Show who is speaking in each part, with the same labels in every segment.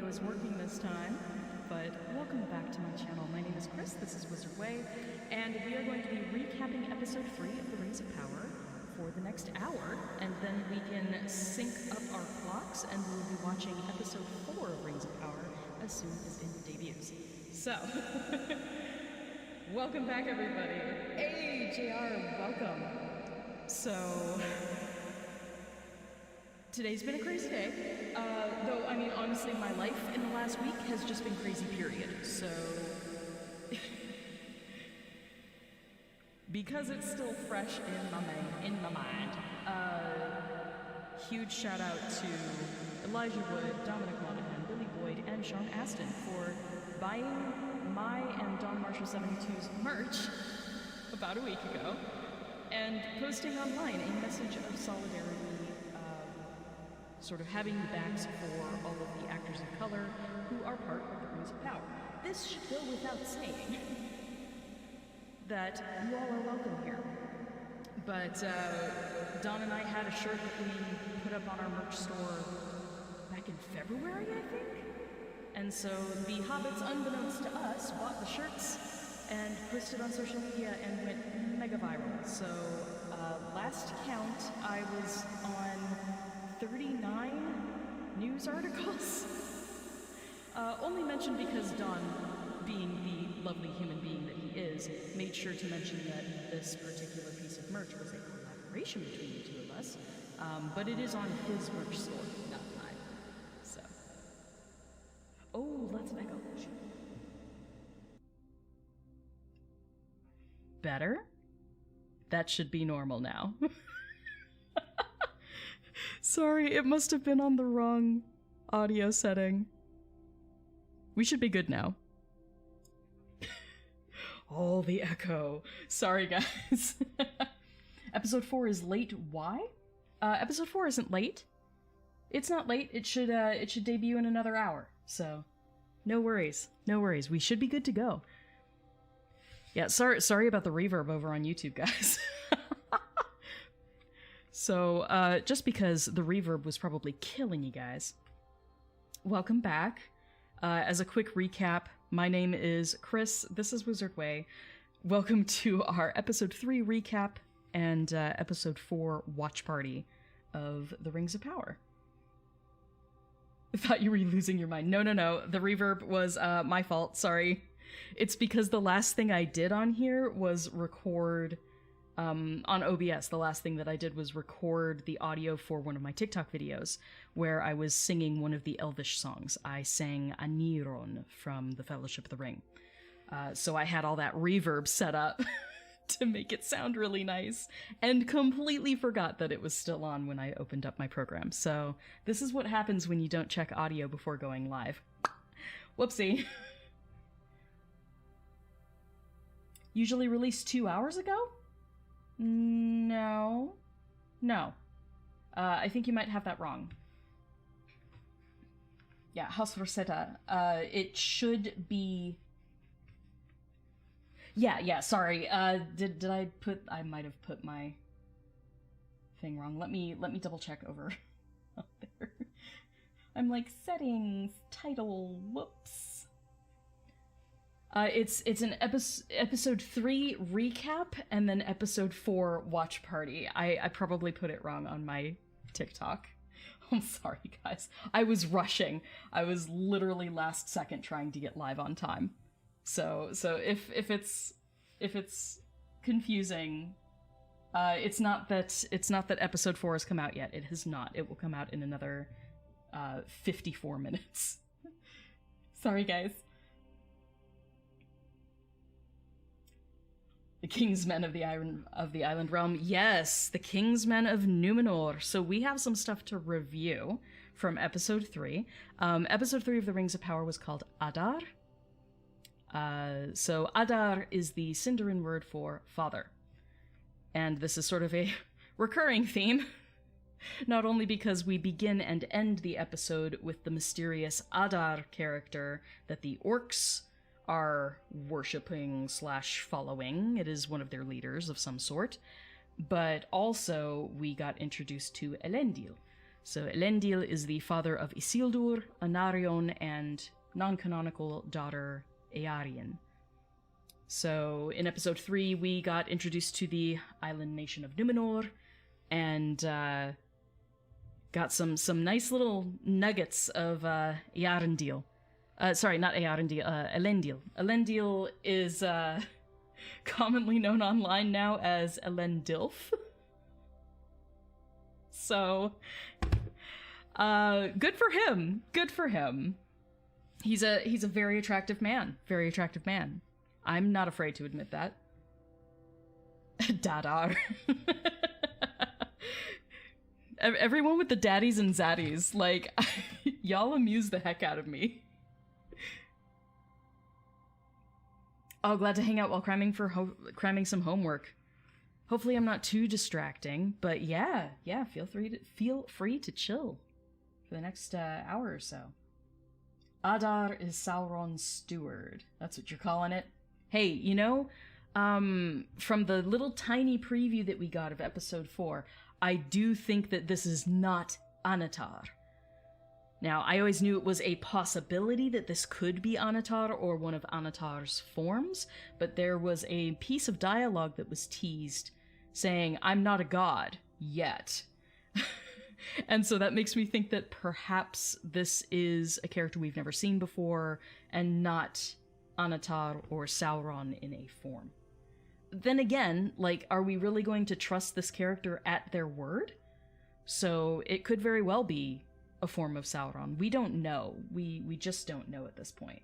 Speaker 1: was working this time, but welcome back to my channel. My name is Kris, this is Wizard Way, and we are going to be recapping episode 3 of The Rings of Power for the next hour, and then we can sync up our clocks, and we'll be watching episode 4 of Rings of Power as soon as it debuts. So, welcome back everybody. Hey, JR, welcome. So, today's been a crazy day, though, I mean, honestly, my life in the last week has just been crazy, period. So, because it's still fresh in my mind, huge shout out to Elijah Wood, Dominic Monaghan, Billy Boyd, and Sean Aston for buying my and Don Marshall 72's merch about a week ago and posting online a message of solidarity, sort of having the backs for all of the actors of color who are part of the Rings of Power. This should go without saying that you all are welcome here. But Don and I had a shirt that we put up on our merch store back in February, I think? And so the hobbits, unbeknownst to us, bought the shirts and posted on social media and went mega viral. So last count, I was on 39 news articles. Only mentioned because Don, being the lovely human being that he is, made sure to mention that this particular piece of merch was a collaboration between the two of us, but it is on his merch store, not mine. So. Oh, let's echo. Better? That should be normal now. Sorry, it must have been on the wrong audio setting. We should be good now. Oh, the echo. Sorry, guys. Episode 4 is late. Why? Episode 4 isn't late. It's not late. It should debut in another hour. So, no worries. No worries. We should be good to go. Yeah, sorry about the reverb over on YouTube, guys. So, just because the reverb was probably killing you guys, welcome back. As a quick recap, my name is Kris, this is Wizard Way. Welcome to our Episode 3 recap and Episode 4 watch party of The Rings of Power. I thought you were losing your mind. No, the reverb was my fault, sorry. It's because the last thing I did on here was record... on OBS, the last thing that I did was record the audio for one of my TikTok videos, where I was singing one of the Elvish songs. I sang Aniron from The Fellowship of the Ring. So I had all that reverb set up to make it sound really nice, and completely forgot that it was still on when I opened up my program. So this is what happens when you don't check audio before going live. Whoopsie. Usually released 2 hours ago? No. I think you might have that wrong. Yeah, House Rosetta. It should be... Yeah, sorry. Did I put... I might have put my thing wrong. Let me double check over up there. I'm like, settings, title, whoops. It's an episode 3 recap and then episode 4 watch party. I probably put it wrong on my TikTok. I'm sorry, guys. I was rushing. I was literally last second trying to get live on time. So if it's confusing, it's not that episode 4 has come out yet. It has not. It will come out in another 54 minutes. Sorry, guys. The Kingsmen of the Island Realm. Yes, the Kingsmen of Numenor. So we have some stuff to review from episode 3. Episode 3 of The Rings of Power was called Adar. So Adar is the Sindarin word for father. And this is sort of a recurring theme. Not only because we begin and end the episode with the mysterious Adar character that the orcs are worshipping / following. It is one of their leaders of some sort. But also, we got introduced to Elendil. So Elendil is the father of Isildur, Anarion, and non-canonical daughter Eärien. So in episode 3, we got introduced to the island nation of Numenor, and got some nice little nuggets of Eärendil. Sorry, not Eärendil, Elendil. Elendil is commonly known online now as Elendilf. So, good for him. Good for him. He's a very attractive man. Very attractive man. I'm not afraid to admit that. Adar. Everyone with the daddies and zaddies, like, y'all amuse the heck out of me. Oh, glad to hang out while cramming some homework. Hopefully I'm not too distracting, but yeah, feel free to chill for the next hour or so. Adar is Sauron's steward. That's what you're calling it? Hey, you know, from the little tiny preview that we got of episode 4, I do think that this is not Anatar. Now, I always knew it was a possibility that this could be Anatar or one of Anatar's forms, but there was a piece of dialogue that was teased saying, "I'm not a god, yet." And so that makes me think that perhaps this is a character we've never seen before, and not Anatar or Sauron in a form. Then again, like, are we really going to trust this character at their word? So it could very well be a form of Sauron. We don't know. We just don't know at this point.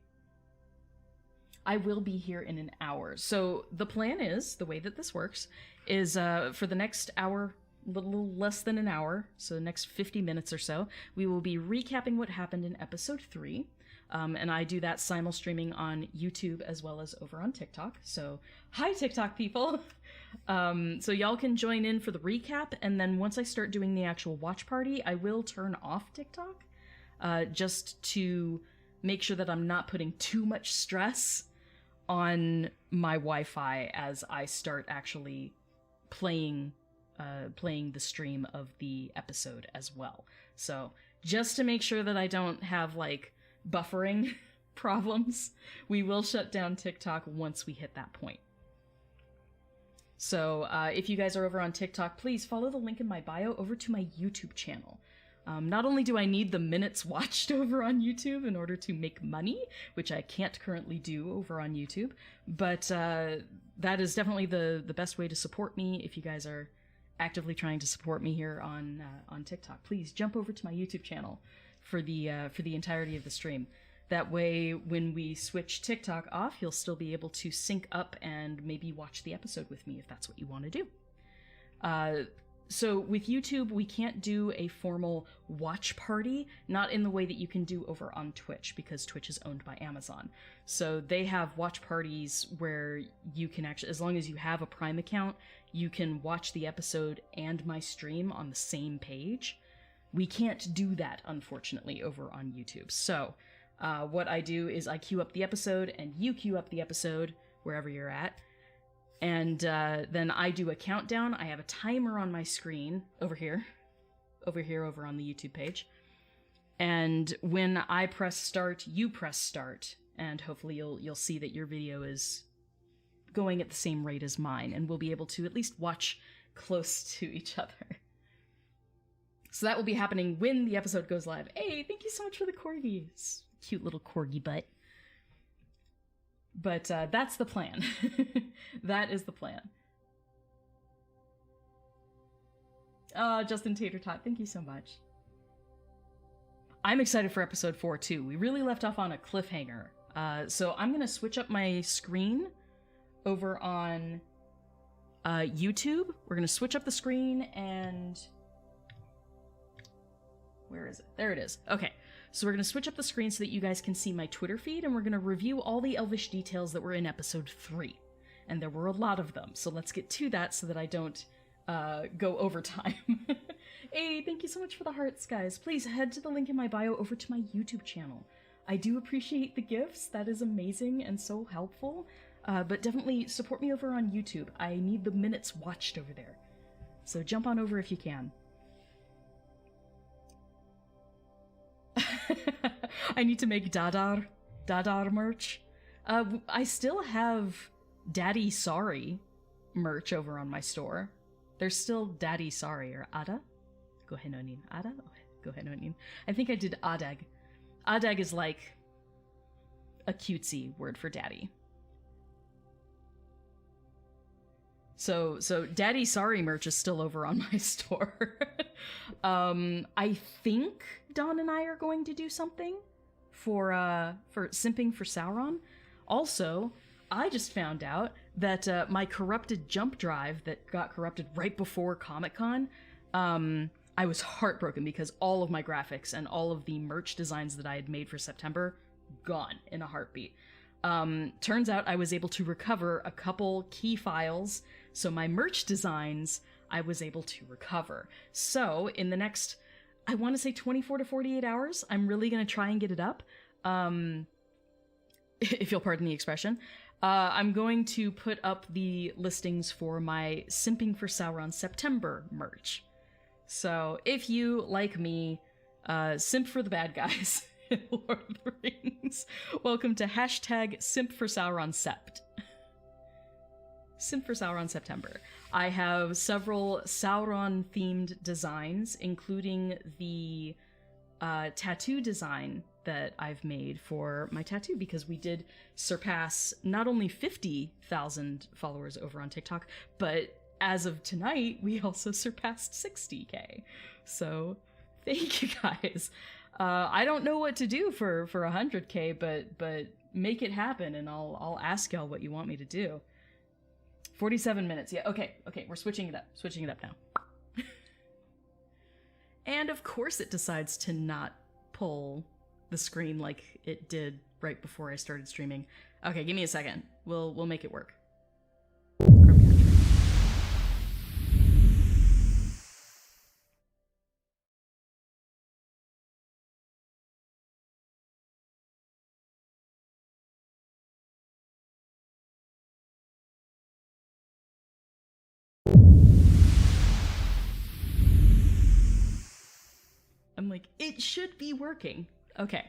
Speaker 1: I will be here in an hour. So the plan is, the way that this works, is for the next hour, a little less than an hour, so the next 50 minutes or so, we will be recapping what happened in episode 3. And I do that simul-streaming on YouTube as well as over on TikTok. So, hi TikTok people! So y'all can join in for the recap, and then once I start doing the actual watch party, I will turn off TikTok, just to make sure that I'm not putting too much stress on my Wi-Fi as I start actually playing the stream of the episode as well. So, just to make sure that I don't have, like, buffering problems, we will shut down TikTok once we hit that point. So if you guys are over on TikTok, please follow the link in my bio over to my YouTube channel. Not only do I need the minutes watched over on YouTube in order to make money, which I can't currently do over on YouTube, but that is definitely the best way to support me. If you guys are actively trying to support me here on TikTok, please jump over to my YouTube channel for the entirety of the stream. That way, when we switch TikTok off, you'll still be able to sync up and maybe watch the episode with me if that's what you want to do. So with YouTube, we can't do a formal watch party, not in the way that you can do over on Twitch, because Twitch is owned by Amazon. So they have watch parties where you can actually, as long as you have a Prime account, you can watch the episode and my stream on the same page. We can't do that, unfortunately, over on YouTube. So what I do is I queue up the episode, and you queue up the episode wherever you're at. And then I do a countdown. I have a timer on my screen over on the YouTube page. And when I press start, you press start, and hopefully you'll see that your video is going at the same rate as mine, and we'll be able to at least watch close to each other. So that will be happening when the episode goes live. Hey, thank you so much for the corgis. Cute little corgi butt. But that's the plan. That is the plan. Justin Tater Tot, thank you so much. I'm excited for episode 4 too. We really left off on a cliffhanger. So I'm gonna switch up my screen over on YouTube. We're gonna switch up the screen, and where is it? There it is. Okay. So we're going to switch up the screen so that you guys can see my Twitter feed, and we're going to review all the Elvish details that were in episode 3. And there were a lot of them, so let's get to that so that I don't go over time. Hey, thank you so much for the hearts, guys. Please head to the link in my bio over to my YouTube channel. I do appreciate the gifts. That is amazing and so helpful. But definitely support me over on YouTube. I need the minutes watched over there. So jump on over if you can. I need to make Dadar merch. I still have Daddy Sorry merch over on my store. There's still Daddy Sorry, or Ada? Gohenonin. Ada? Gohenonin. I think I did Adag. Adag is like a cutesy word for daddy. So Daddy Sorry merch is still over on my store. I think Dawn and I are going to do something for simping for Sauron. Also, I just found out that my corrupted jump drive that got corrupted right before Comic-Con, I was heartbroken because all of my graphics and all of the merch designs that I had made for September, gone in a heartbeat. Turns out I was able to recover a couple key files, so my merch designs I was able to recover. So in the next, I want to say 24 to 48 hours, I'm really going to try and get it up. If you'll pardon the expression. I'm going to put up the listings for my Simping for Sauron September merch. So if you, like me, simp for the bad guys in Lord of the Rings, welcome to hashtag Simp for Sauron Sept. Simp for Sauron September. I have several Sauron-themed designs, including the tattoo design that I've made for my tattoo, because we did surpass not only 50,000 followers over on TikTok, but as of tonight, we also surpassed 60K. So thank you guys. I don't know what to do for 100K, but make it happen, and I'll ask y'all what you want me to do. 47 minutes. Yeah, okay, we're switching it up now. And of course it decides to not pull the screen like it did right before I started streaming. Okay, give me a second. We'll make it work. I'm like, it should be working. Okay.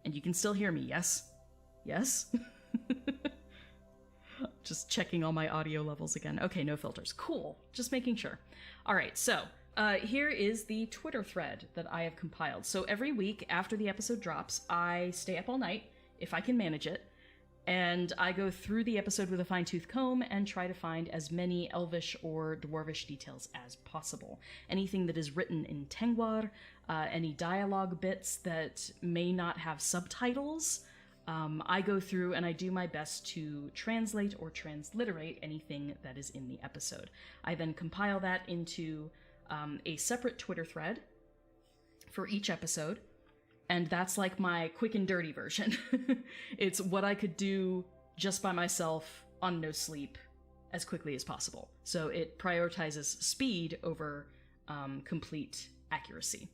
Speaker 1: And you can still hear me, yes? Yes? Just checking all my audio levels again. Okay, no filters. Cool. Just making sure. All right, so here is the Twitter thread that I have compiled. So every week after the episode drops, I stay up all night, if I can manage it, and I go through the episode with a fine-tooth comb and try to find as many Elvish or Dwarvish details as possible. Anything that is written in Tengwar, any dialogue bits that may not have subtitles, I go through and I do my best to translate or transliterate anything that is in the episode. I then compile that into a separate Twitter thread for each episode, and that's like my quick and dirty version. It's what I could do just by myself on no sleep as quickly as possible. So it prioritizes speed over complete accuracy.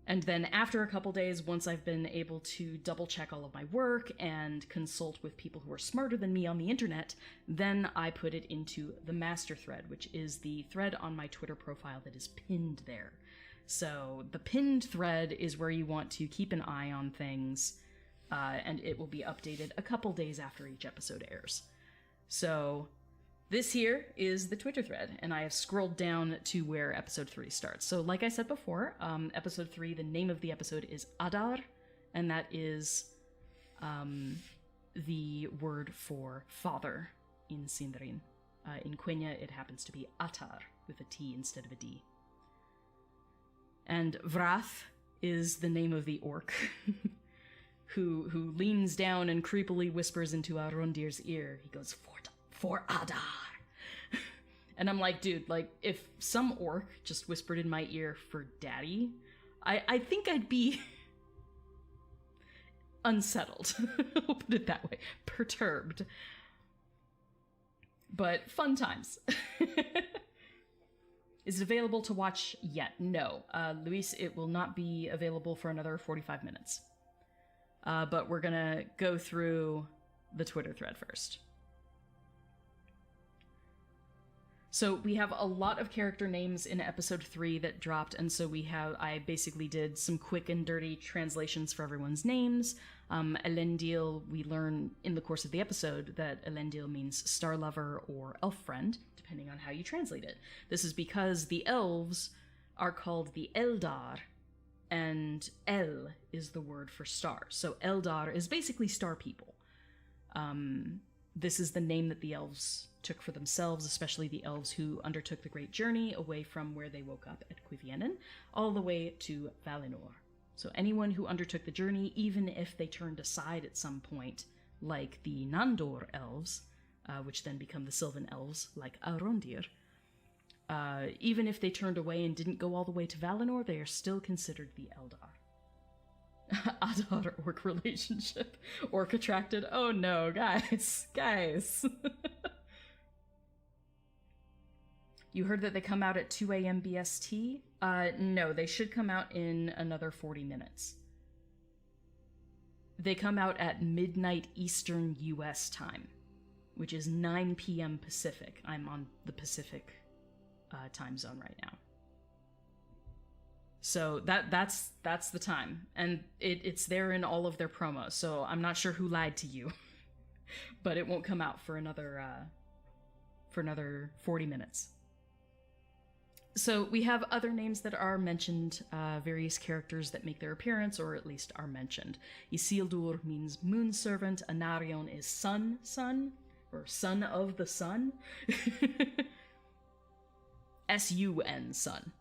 Speaker 1: And then after a couple days, once I've been able to double check all of my work and consult with people who are smarter than me on the internet, then I put it into the master thread, which is the thread on my Twitter profile that is pinned there. So the pinned thread is where you want to keep an eye on things, and it will be updated a couple days after each episode airs. So this here is the Twitter thread, and I have scrolled down to where episode 3 starts. So like I said before, episode 3, the name of the episode is Adar, and that is the word for father in Sindarin. In Quenya, it happens to be Atar, with a T instead of a D. And Vrath is the name of the orc who leans down and creepily whispers into Arondir's ear. He goes, for Adar. And I'm like, dude, like, if some orc just whispered in my ear for daddy, I think I'd be unsettled. I'll put it that way. Perturbed. But fun times. Is it available to watch yet? No. Luis, it will not be available for another 45 minutes. But we're gonna go through the Twitter thread first. So we have a lot of character names in episode 3 that dropped, and so I basically did some quick and dirty translations for everyone's names. Elendil, we learn in the course of the episode that Elendil means star lover or elf friend, depending on how you translate it. This is because the elves are called the Eldar, and El is the word for star. So Eldar is basically star people. This is the name that the elves took for themselves, especially the elves who undertook the great journey away from where they woke up at Cuiviénen, all the way to Valinor. So anyone who undertook the journey, even if they turned aside at some point, like the Nandor elves, which then become the Sylvan elves, like Arondir, even if they turned away and didn't go all the way to Valinor, they are still considered the Eldar. Adar-orc relationship. Orc attracted. Oh no, guys. You heard that they come out at 2 a.m. BST? No, they should come out in another 40 minutes. They come out at midnight Eastern US time, which is 9 p.m. Pacific. I'm on the Pacific time zone right now. So that's the time, and it's there in all of their promos. So I'm not sure who lied to you, but it won't come out for another 40 minutes. So we have other names that are mentioned, various characters that make their appearance, or at least are mentioned. Isildur means moon servant. Anarion is sun, or son of the sun. S-U-N, sun.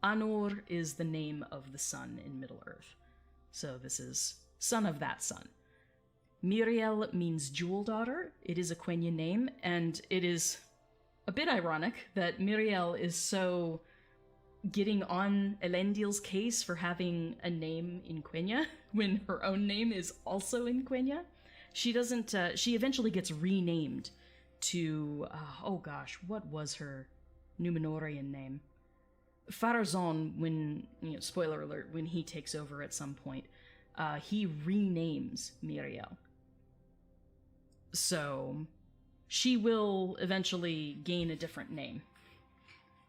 Speaker 1: Anor is the name of the sun in Middle-earth. So this is son of that sun. Miriel means jewel daughter. It is a Quenya name, and it is a bit ironic that Miriel is so getting on Elendil's case for having a name in Quenya when her own name is also in Quenya. She doesn't, she eventually gets renamed to, oh gosh, what was her Numenorean name? Farazon, when, spoiler alert, when he takes over at some point, he renames Miriel. So she will eventually gain a different name.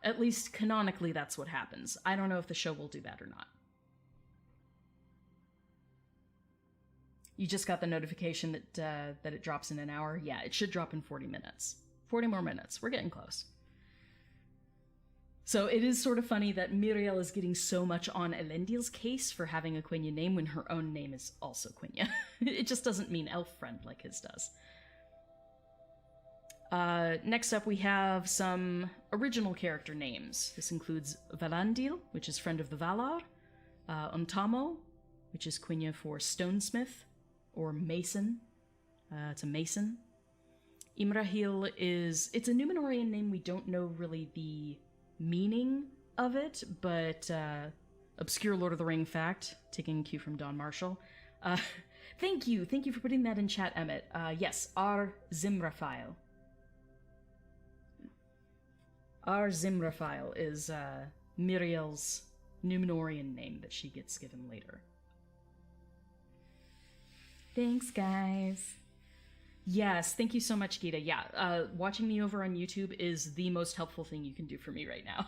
Speaker 1: At least canonically, that's what happens. I don't know if the show will do that or not. You just got the notification that it drops in an hour? Yeah, it should drop in 40 minutes. 40 more minutes. We're getting close. So it is sort of funny that Miriel is getting so much on Elendil's case for having a Quenya name when her own name is also Quenya. It just doesn't mean elf friend like his does. Next up we have some original character names. This includes Valandil, which is friend of the Valar. Untamo, which is Quenya for stonesmith, or mason. It's a mason. Imrahil it's a Numenorean name. We don't know really the meaning of it, but obscure Lord of the Ring fact, taking a cue from Don Marshall. Thank you for putting that in chat, Emmett. Yes, Ar Zimraphile. Ar Zimraphile is Miriel's Numenorean name that she gets given later. Thanks, guys. Yes, thank you so much, Gita. Yeah, watching me over on YouTube is the most helpful thing you can do for me right now.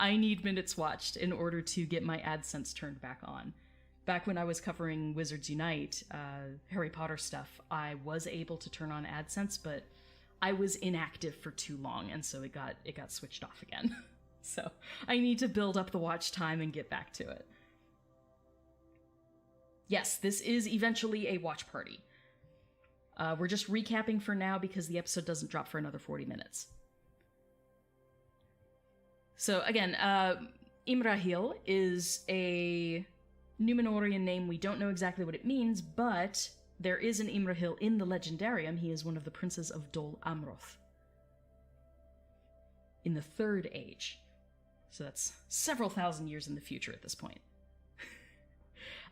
Speaker 1: I need minutes watched in order to get my AdSense turned back on. Back when I was covering Wizards Unite, Harry Potter stuff, I was able to turn on AdSense, but I was inactive for too long, and so it got switched off again. So I need to build up the watch time and get back to it. Yes, this is eventually a watch party. We're just recapping for now because the episode doesn't drop for another 40 minutes. So again, Imrahil is a Numenorean name. We don't know exactly what it means, but there is an Imrahil in the Legendarium. He is one of the princes of Dol Amroth in the Third Age. So that's several thousand years in the future at this point.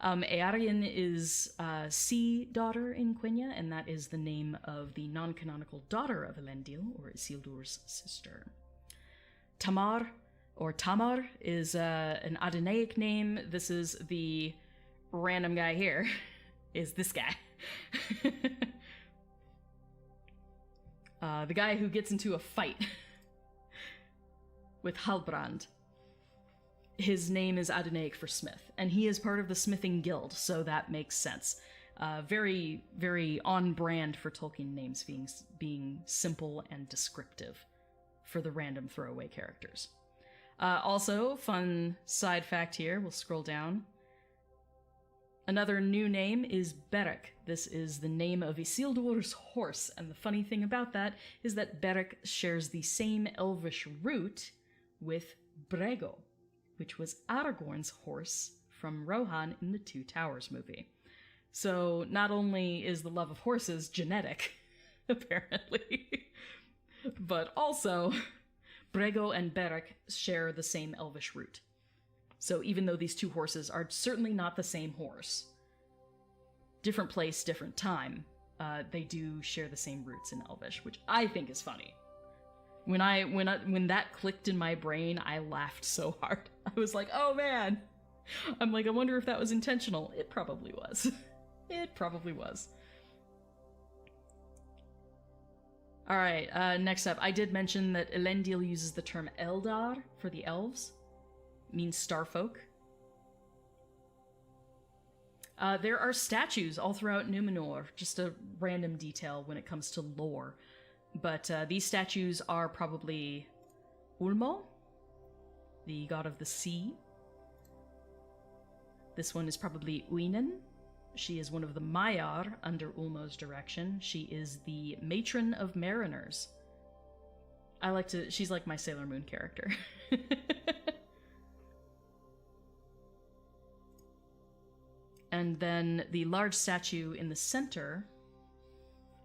Speaker 1: Earian is Sea Daughter in Quenya, and that is the name of the non-canonical daughter of Elendil, or Isildur's sister. Tamar, or Tamar, is an Adonaic name. This is the random guy here, is this guy. The guy who gets into a fight with Halbrand. His name is Adonaic for smith, and he is part of the smithing guild, so that makes sense. Very, very on brand for Tolkien names being simple and descriptive for the random throwaway characters. Also, fun side fact here, we'll scroll down. Another new name is Beric. This is the name of Isildur's horse, and the funny thing about that is that Beric shares the same Elvish root with Brego, which was Aragorn's horse from Rohan in the Two Towers movie. So not only is the love of horses genetic, apparently, but also Brego and Beric share the same Elvish root. So even though these two horses are certainly not the same horse, different place, different time, they do share the same roots in Elvish, which I think is funny. When that clicked in my brain, I laughed so hard. I was like, oh man! I'm like, I wonder if that was intentional. It probably was. It probably was. Alright, next up, I did mention that Elendil uses the term Eldar for the elves. It means starfolk. There are statues all throughout Numenor, just a random detail when it comes to lore. But these statues are probably Ulmo, the god of the sea. This one is probably Uinen. She is one of the Maiar under Ulmo's direction. She is the matron of mariners. She's like my Sailor Moon character. And then the large statue in the center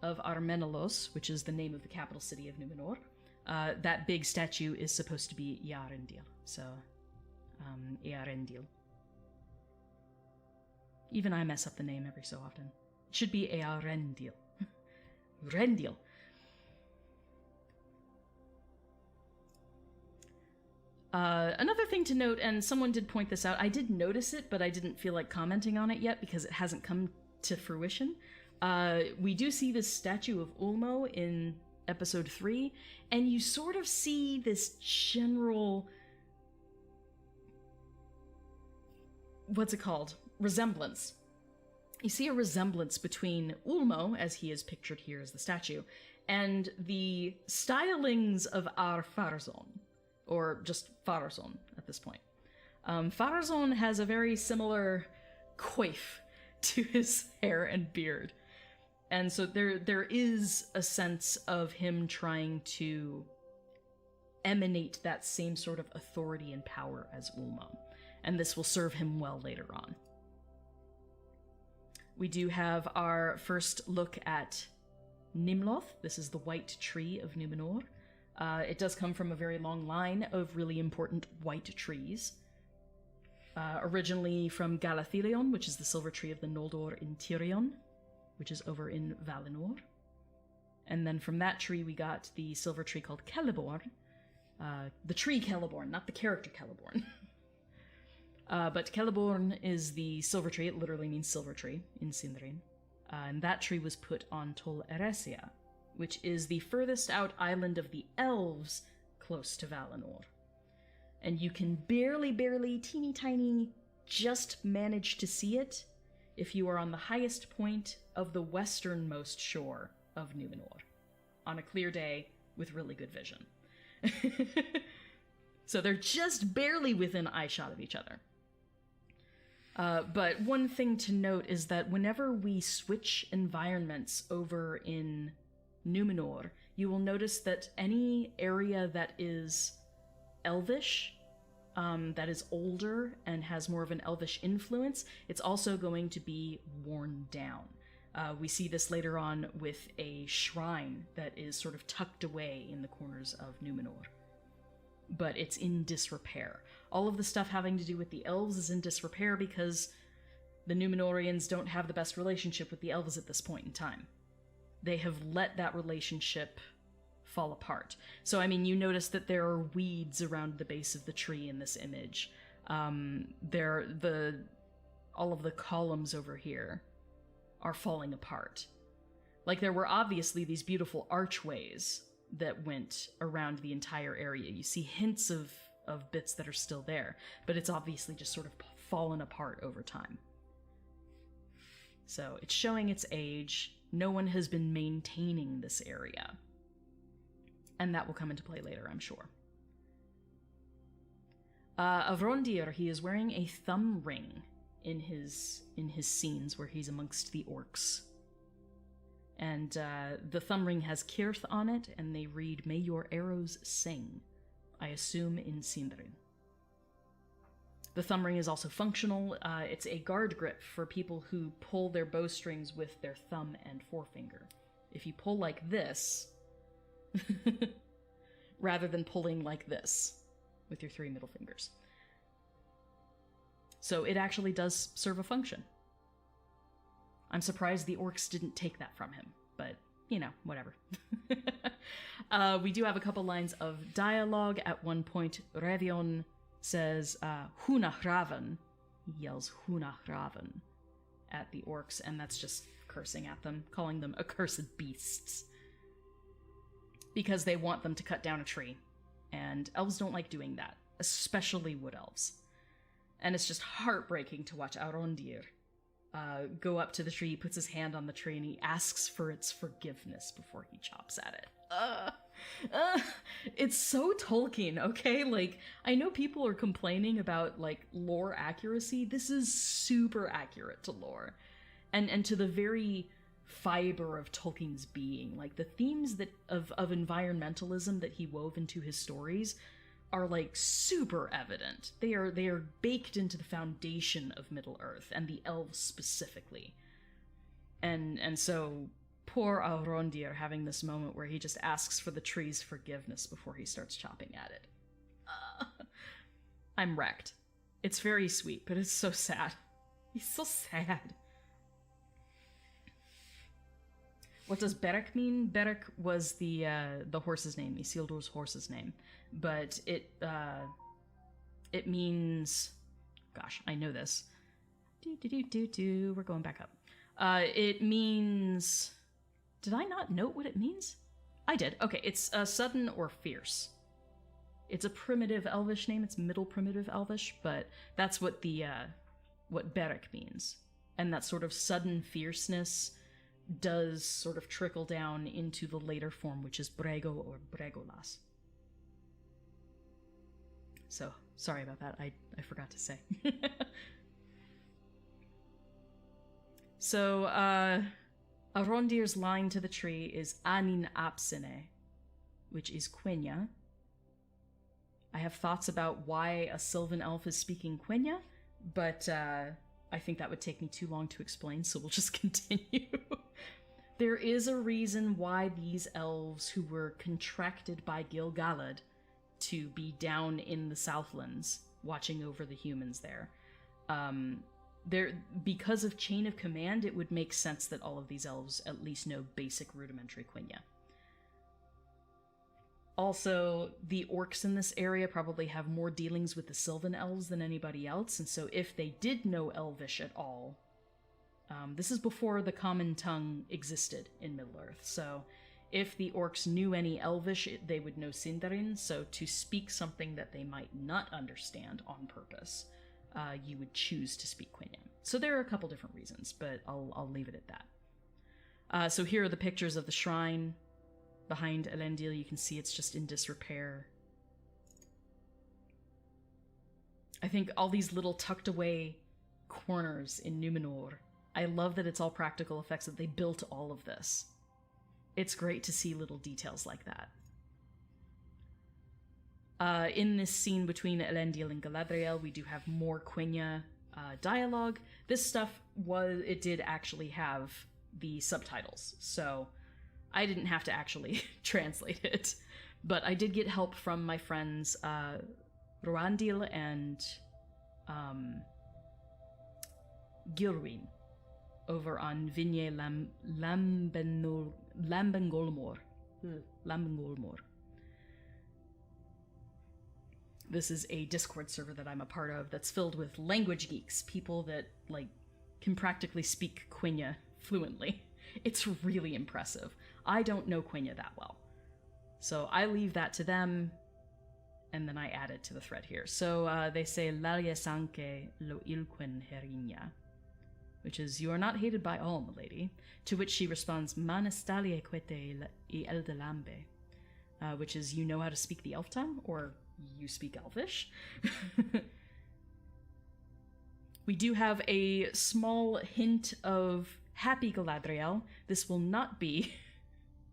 Speaker 1: of Armenelos, which is the name of the capital city of Numenor, that big statue is supposed to be Earendil. So, Earendil. Even I mess up the name every so often. It should be Earendil. Rendil. Another thing to note, and someone did point this out, I did notice it, but I didn't feel like commenting on it yet because it hasn't come to fruition. We do see this statue of Ulmo in episode 3, and you sort of see this general... what's it called? Resemblance. You see a resemblance between Ulmo, as he is pictured here as the statue, and the stylings of Ar-Pharazôn, or just Pharazôn at this point. Pharazôn has a very similar coif to his hair and beard. And so there is a sense of him trying to emanate that same sort of authority and power as Ulmo. And this will serve him well later on. We do have our first look at Nimloth. This is the white tree of Numenor. It does come from a very long line of really important white trees. Originally from Galathilion, which is the silver tree of the Noldor in Tirion, which is over in Valinor. And then from that tree we got the silver tree called Celeborn. The tree Celeborn, not the character Celeborn. But Celeborn is the silver tree. It literally means silver tree in Sindarin. And that tree was put on Tol Eressëa, which is the furthest out island of the elves close to Valinor. And you can barely, teeny tiny, just manage to see it if you are on the highest point of the westernmost shore of Numenor, on a clear day with really good vision. So they're just barely within eyeshot of each other. But one thing to note is that whenever we switch environments over in Numenor, you will notice that any area that is Elvish, that is older and has more of an Elvish influence, it's also going to be worn down. We see this later on with a shrine that is sort of tucked away in the corners of Numenor. But it's in disrepair. All of the stuff having to do with the elves is in disrepair because the Numenoreans don't have the best relationship with the elves at this point in time. They have let that relationship fall apart. So, I mean, you notice that there are weeds around the base of the tree in this image. All of the columns over here are falling apart. Like, there were obviously these beautiful archways that went around the entire area. You see hints of bits that are still there, but it's obviously just sort of fallen apart over time. So it's showing its age. No one has been maintaining this area. And that will come into play later, I'm sure. Avrondir, he is wearing a thumb ring in his scenes where he's amongst the orcs. And the thumb ring has Kirth on it, and they read, "May your arrows sing," I assume in Sindarin. The thumb ring is also functional. It's a guard grip for people who pull their bowstrings with their thumb and forefinger. If you pull like this, rather than pulling like this with your 3 middle fingers. So it actually does serve a function. I'm surprised the orcs didn't take that from him, but, you know, whatever. We do have a couple lines of dialogue. At one point, Revion says, Hunahraven. He yells Hunahraven at the orcs, and that's just cursing at them, calling them accursed beasts. Because they want them to cut down a tree. And elves don't like doing that, especially wood elves. And it's just heartbreaking to watch Arondir go up to the tree, puts his hand on the tree, and he asks for its forgiveness before he chops at it. It's so Tolkien, okay? Like, I know people are complaining about, like, lore accuracy. This is super accurate to lore. And to the very fiber of Tolkien's being. Like, the themes that of environmentalism that he wove into his stories are, like, super evident. They are baked into the foundation of Middle-earth, and the elves specifically. And so, poor Arondir having this moment where he just asks for the tree's forgiveness before he starts chopping at it. I'm wrecked. It's very sweet, but it's so sad. He's so sad. What does Beric mean? Beric was the horse's name, Isildur's horse's name. But it means... Gosh, I know this. We're going back up. It means... Did I not note what it means? I did. Okay, it's sudden or fierce. It's a primitive Elvish name. It's Middle Primitive Elvish, but that's what what Beric means. And that sort of sudden fierceness does sort of trickle down into the later form, which is Brego or Bregolas. So, sorry about that. I forgot to say. So, Arondir's line to the tree is Anin Apsine, which is Quenya. I have thoughts about why a Sylvan elf is speaking Quenya, but I think that would take me too long to explain, so we'll just continue. There is a reason why these elves who were contracted by Gil-galad to be down in the Southlands, watching over the humans there. Because of chain of command, it would make sense that all of these elves at least know basic rudimentary Quenya. Also, the orcs in this area probably have more dealings with the Sylvan elves than anybody else, and so if they did know Elvish at all, this is before the common tongue existed in Middle-earth, so if the orcs knew any Elvish, they would know Sindarin, so to speak something that they might not understand on purpose, you would choose to speak Quenya. So there are a couple different reasons, but I'll leave it at that. So here are the pictures of the shrine. Behind Elendil, you can see it's just in disrepair. I think all these little tucked away corners in Numenor, I love that it's all practical effects, that they built all of this. It's great to see little details like that. In this scene between Elendil and Galadriel, we do have more Quenya dialogue. This stuff it did actually have the subtitles, so I didn't have to actually translate it, but I did get help from my friends Roandil and Gilwyn over on Vinje Lambengolmor. This is a Discord server that I'm a part of that's filled with language geeks, people that, like, can practically speak Quenya fluently. It's really impressive. I don't know Quenya that well. So I leave that to them, and then I add it to the thread here. So they say, Lalia sanke lo ilquen herinya, which is, you are not hated by all, milady. To which she responds, Manestalie quete I eldelambe, which is, you know how to speak the elf tongue, or you speak Elvish. We do have a small hint of happy Galadriel. This will not be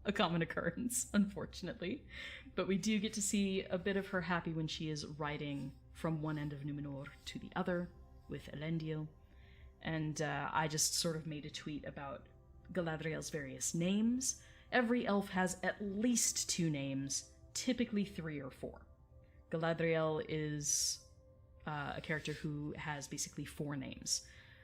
Speaker 1: a common occurrence, unfortunately, but we do get to see a bit of her happy when she is riding from one end of Numenor to the other with Elendil. And I just sort of made a tweet about Galadriel's various names. Every elf has at least 2 names, typically 3 or 4. Galadriel is a character who has basically 4 names.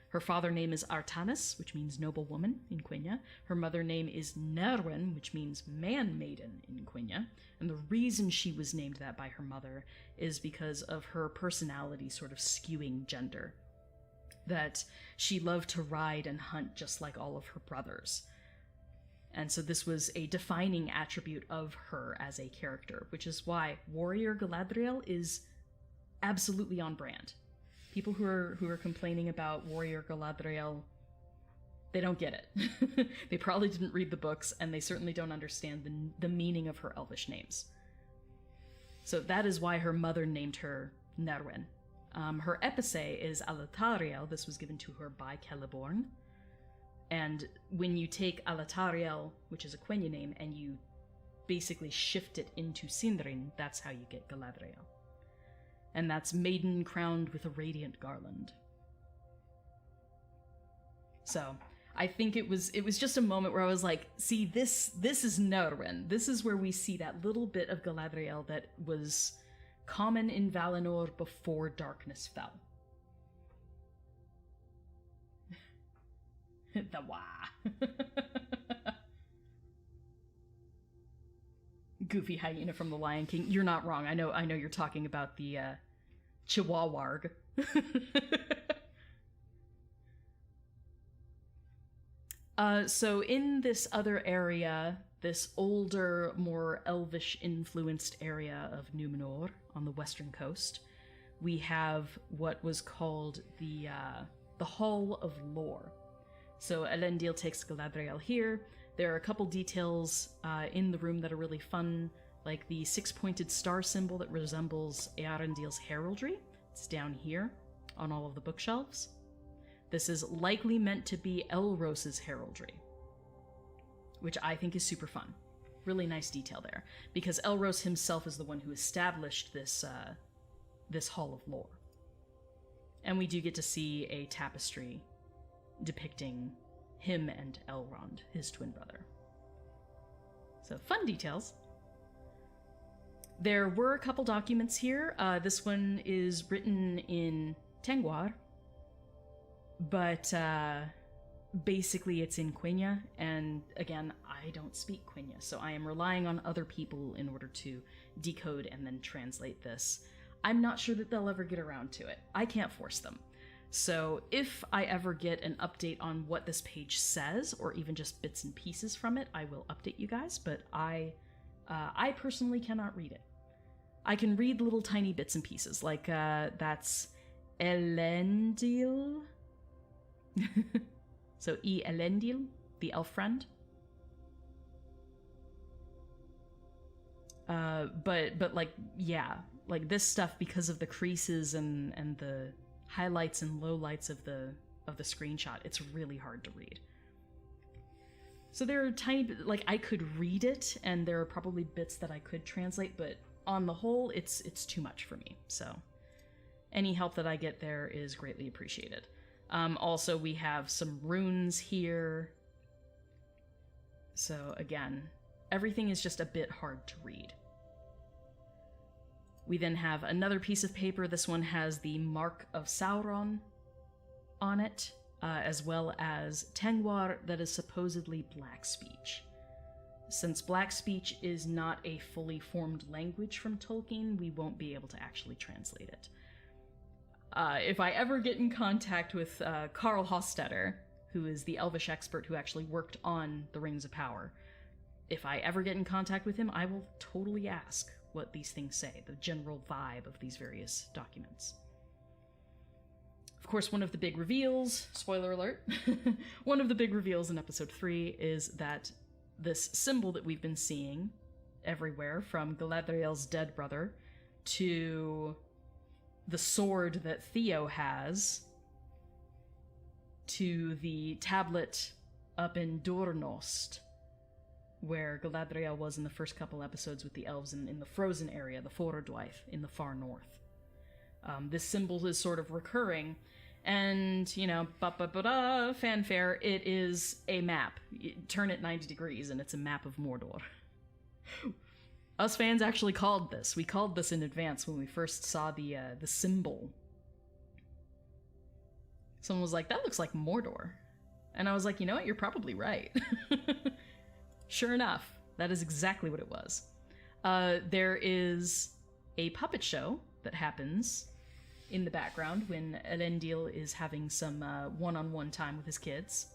Speaker 1: Her father name is Artanis, which means noble woman in Quenya. Her mother name is Nerwen, which means man-maiden in Quenya. And the reason she was named that by her mother is because of her personality sort of skewing gender. That she loved to ride and hunt just like all of her brothers. And so this was a defining attribute of her as a character, which is why Warrior Galadriel is absolutely on brand. People who are complaining about Warrior Galadriel, they don't get it. They probably didn't read the books, and they certainly don't understand the meaning of her Elvish names. So that is why her mother named her Nerwen. Her epicé is Alatariel. This was given to her by Celeborn. And when you take Alatariel, which is a Quenya name, and you basically shift it into Sindrin, that's how you get Galadriel. And that's maiden crowned with a radiant garland. So I think it was just a moment where I was like, see, this is Nerwen. This is where we see that little bit of Galadriel that was common in Valinor before darkness fell. The wah. Goofy hyena from The Lion King. You're not wrong. I know you're talking about the Chihuahuarg. So in this other area, this older, more elvish influenced area of Numenor on the western coast, we have what was called the Hall of Lore. So Elendil takes Galadriel here. There are a couple details in the room that are really fun, like the 6-pointed star symbol that resembles Earendil's heraldry. It's down here on all of the bookshelves. This is likely meant to be Elros's heraldry, which I think is super fun. Really nice detail there, because Elros himself is the one who established this Hall of Lore. And we do get to see a tapestry depicting him and Elrond, his twin brother. So fun details. There were a couple documents here. This one is written in Tengwar, but basically it's in Quenya, and again, I don't speak Quenya, so I am relying on other people in order to decode and then translate this. I'm not sure that they'll ever get around to it. I can't force them. So if I ever get an update on what this page says, or even just bits and pieces from it, I will update you guys, but I personally cannot read it. I can read little tiny bits and pieces, like that's Elendil. So Elendil, the elf friend. But like, yeah, like this stuff, because of the creases and the highlights and lowlights of the screenshot, it's really hard to read. So there are tiny, like, I could read it, and there are probably bits that I could translate, but on the whole, it's too much for me. So any help that I get there is greatly appreciated. Also, we have some runes here. So again, everything is just a bit hard to read. We then have another piece of paper. This one has the Mark of Sauron on it, as well as Tengwar, that is supposedly Black Speech. Since Black Speech is not a fully formed language from Tolkien, we won't be able to actually translate it. If I ever get in contact with Carl Hostetter, who is the Elvish expert who actually worked on the Rings of Power, if I ever get in contact with him, I will totally ask what these things say, the general vibe of these various documents. Of course, one of the big reveals, spoiler alert, one of the big reveals in episode 3 is that this symbol that we've been seeing everywhere, from Galadriel's dead brother to the sword that Theo has, to the tablet up in Durnost, where Galadriel was in the first couple episodes with the elves in the frozen area, the Forodwaith, in the far north. This symbol is sort of recurring, and, you know, fanfare, it is a map. You turn it 90 degrees, and it's a map of Mordor. Us fans actually called this. We called this in advance when we first saw the symbol. Someone was like, that looks like Mordor. And I was like, you know what, you're probably right. Sure enough, that is exactly what it was. There is a puppet show that happens in the background when Elendil is having some one-on-one time with his kids.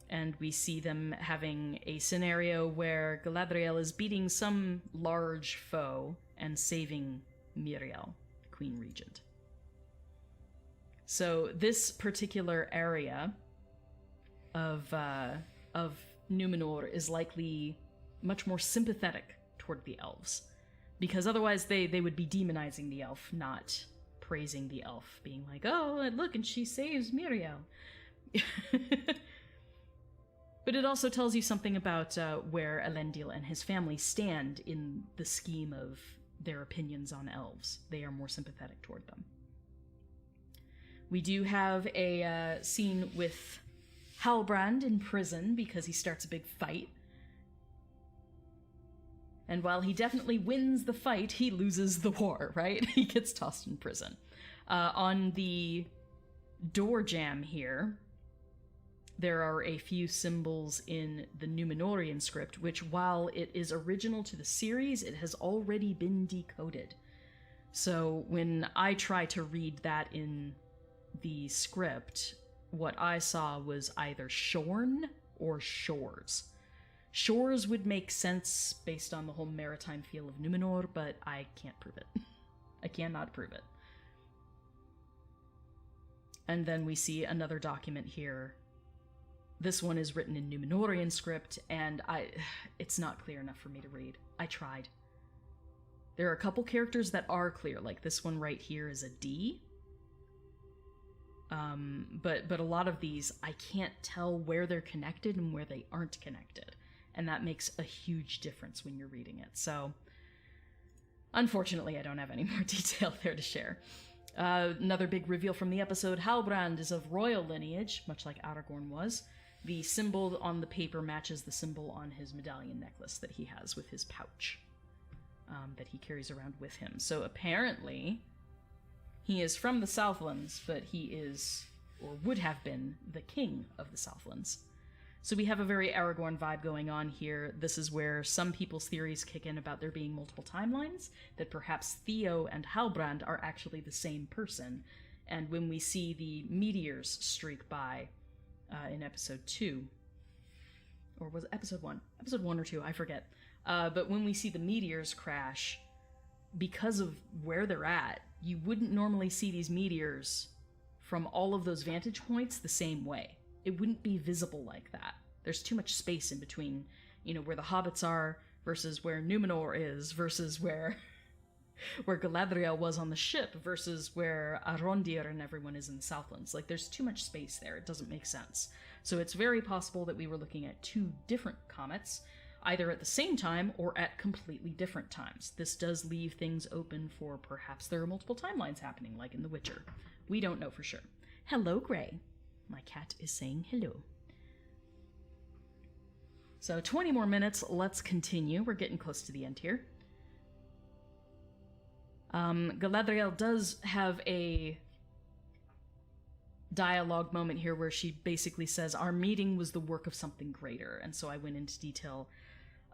Speaker 1: And we see them having a scenario where Galadriel is beating some large foe and saving Miriel, the Queen Regent. So this particular area of Numenor is likely much more sympathetic toward the elves, because otherwise they would be demonizing the elf, not praising the elf, being like, oh, look, and she saves Miriel. But it also tells you something about where Elendil and his family stand in the scheme of their opinions on elves. They are more sympathetic toward them. We do have a scene with Halbrand in prison because he starts a big fight. And while he definitely wins the fight, he loses the war, right? He gets tossed in prison. On the door jamb here, there are a few symbols in the Numenorean script, which, while it is original to the series, it has already been decoded. So when I try to read that in the script, what I saw was either shorn or shores. Shores would make sense based on the whole maritime feel of Numenor, but I can't prove it. I cannot prove it. And then we see another document here. This one is written in Numenorean script, and it's not clear enough for me to read. I tried. There are a couple characters that are clear, like this one right here is a D. But a lot of these, I can't tell where they're connected and where they aren't connected. And that makes a huge difference when you're reading it. So, unfortunately, I don't have any more detail there to share. Another big reveal from the episode, Halbrand is of royal lineage, much like Aragorn was. The symbol on the paper matches the symbol on his medallion necklace that he has with his pouch, that he carries around with him. So apparently, he is from the Southlands, but he is, or would have been, the king of the Southlands. So we have a very Aragorn vibe going on here. This is where some people's theories kick in about there being multiple timelines, that perhaps Theo and Halbrand are actually the same person. And when we see the meteors streak by in episode 2, or was it episode 1? Episode 1 or 2, I forget. But when we see the meteors crash, because of where they're at, you wouldn't normally see these meteors from all of those vantage points the same way. It wouldn't be visible like that. There's too much space in between, you know, where the hobbits are versus where Numenor is versus where Galadriel was on the ship versus where Arondir and everyone is in the Southlands. Like, there's too much space there. It doesn't make sense. So it's very possible that we were looking at two different comets, either at the same time or at completely different times. This does leave things open for perhaps there are multiple timelines happening, like in The Witcher. We don't know for sure. Hello, Gray. My cat is saying hello. So 20 more minutes, let's continue. We're getting close to the end here. Galadriel does have a dialogue moment here where she basically says, our meeting was the work of something greater. And so I went into detail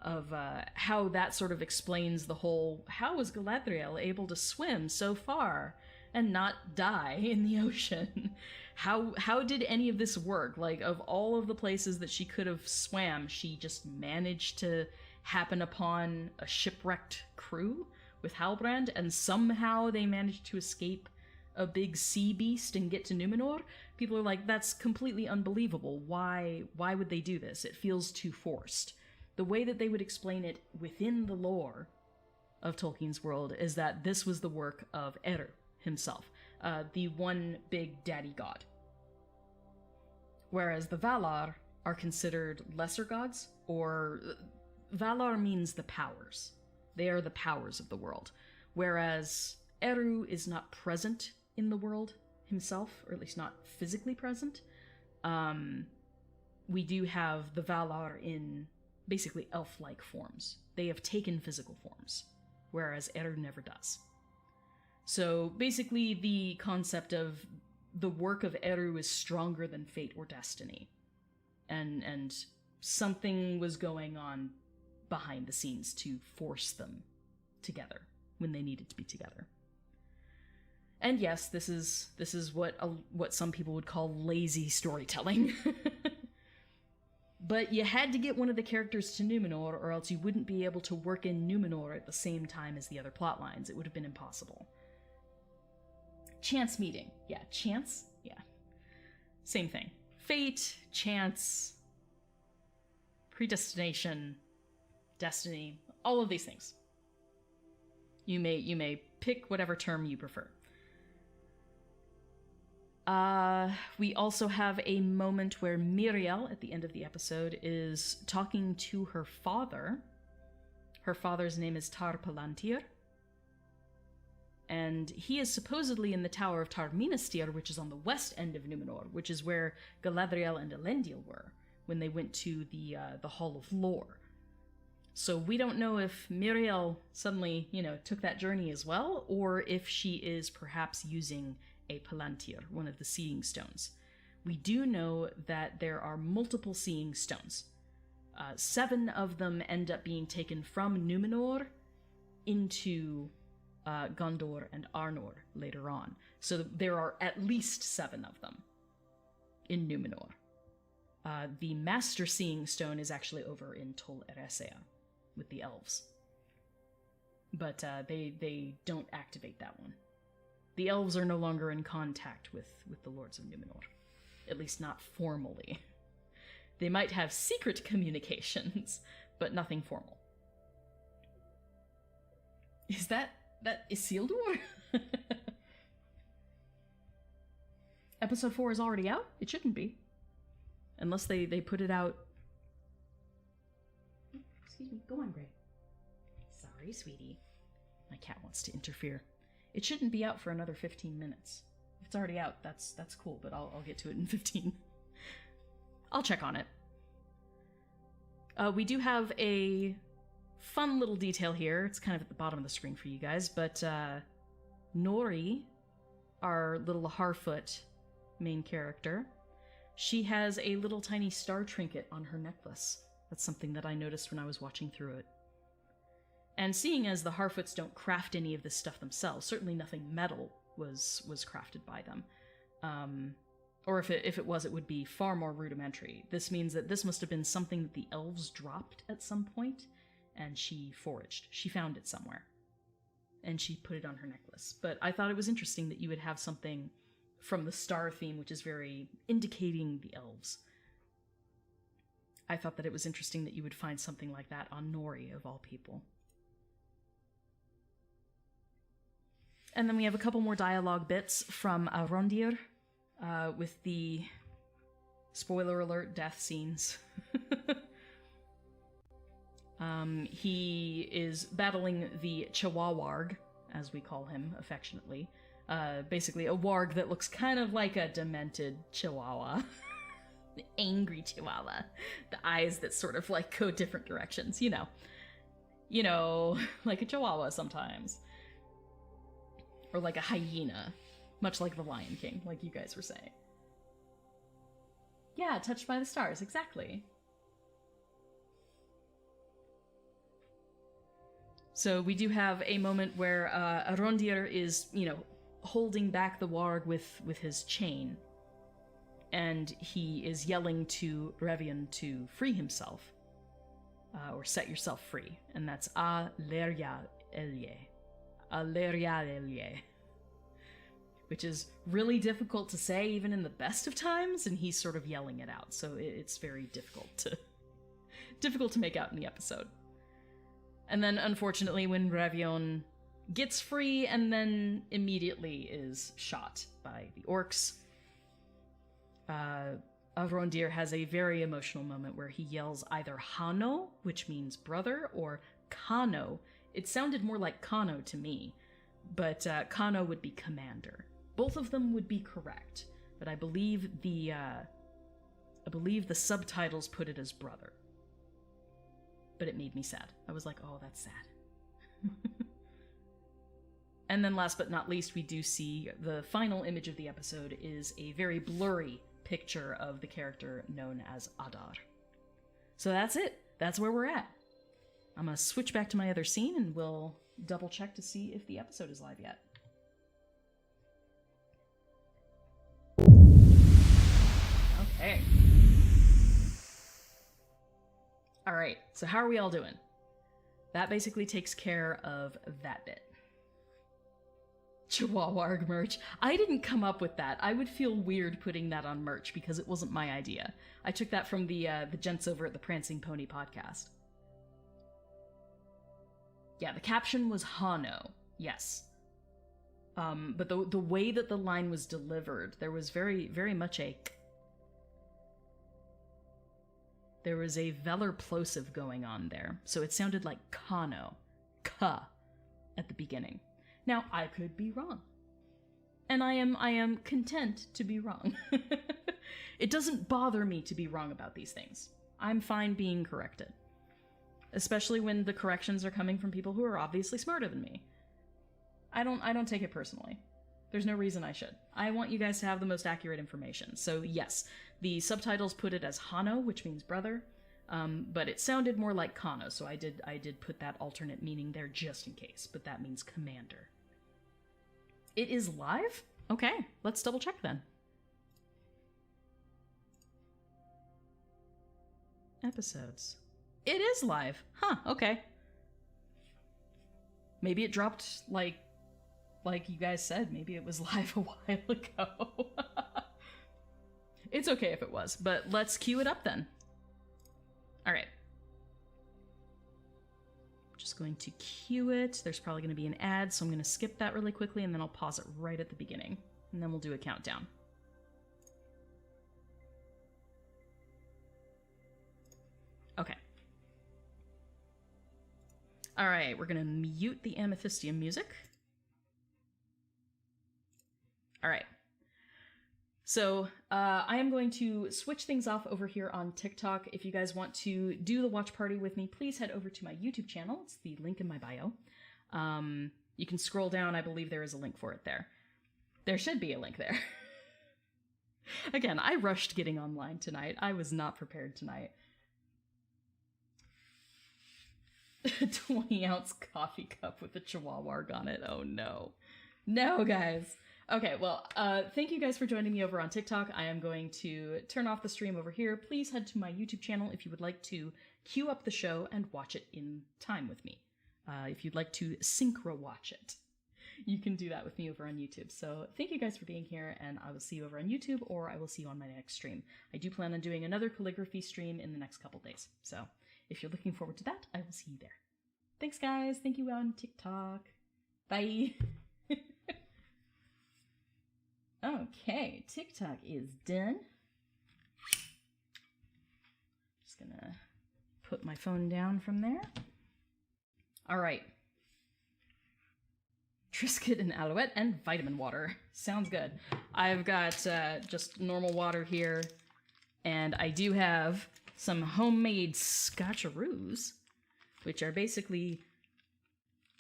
Speaker 1: of how that sort of explains the whole, how was Galadriel able to swim so far and not die in the ocean? How did any of this work? Like, of all of the places that she could have swam, she just managed to happen upon a shipwrecked crew with Halbrand, and somehow they managed to escape a big sea beast and get to Numenor? People are like, that's completely unbelievable. Why would they do this? It feels too forced. The way that they would explain it within the lore of Tolkien's world is that this was the work of Eru himself, the one big daddy god. Whereas the Valar are considered lesser gods, or Valar means the powers. They are the powers of the world. Whereas Eru is not present in the world himself, or at least not physically present. We do have the Valar in basically elf-like forms. They have taken physical forms, whereas Eru never does. So basically the concept of the work of Eru is stronger than fate or destiny. And something was going on behind the scenes to force them together when they needed to be together. And yes, this is what some people would call lazy storytelling. But you had to get one of the characters to Numenor, or else you wouldn't be able to work in Numenor at the same time as the other plot lines. It would have been impossible. Chance meeting. Yeah, chance? Yeah. Same thing. Fate, chance, predestination, destiny, all of these things. You may pick whatever term you prefer. We also have a moment where Miriel, at the end of the episode, is talking to her father. Her father's name is Tar Palantir. And he is supposedly in the Tower of Tar Minastir, which is on the west end of Numenor, which is where Galadriel and Elendil were when they went to the Hall of Lore. So we don't know if Miriel suddenly, took that journey as well, or if she is perhaps using a Palantir, one of the seeing stones. We do know that there are multiple seeing stones. 7 of them end up being taken from Numenor into Gondor and Arnor later on. So there are at least 7 of them in Numenor. The Master Seeing Stone is actually over in Tol Eressëa with the elves. But they don't activate that one. The elves are no longer in contact with the Lords of Numenor. At least not formally. They might have secret communications, but nothing formal. Is that Isildur? Episode 4 is already out? It shouldn't be. Unless they put it out... Excuse me, go on, Gray. Sorry, sweetie. My cat wants to interfere. It shouldn't be out for another 15 minutes. If it's already out, that's cool, but I'll get to it in 15. I'll check on it. We do have a fun little detail here. It's kind of at the bottom of the screen for you guys, but Nori, our little Harfoot main character, she has a little tiny star trinket on her necklace. That's something that I noticed when I was watching through it. And seeing as the Harfoots don't craft any of this stuff themselves, certainly nothing metal was crafted by them. Or if it was, it would be far more rudimentary. This means that this must have been something that the elves dropped at some point, and she foraged. She found it somewhere. And she put it on her necklace. But I thought it was interesting that you would have something from the star theme, which is very indicating the elves. I thought that it was interesting that you would find something like that on Nori, of all people. And then we have a couple more dialogue bits from Arondir, with the, spoiler alert, death scenes. He is battling the Chihuahuarg, as we call him affectionately. Basically a warg that looks kind of like a demented chihuahua. The angry chihuahua. The eyes that sort of like go different directions, you know, like a chihuahua sometimes. Or like a hyena, much like the Lion King, like you guys were saying. Yeah, touched by the stars, exactly. So we do have a moment where Arondir is, holding back the warg with his chain. and he is yelling to Revion to free himself, or set yourself free, and that's Aleria Elie. Aleria Elie. Which is really difficult to say even in the best of times, and he's sort of yelling it out, so it's very difficult to make out in the episode. And then, unfortunately, when Revion gets free and then immediately is shot by the orcs, Avrondir has a very emotional moment where he yells either Hano, which means brother, or Kano. It sounded more like Kano to me, but Kano would be commander. Both of them would be correct, but I believe the subtitles put it as brother. But it made me sad. I was like, oh, that's sad. And then last but not least, we do see the final image of the episode is a very blurry picture of the character known as Adar. So that's it. That's where we're at. I'm gonna switch back to my other scene and we'll double check to see if the episode is live yet. Okay. Alright, so how are we all doing? That basically takes care of that bit. Chihuahua merch. I didn't come up with that. I would feel weird putting that on merch because it wasn't my idea. I took that from the gents over at the Prancing Pony podcast. Yeah, the caption was Hano. Yes. But the way that the line was delivered, there was very, very much there was a velar plosive going on there, so it sounded like Kano, ka, at the beginning. Now, I could be wrong. And I am content to be wrong. It doesn't bother me to be wrong about these things. I'm fine being corrected. Especially when the corrections are coming from people who are obviously smarter than me. I don't take it personally. There's no reason I should. I want you guys to have the most accurate information. So yes, the subtitles put it as Hano, which means brother, but it sounded more like Kano, so I did put that alternate meaning there just in case, but that means commander. It is live? Okay, let's double check then. Episodes. It is live. Huh, okay. Maybe it dropped like you guys said, maybe it was live a while ago. It's okay if it was, but let's cue it up then. Alright. Just going to cue it. There's probably going to be an ad, so I'm going to skip that really quickly, and then I'll pause it right at the beginning. And then we'll do a countdown. Okay. Alright, we're going to mute the Amethystium music. Alright. So, I am going to switch things off over here on TikTok. If you guys want to do the watch party with me, please head over to my YouTube channel. It's the link in my bio. You can scroll down. I believe there is a link for it there. There should be a link there. Again, I rushed getting online tonight. I was not prepared tonight. 20-ounce coffee cup with a chihuahua on it. Oh no. No, guys. Okay, well, thank you guys for joining me over on TikTok. I am going to turn off the stream over here. Please head to my YouTube channel if you would like to queue up the show and watch it in time with me. If you'd like to synchro watch it, you can do that with me over on YouTube. So thank you guys for being here, and I will see you over on YouTube, or I will see you on my next stream. I do plan on doing another calligraphy stream in the next couple days. So if you're looking forward to that, I will see you there. Thanks, guys. Thank you on TikTok. Bye. Okay, TikTok is done. Just gonna put my phone down from there. All right. Triscuit and Alouette and vitamin water. Sounds good. I've got just normal water here, and I do have some homemade scotcheroos, which are basically...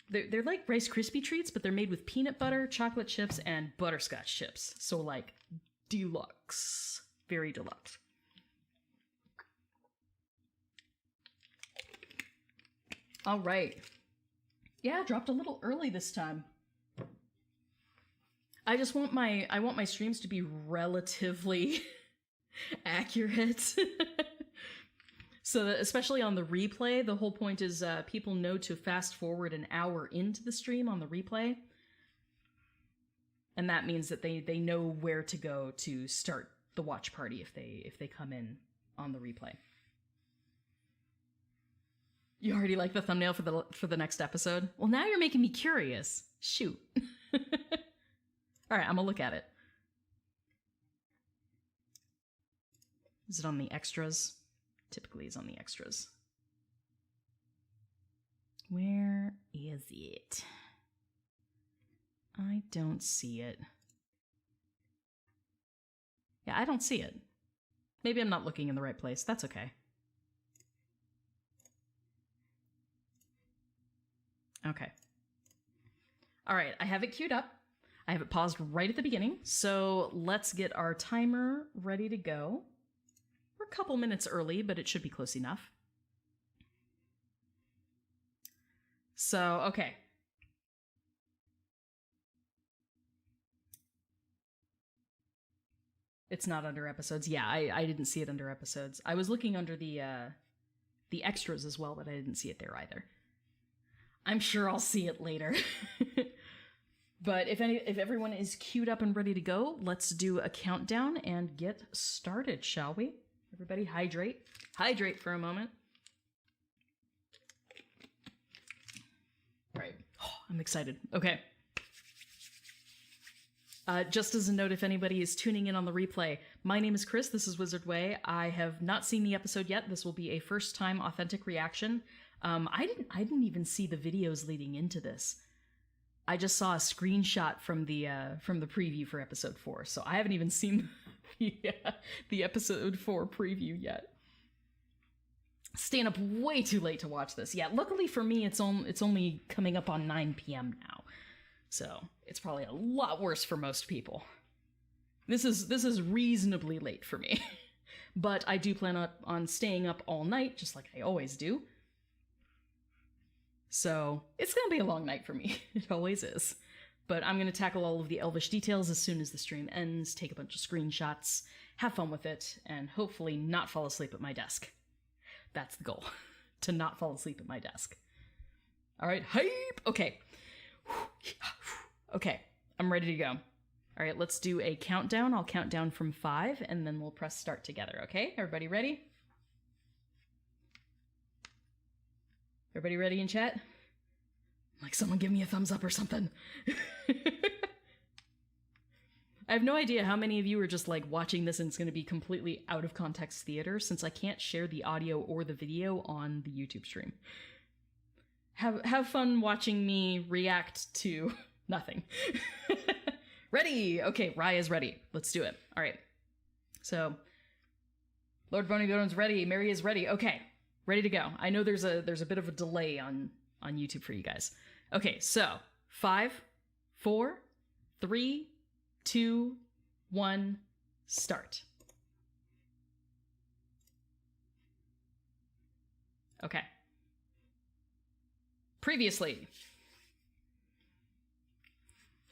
Speaker 1: They're like Rice Krispie treats, but they're made with peanut butter, chocolate chips, and butterscotch chips. So, like, deluxe. Very deluxe. All right. Yeah, dropped a little early this time. I want my streams to be relatively Accurate. So that, especially on the replay, the whole point is people know to fast forward an hour into the stream on the replay. And that means that they know where to go to start the watch party if they come in on the replay. You already like the thumbnail for the next episode? Well, now you're making me curious. Shoot. All right, I'm gonna look at it. Is it on the extras? Typically it's on the extras. Where is it? I don't see it. Yeah, I don't see it. Maybe I'm not looking in the right place. That's okay. Okay. All right, I have it queued up. I have it paused right at the beginning. So let's get our timer ready to go. We're a couple minutes early, but it should be close enough. So, okay. It's not under episodes. Yeah, I didn't see it under episodes. I was looking under the extras as well, but I didn't see it there either. I'm sure I'll see it later. But if everyone is queued up and ready to go, let's do a countdown and get started, shall we? Everybody hydrate. Hydrate for a moment. All right. Oh, I'm excited. Okay. Just as a note, if anybody is tuning in on the replay, my name is Kris, this is Wizard Way. I have not seen the episode yet. This will be a first-time authentic reaction. I didn't even see the videos leading into this. I just saw a screenshot from the preview for episode 4, so I haven't even seen the episode 4 preview yet. Staying up way too late to watch this. Yeah, luckily for me, it's only coming up on 9 p.m. now. So, it's probably a lot worse for most people. This is reasonably late for me. But I do plan on staying up all night, just like I always do. So, it's gonna be a long night for me. It always is. But I'm gonna tackle all of the Elvish details as soon as the stream ends, take a bunch of screenshots, have fun with it, and hopefully not fall asleep at my desk. That's the goal. To not fall asleep at my desk. Alright, hype! Okay. Okay, I'm ready to go. All right, let's do a countdown. I'll count down from 5, and then we'll press start together, okay? Everybody ready? Everybody ready in chat? Like, someone give me a thumbs up or something. I have no idea how many of you are just, like, watching this and it's going to be completely out of context theater, since I can't share the audio or the video on the YouTube stream. Have fun watching me react to nothing. Ready! Okay, Raya's ready. Let's do it. All right. So, Lord Bonybon's ready. Mary is ready. Okay, ready to go. I know there's a bit of a delay on YouTube for you guys. Okay, so 5, 4, 3, 2, 1, start. Okay. Previously.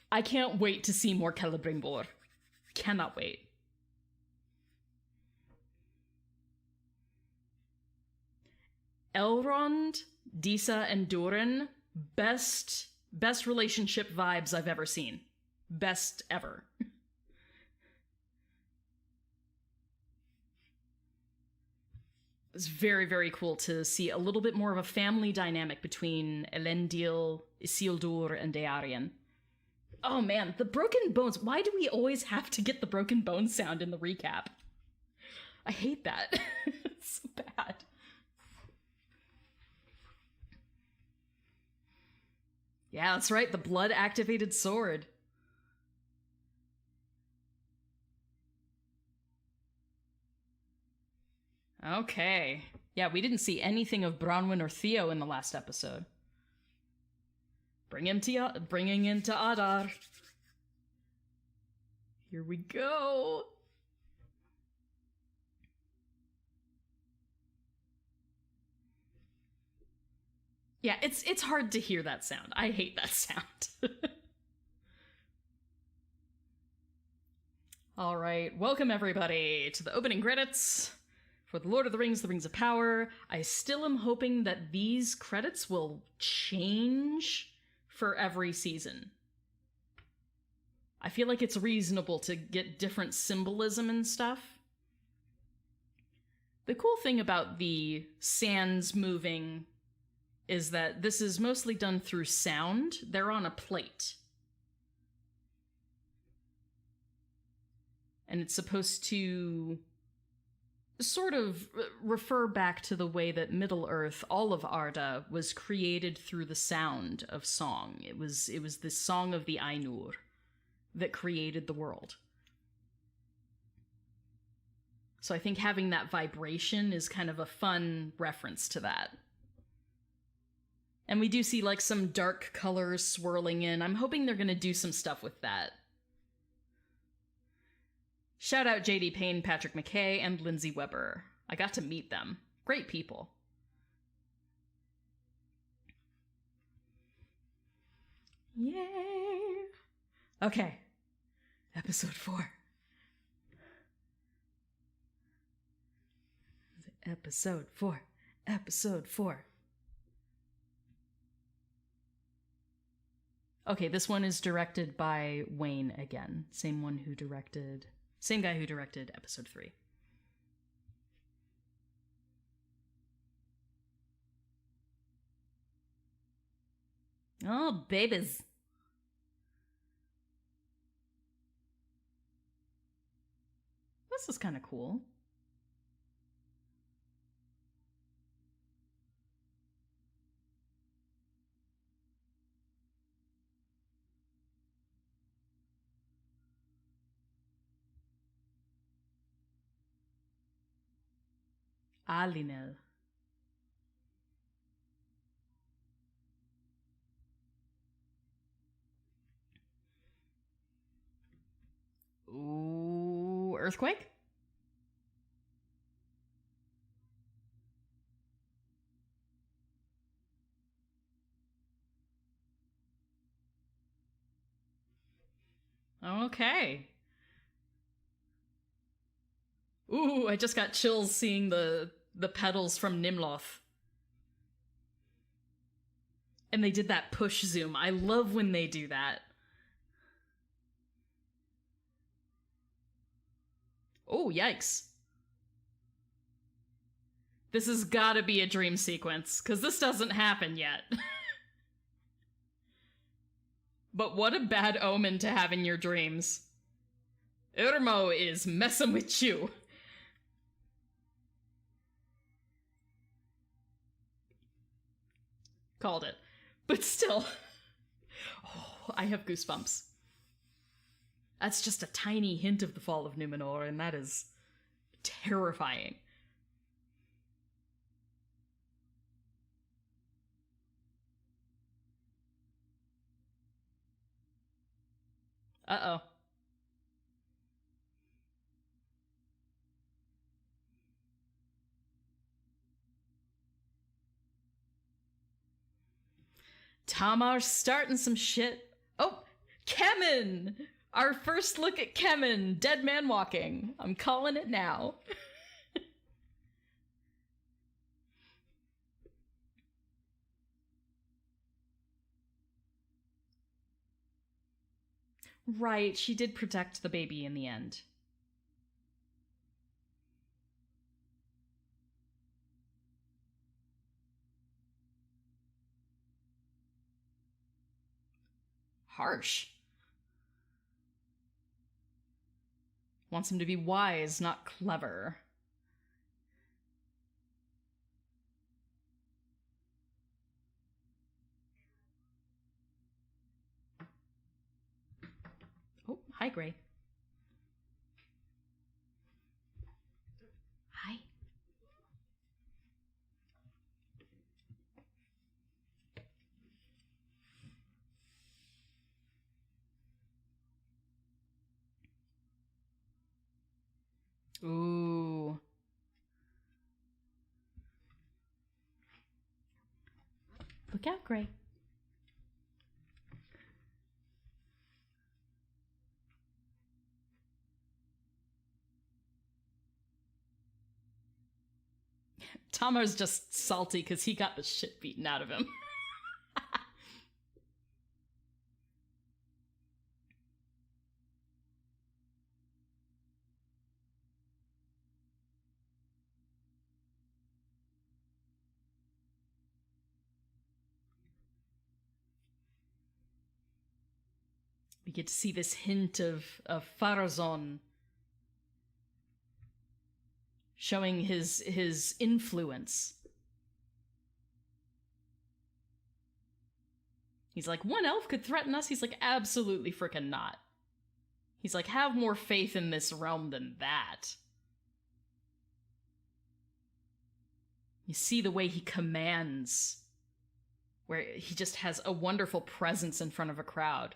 Speaker 1: I can't wait to see more Celebrimbor. Cannot wait. Elrond, Disa, and Durin, best relationship vibes I've ever seen. Best ever. It's very, very cool to see a little bit more of a family dynamic between Elendil, Isildur, and Eärien. Oh man, the broken bones. Why do we always have to get the broken bones sound in the recap? I hate that. It's so bad. Yeah, that's right, the blood-activated sword. Okay. Yeah, we didn't see anything of Bronwyn or Theo in the last episode. Bringing into Adar. Here we go. Yeah, it's hard to hear that sound. I hate that sound. All right, welcome everybody to the opening credits for The Lord of the Rings, The Rings of Power. I still am hoping that these credits will change for every season. I feel like it's reasonable to get different symbolism and stuff. The cool thing about the sands moving is that this is mostly done through sound. They're on a plate. And it's supposed to sort of refer back to the way that Middle-earth, all of Arda, was created through the sound of song. It was the song of the Ainur that created the world. So I think having that vibration is kind of a fun reference to that. And we do see like some dark colors swirling in. I'm hoping they're going to do some stuff with that. Shout out JD Payne, Patrick McKay, and Lindsay Weber. I got to meet them. Great people. Yay! Okay. Episode 4. Episode 4. Episode 4. Okay, this one is directed by Wayne again. Same guy who directed episode 3. Oh, babies. This is kind of cool. Alinel. Ooh, earthquake? Okay. Ooh, I just got chills seeing the petals from Nimloth. And they did that push zoom. I love when they do that. Oh, yikes. This has gotta be a dream sequence, because this doesn't happen yet. But what a bad omen to have in your dreams. Irmo is messing with you. Called it. But still. Oh, I have goosebumps. That's just a tiny hint of the fall of Numenor, and that is terrifying. Uh-oh. Tamar's starting some shit. Oh, Kemen! Our first look at Kemen, dead man walking. I'm calling it now. Right, she did protect the baby in the end. Harsh. Wants him to be wise, not clever. Oh, hi, Gray. Hi. Ooh. Look out, Gray. Tamar's just salty because he got the shit beaten out of him. We get to see this hint of Farazon showing his influence. He's like, one elf could threaten us? He's like, absolutely frickin' not. He's like, have more faith in this realm than that. You see the way he commands, where he just has a wonderful presence in front of a crowd.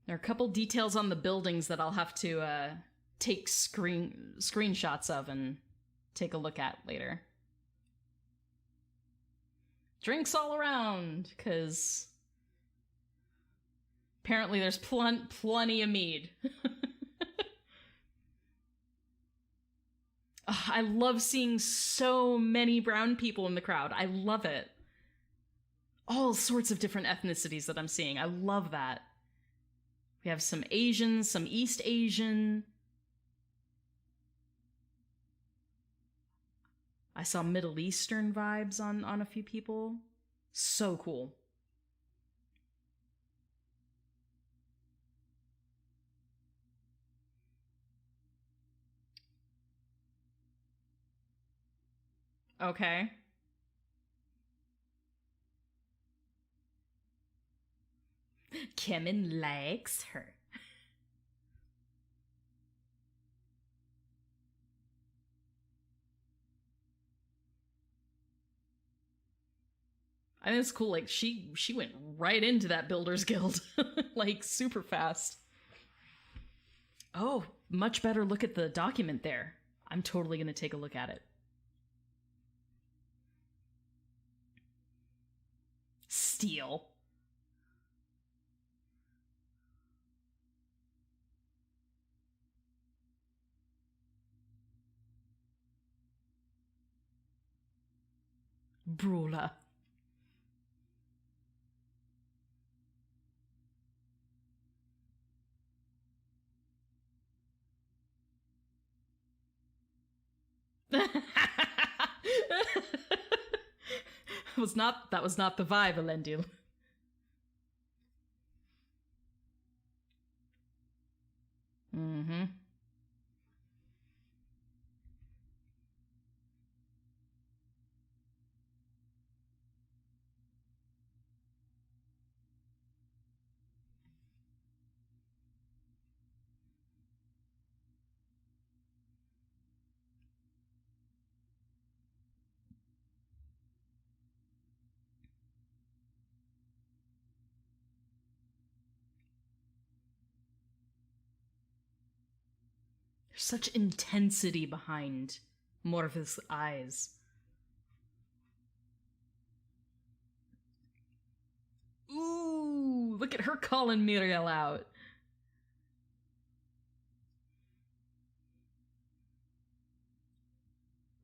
Speaker 1: There are a couple details on the buildings that I'll have to take screenshots of and take a look at later. Drinks all around, because apparently there's plenty of mead. Oh, I love seeing so many brown people in the crowd. I love it. All sorts of different ethnicities that I'm seeing. I love that. We have some Asian, some East Asian. I saw Middle Eastern vibes on a few people. So cool. Okay. Kemen likes her. I think it's cool, like, she went right into that Builders Guild, like, super fast. Oh, much better look at the document there. I'm totally gonna take a look at it. Steel. Brawler. That was not the vibe, Elendil. Mm-hmm. There's such intensity behind Morva's eyes. Ooh, look at her calling Muriel out.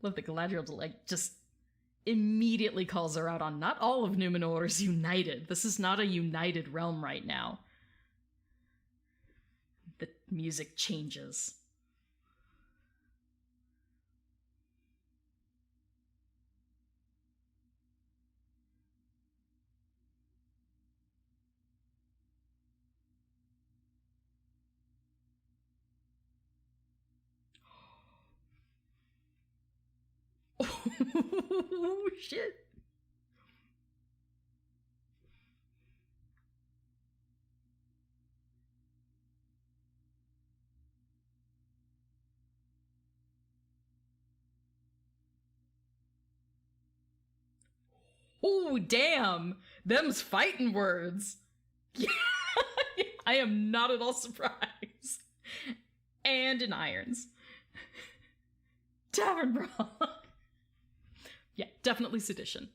Speaker 1: Love that Galadriel, like, just immediately calls her out on not all of Numenor is united. This is not a united realm right now. The music changes. Oh, shit. Oh, damn. Them's fighting words. Yeah. I am not at all surprised. And in irons. Tavern brawl. Yeah, definitely sedition.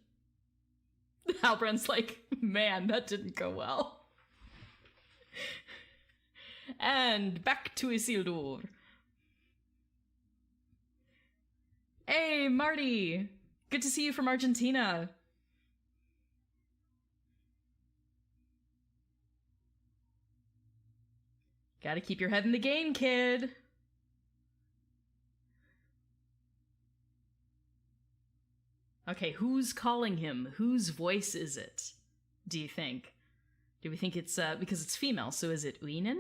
Speaker 1: Halbrand's like, man, that didn't go well. And back to Isildur. Hey, Marty! Good to see you from Argentina. Gotta keep your head in the game, kid. Okay, who's calling him? Whose voice is it, do you think? Do we think it's, because it's female, so is it Uinen?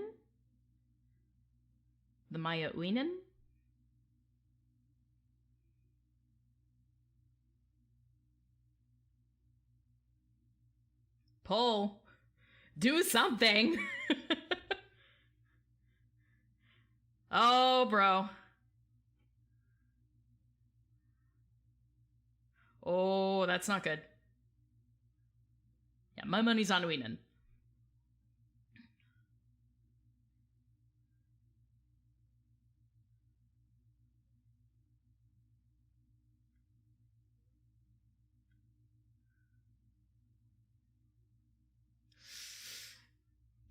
Speaker 1: The Maya Uinen? Pull. Do something! Oh, bro. Oh, that's not good. Yeah, my money's on Uinen.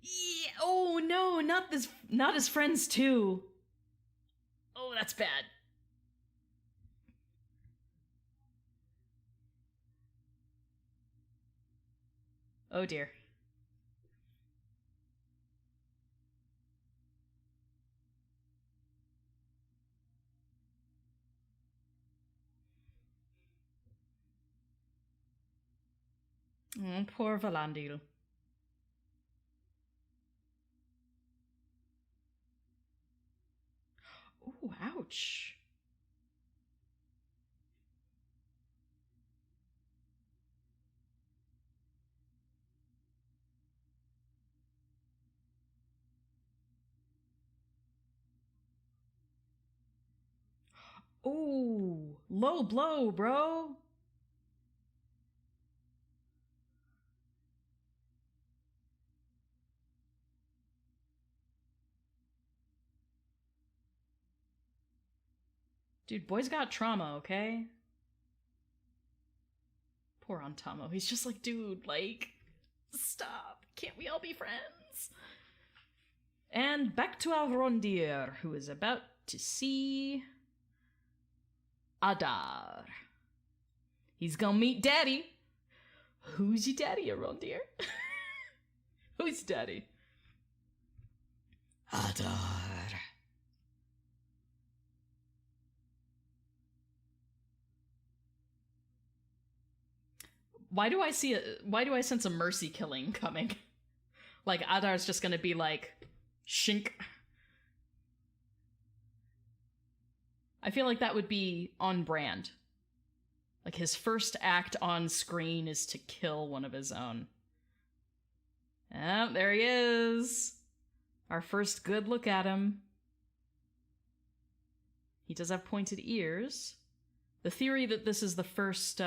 Speaker 1: Yeah, oh no, not his friends too. Oh, that's bad. Oh dear. Poor Valandil. Oh, ouch. Oh, low blow, bro. Dude, boy's got trauma, okay? Poor Antamo. He's just like, dude, like, stop. Can't we all be friends? And back to our Rondir, who is about to see Adar. He's gonna meet Daddy. Who's your daddy, Rondir? Who's daddy? Adar. Why do I sense a mercy killing coming? Like, Adar's just gonna be like, shink. I feel like that would be on brand. Like, his first act on screen is to kill one of his own. Oh, there he is. Our first good look at him. He does have pointed ears. The theory that this is the first,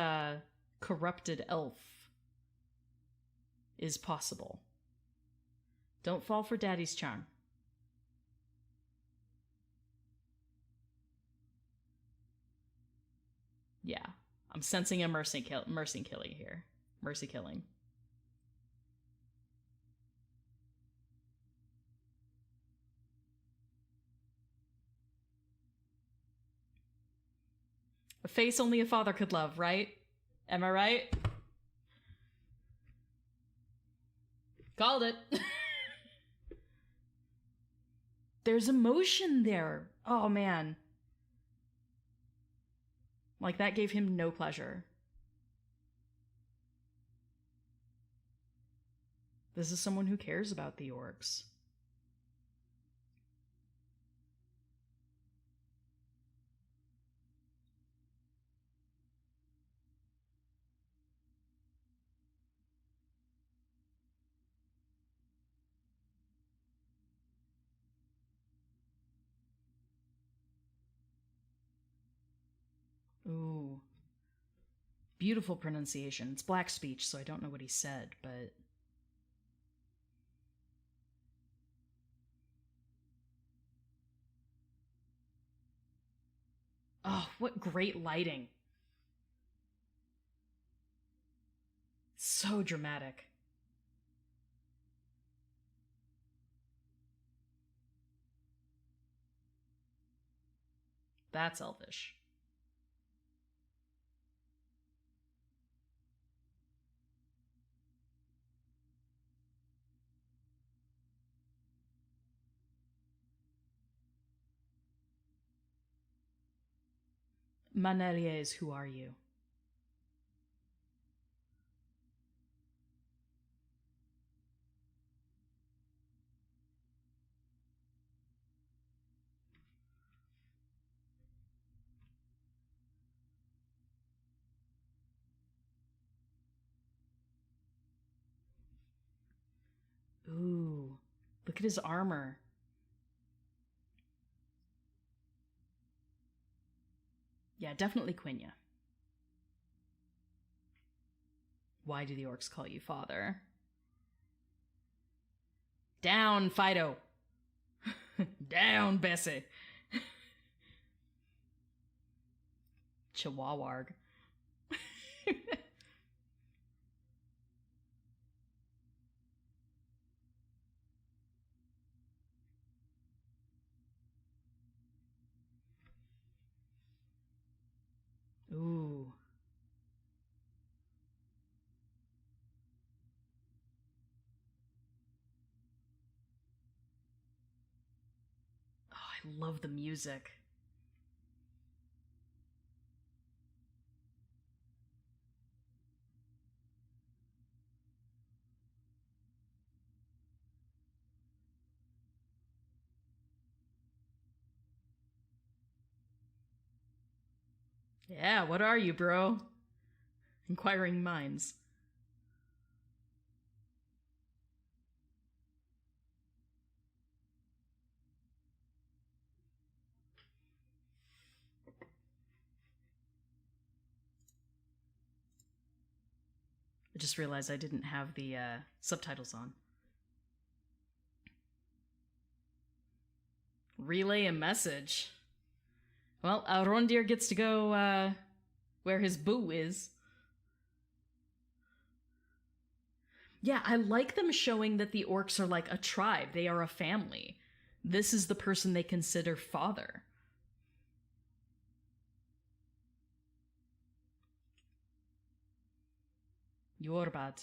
Speaker 1: corrupted elf is possible. Don't fall for Daddy's charm. Yeah, I'm sensing a mercy killing here. Mercy killing. A face only a father could love, right? Am I right? Called it. There's emotion there. Oh, man. Like, that gave him no pleasure. This is someone who cares about the orcs. Ooh. Beautiful pronunciation. It's black speech, so I don't know what he said, but... Oh, what great lighting. So dramatic. That's Elvish. Maneliers, who are you? Ooh, look at his armor. Yeah, definitely Quenya. Why do the orcs call you father? Down, Fido! Down, Bessie! Chihuahuarg. Ooh. Oh, I love the music. Yeah, what are you, bro? Inquiring minds. I just realized I didn't have the subtitles on. Relay a message. Well, Arondir gets to go where his boo is. Yeah, I like them showing that the orcs are like a tribe. They are a family. This is the person they consider father. Yorbat.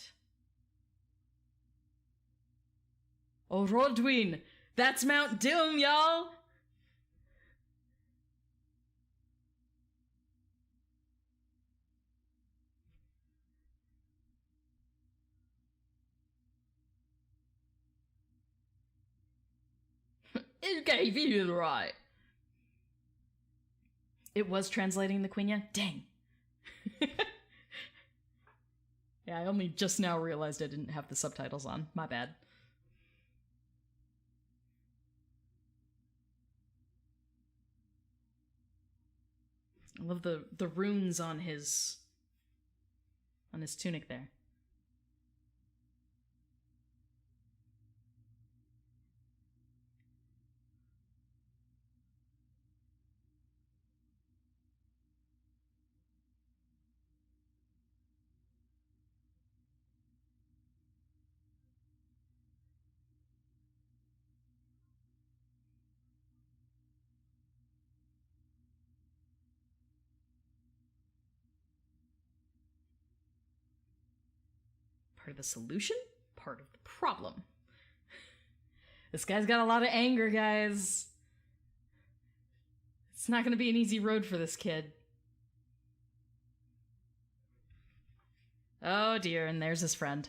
Speaker 1: Oh, Rodwin! That's Mount Doom, y'all! It gave you the right. It was translating the Quenya? Dang. Yeah, I only just now realized I didn't have the subtitles on. My bad. I love the runes on his tunic there. Part of the solution? Part of the problem. This guy's got a lot of anger, guys. It's not gonna be an easy road for this kid. Oh dear, and there's his friend.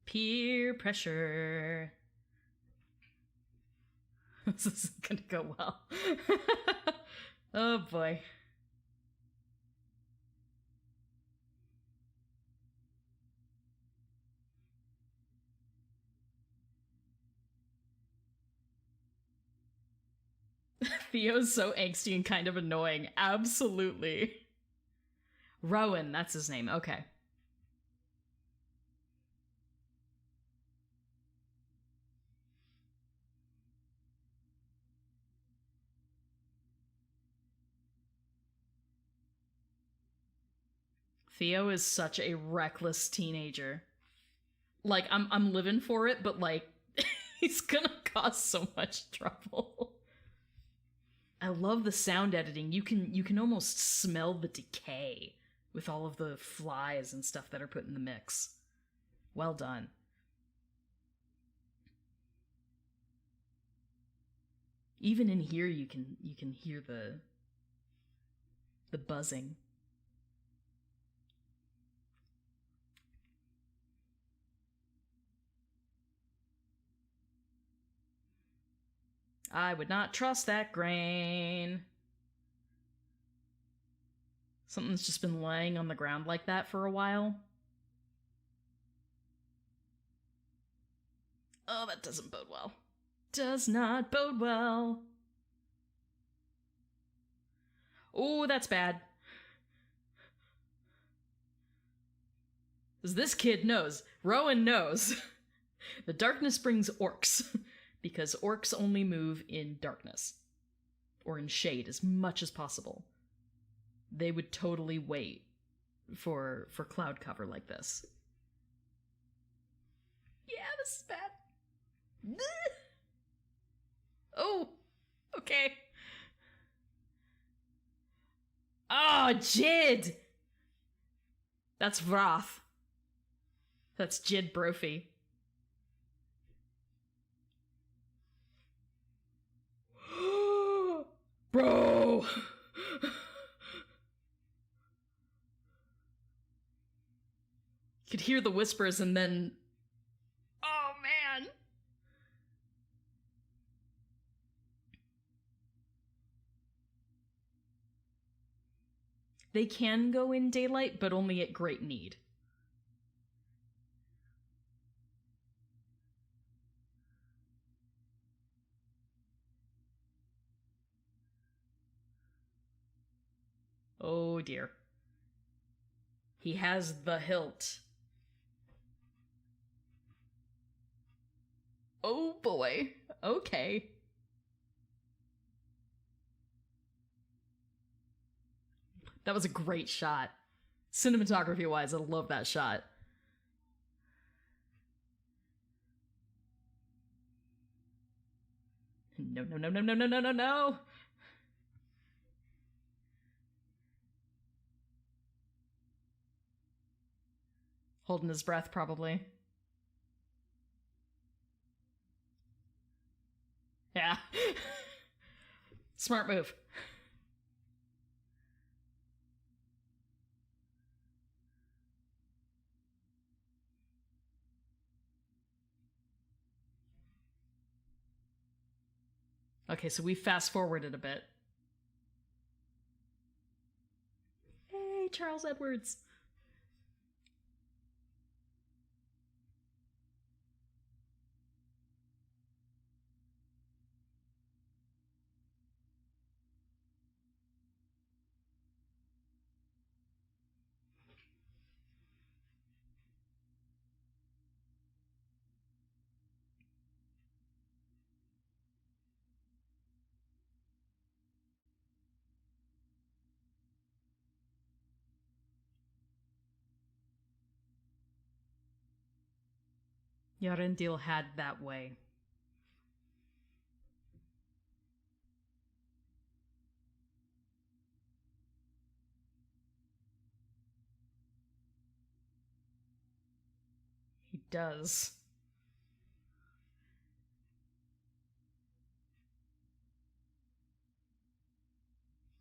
Speaker 1: Peer pressure. This isn't gonna go well. Oh boy. Theo's so angsty and kind of annoying. Absolutely. Rowan, that's his name. Okay. Theo is such a reckless teenager. Like, I'm living for it, but like, he's gonna cause so much trouble. I love the sound editing. You can almost smell the decay with all of the flies and stuff that are put in the mix. Well done. Even in here you can hear the buzzing. I would not trust that grain. Something's just been laying on the ground like that for a while. Oh, that doesn't bode well. Does not bode well. Oh, that's bad. Because this kid knows. Rowan knows. The darkness brings orcs. Because orcs only move in darkness. Or in shade as much as possible. They would totally wait for cloud cover like this. Yeah, this is bad. Oh, okay. Oh, Jid! That's Wrath. That's Jid Brophy. Bro! You could hear the whispers and then... Oh, man! They can go in daylight, but only at great need. Oh dear. He has the hilt. Oh boy. Okay. That was a great shot. Cinematography-wise, I love that shot. No, no, no, no, no, no, no, no, no! Holding his breath, probably. Yeah. Smart move. Okay, so we fast-forwarded a bit. Hey, Charles Edwards! Yarendil had that way. He does.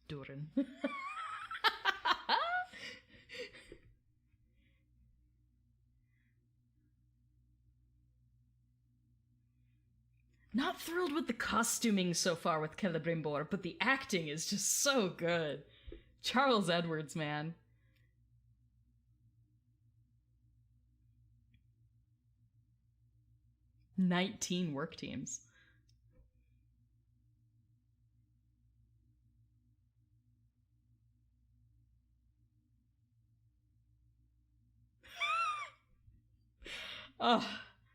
Speaker 1: Durin. Not thrilled with the costuming so far with Celebrimbor, but the acting is just so good. Charles Edwards, man. "19 work teams. Oh,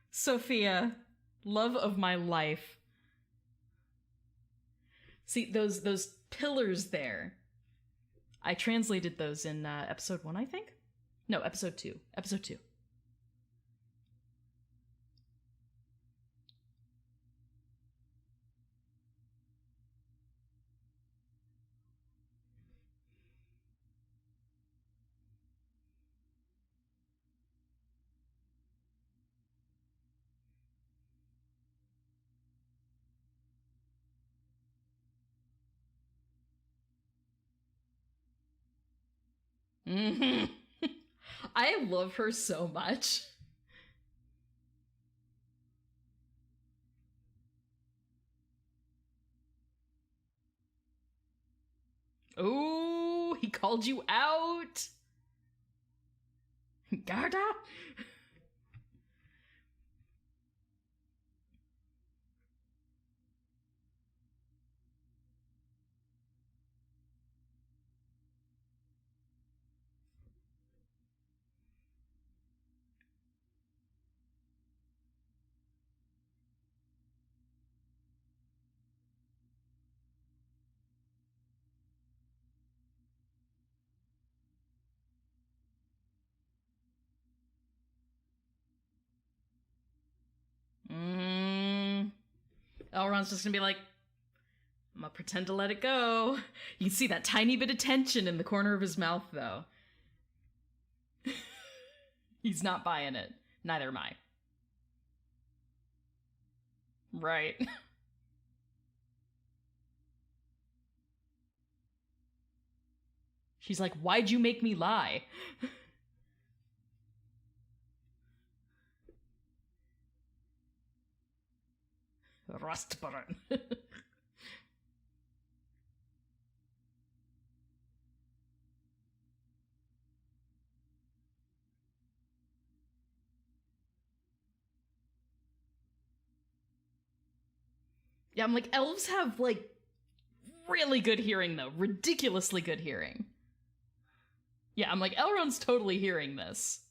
Speaker 1: Sophia, love of my life. See, those pillars there. I translated those in episode 1, I think? No, episode 2. Episode 2. Mm-hmm. I love her so much. Oh, he called you out. Garda? Elrond's just gonna be like, I'm gonna pretend to let it go. You can see that tiny bit of tension in the corner of his mouth, though. He's not buying it. Neither am I. Right. She's like, why'd you make me lie? Rustburn. Yeah, I'm like, elves have, like, really good hearing, though. Ridiculously good hearing. Yeah, I'm like, Elrond's totally hearing this.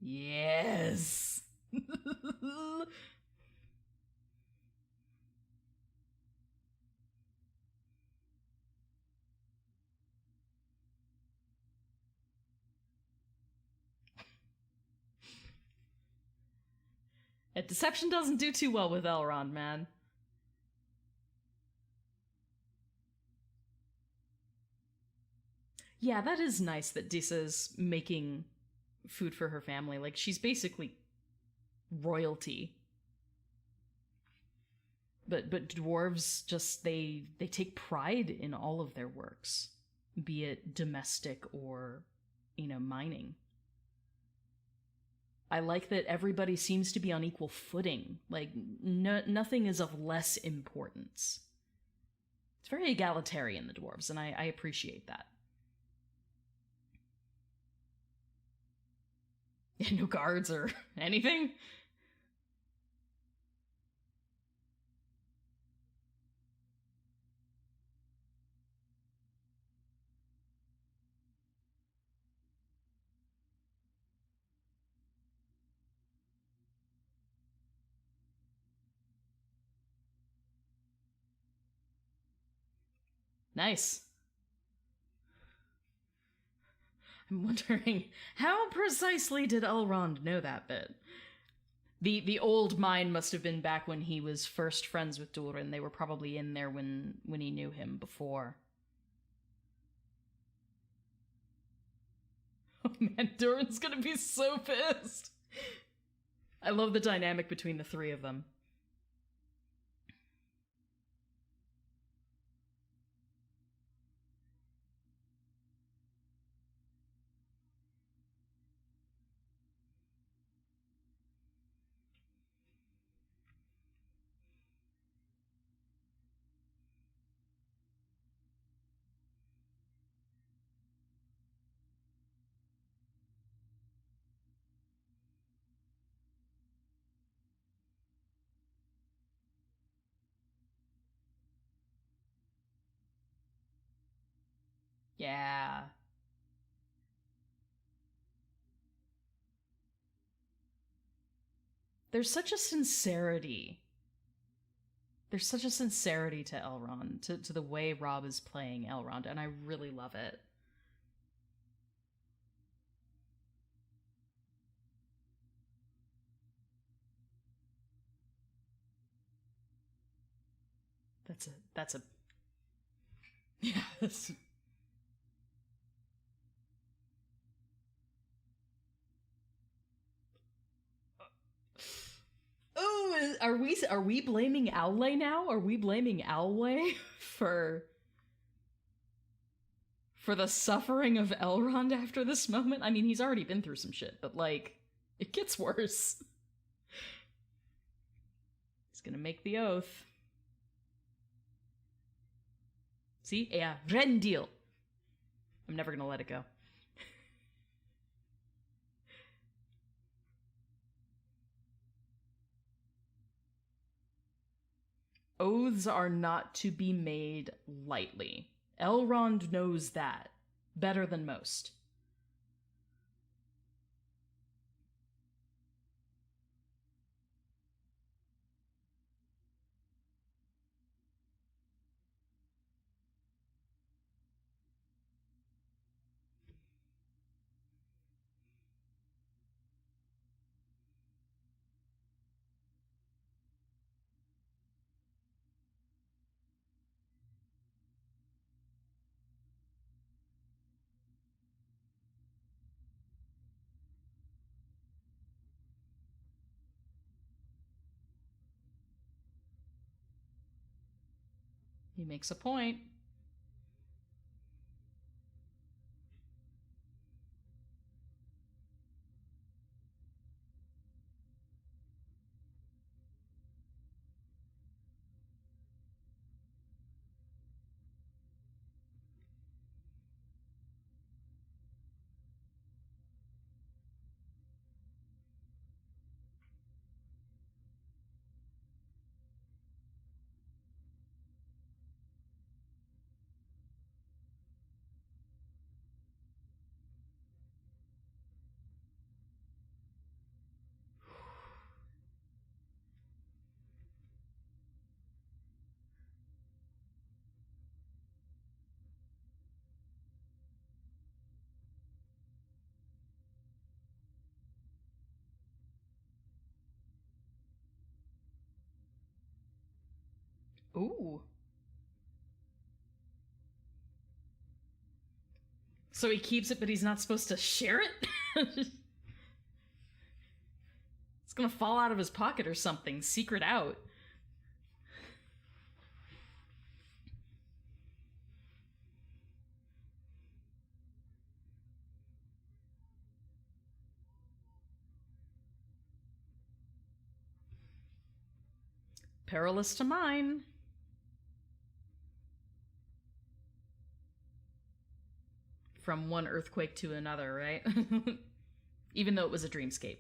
Speaker 1: Yes. Deception doesn't do too well with Elrond, man. Yeah, that is nice that Dissa's making food for her family. Like, she's basically royalty. But dwarves just, they take pride in all of their works, be it domestic or, mining. I like that everybody seems to be on equal footing. Like, nothing is of less importance. It's very egalitarian, the dwarves, and I appreciate that. No guards or anything? Nice. I'm wondering, how precisely did Elrond know that bit? The old mine must have been back when he was first friends with Dwarven. They were probably in there when he knew him before. Oh man, Durin's gonna be so pissed. I love the dynamic between the three of them. Yeah. There's such a sincerity. There's such a sincerity to Elrond, to the way Rob is playing Elrond, and I really love it. That's a yeah, that's oh, are we blaming Owlay now? Are we blaming Owlay for the suffering of Elrond after this moment? I mean, he's already been through some shit, but like, it gets worse. He's gonna make the oath. See? Yeah, Rendil. I'm never gonna let it go. Oaths are not to be made lightly. Elrond knows that better than most. He makes a point. Ooh. So he keeps it, but he's not supposed to share it? It's gonna fall out of his pocket or something. Secret out. Perilous to mine. From one earthquake to another, right? Even though it was a dreamscape.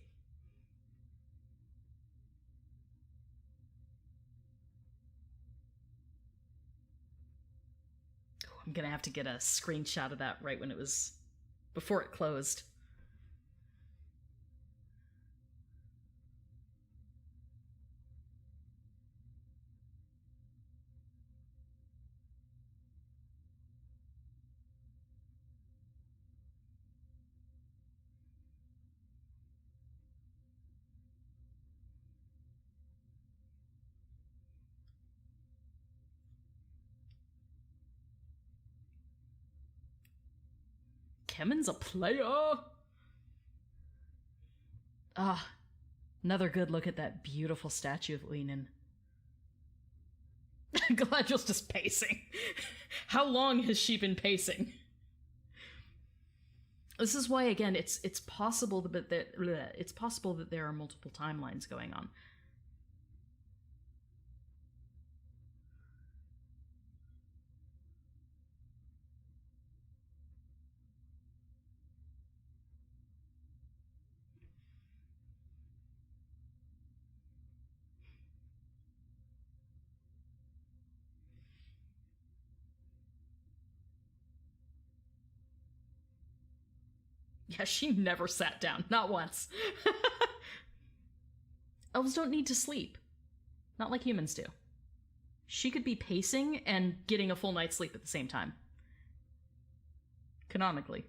Speaker 1: Oh, I'm gonna have to get a screenshot of that right when it was... before it closed. Kemen's a player! Ah, another good look at that beautiful statue of Uinen. Galadriel's just pacing. How long has she been pacing? This is why, again, it's possible that it's possible that there are multiple timelines going on. Yeah, she never sat down. Not once. Elves don't need to sleep. Not like humans do. She could be pacing and getting a full night's sleep at the same time. Canonically.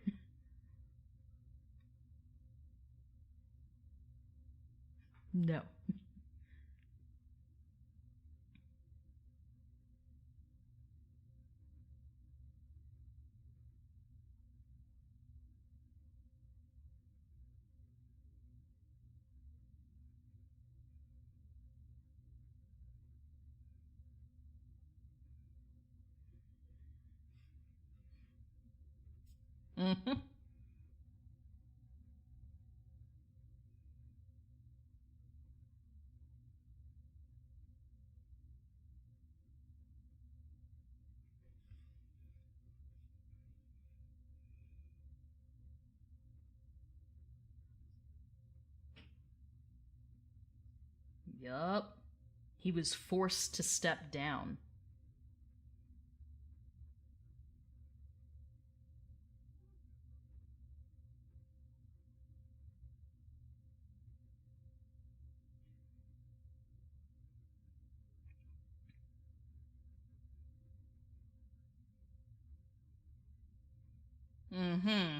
Speaker 1: No. Mm-hmm. Yup. He was forced to step down. Mm-hmm.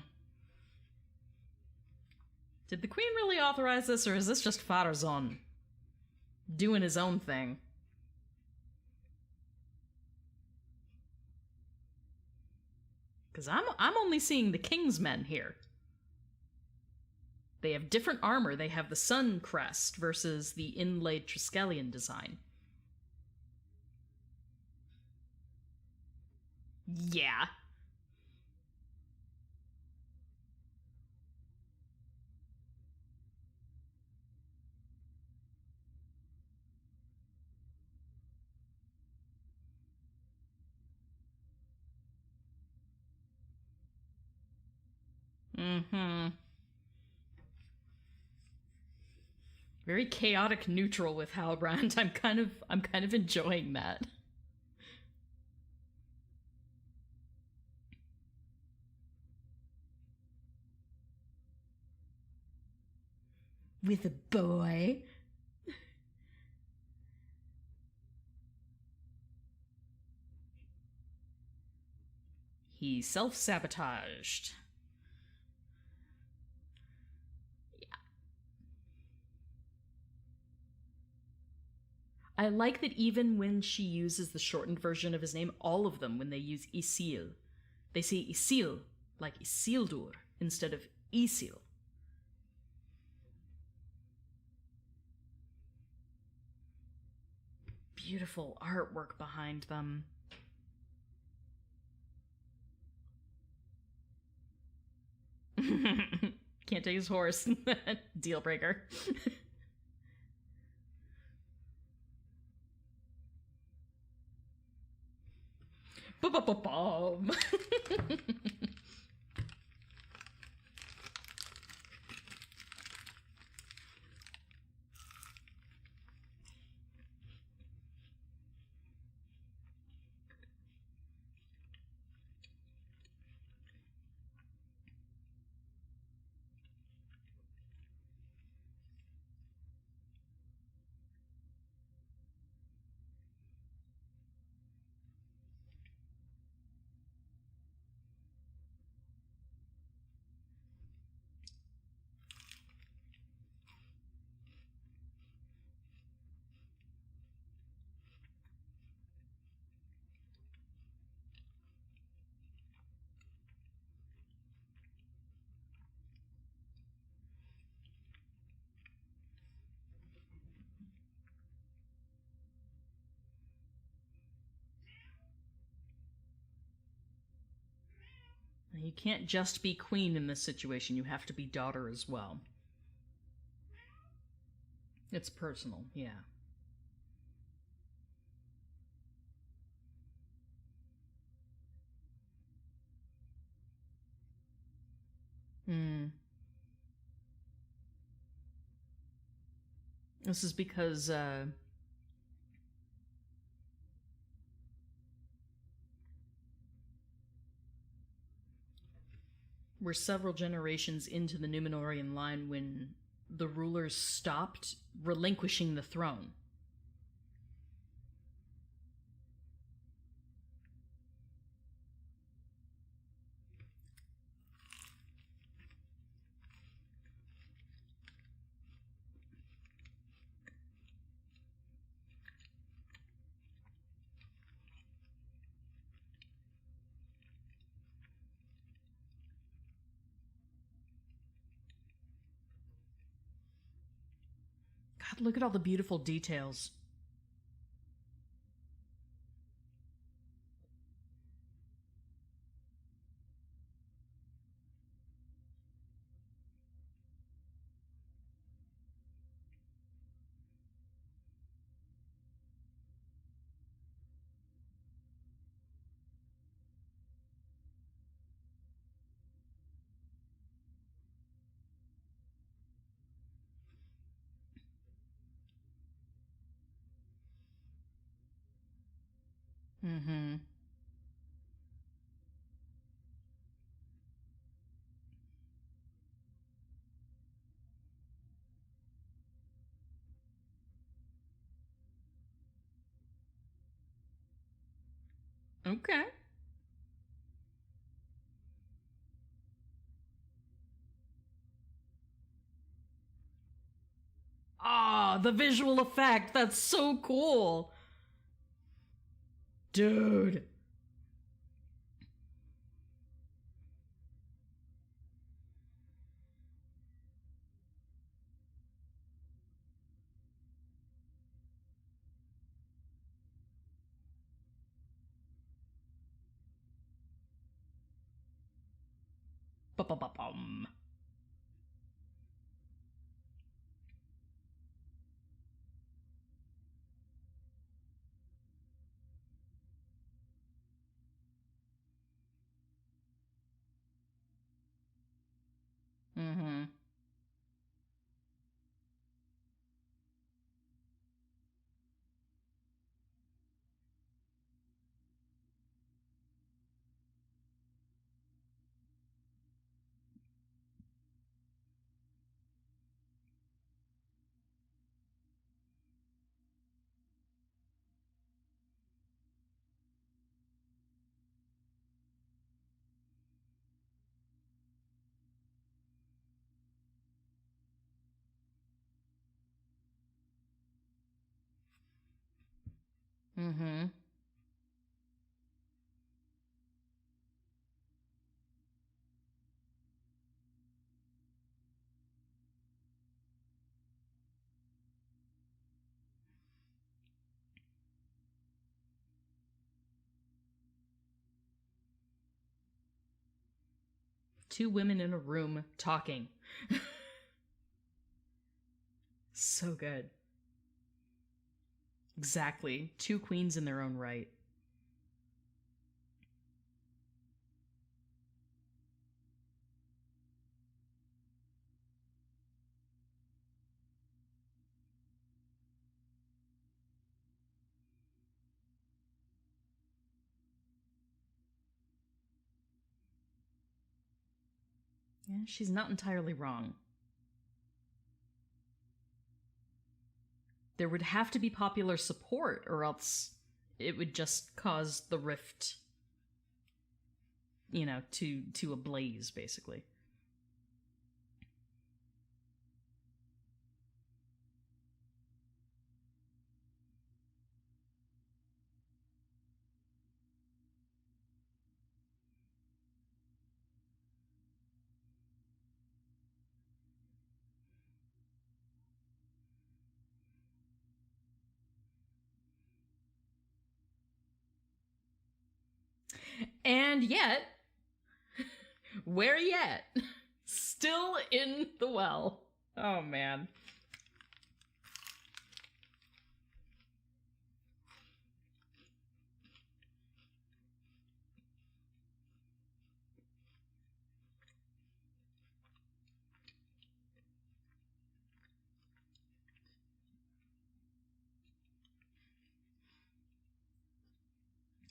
Speaker 1: Did the queen really authorize this, or is this just Farazon doing his own thing? Because I'm only seeing the king's men here. They have different armor. They have the sun crest versus the inlaid Triskelion design. Yeah. Mm-hmm. Very chaotic neutral with Halbrand. I'm kind of enjoying that. With a boy. He self-sabotaged. I like that even when she uses the shortened version of his name, all of them, when they use Isil, they say Isil, like Isildur, instead of Isil. Beautiful artwork behind them. Can't take his horse. Deal breaker. Ba-ba-ba-bum. You can't just be queen in this situation, you have to be daughter as well. It's personal, yeah. This is because, we're several generations into the Numenorean line when the rulers stopped relinquishing the throne. God, look at all the beautiful details. Mm-hmm. Okay. Ah, the visual effect. That's so cool. Dude. Ba-ba-ba-bum. Mm-hmm. Mm-hmm. Two women in a room talking. So good. Exactly. Two queens in their own right. Yeah, she's not entirely wrong. There would have to be popular support, or else it would just cause the rift, you know, to ablaze, basically. And yet, where yet? Still in the well. Oh, man.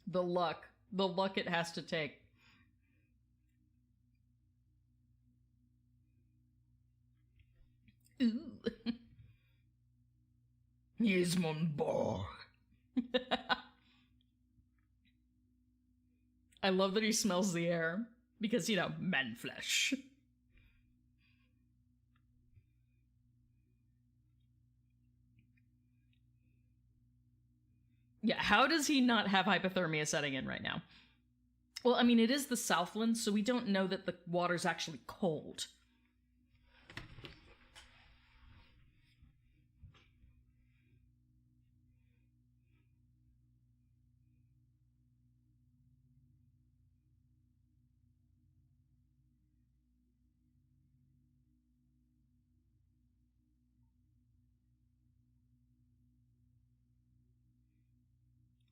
Speaker 1: The luck it has to take. Ooh. He's mon boy. I love that he smells the air. Because, you know, man flesh. Yeah, how does he not have hypothermia setting in right now? Well, I mean, it is the Southland, so we don't know that the water's actually cold.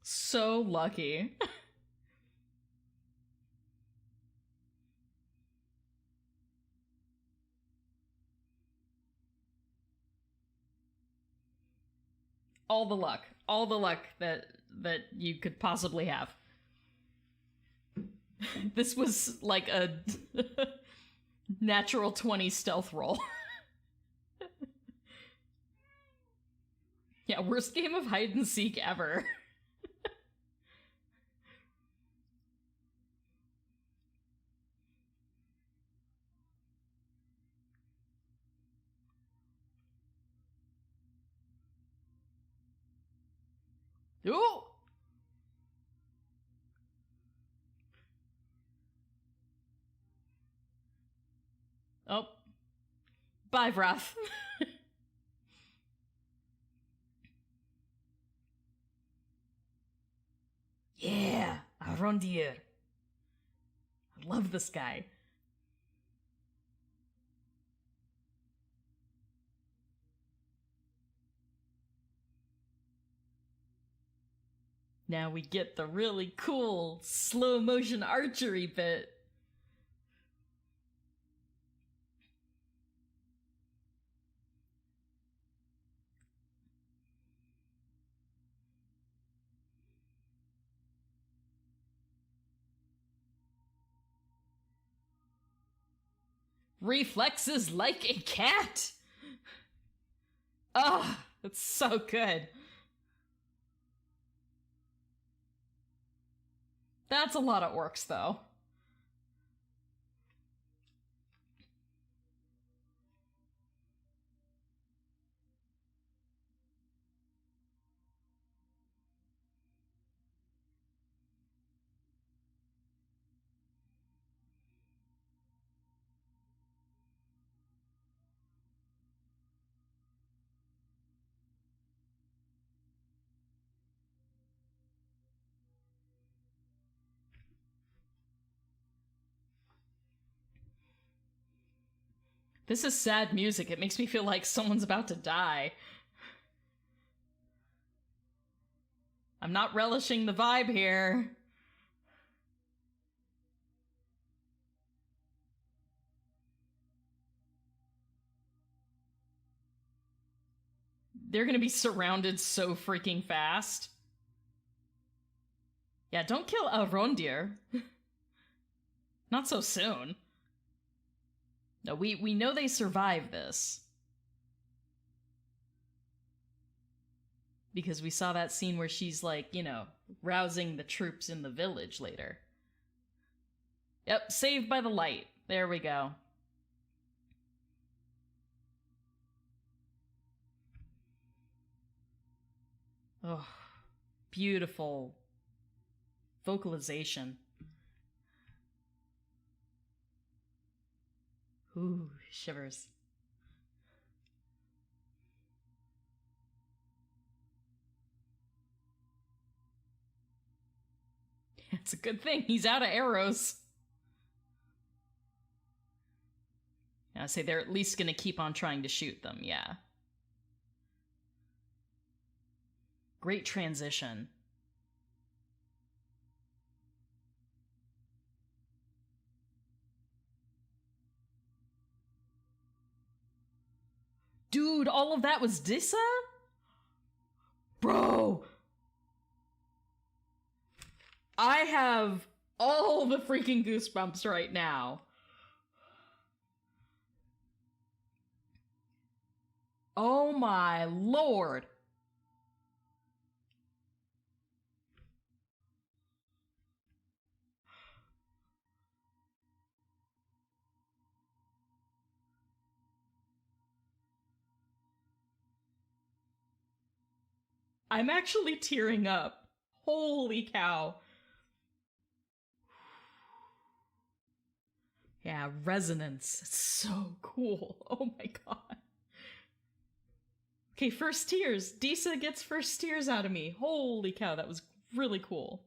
Speaker 1: So lucky. All the luck that you could possibly have. This was like a natural 20 stealth roll. Yeah, worst game of hide and seek ever. Ooh! Oh. Bye, Vrath. Yeah, Arondir. I love this guy. Now we get the really cool slow motion archery bit. Reflexes like a cat! Ah, that's so good. That's a lot of orcs, though. This is sad music. It makes me feel like someone's about to die. I'm not relishing the vibe here. They're gonna be surrounded so freaking fast. Yeah, don't kill Arondir. Not so soon. No, we know they survive this. Because we saw that scene where she's like, you know, rousing the troops in the village later. Yep, saved by the light. There we go. Oh, beautiful vocalization. Ooh, shivers. It's a good thing he's out of arrows. I say they're at least gonna keep on trying to shoot them, yeah. Great transition. Dude, all of that was Dissa? Bro! I have all the freaking goosebumps right now. Oh my lord. I'm actually tearing up. Holy cow. Yeah, resonance. It's so cool. Oh my god. Okay, first tears. Disa gets first tears out of me. Holy cow, that was really cool.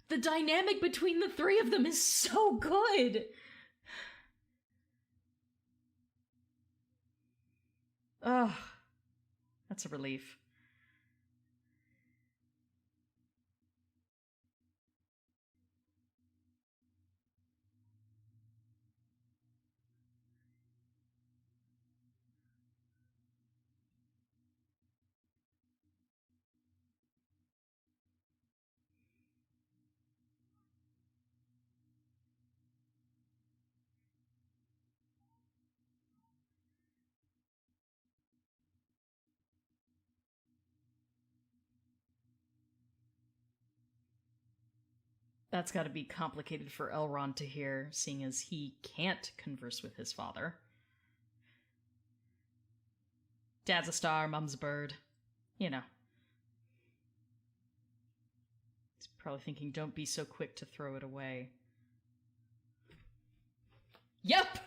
Speaker 1: The dynamic between the three of them is so good! Ugh. That's a relief. That's gotta be complicated for Elrond to hear, seeing as he can't converse with his father. Dad's a star, mom's a bird. You know. He's probably thinking, don't be so quick to throw it away. Yep!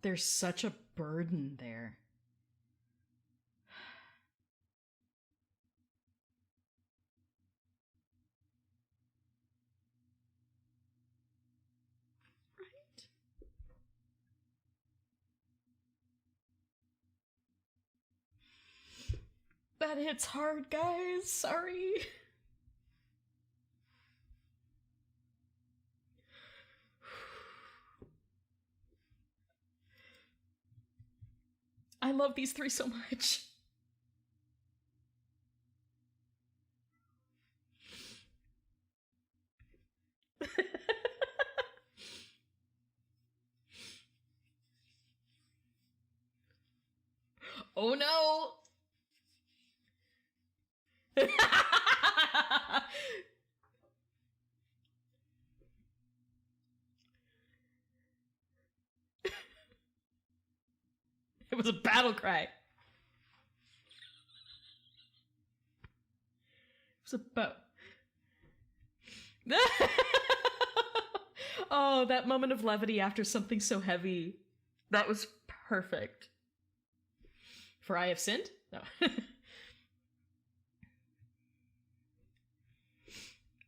Speaker 1: There's such a burden there. Right? That hits hard, guys. Sorry. I love these three so much. Oh no! It was a battle cry. It was about... Oh, that moment of levity after something so heavy. That was perfect. For I have sinned? No.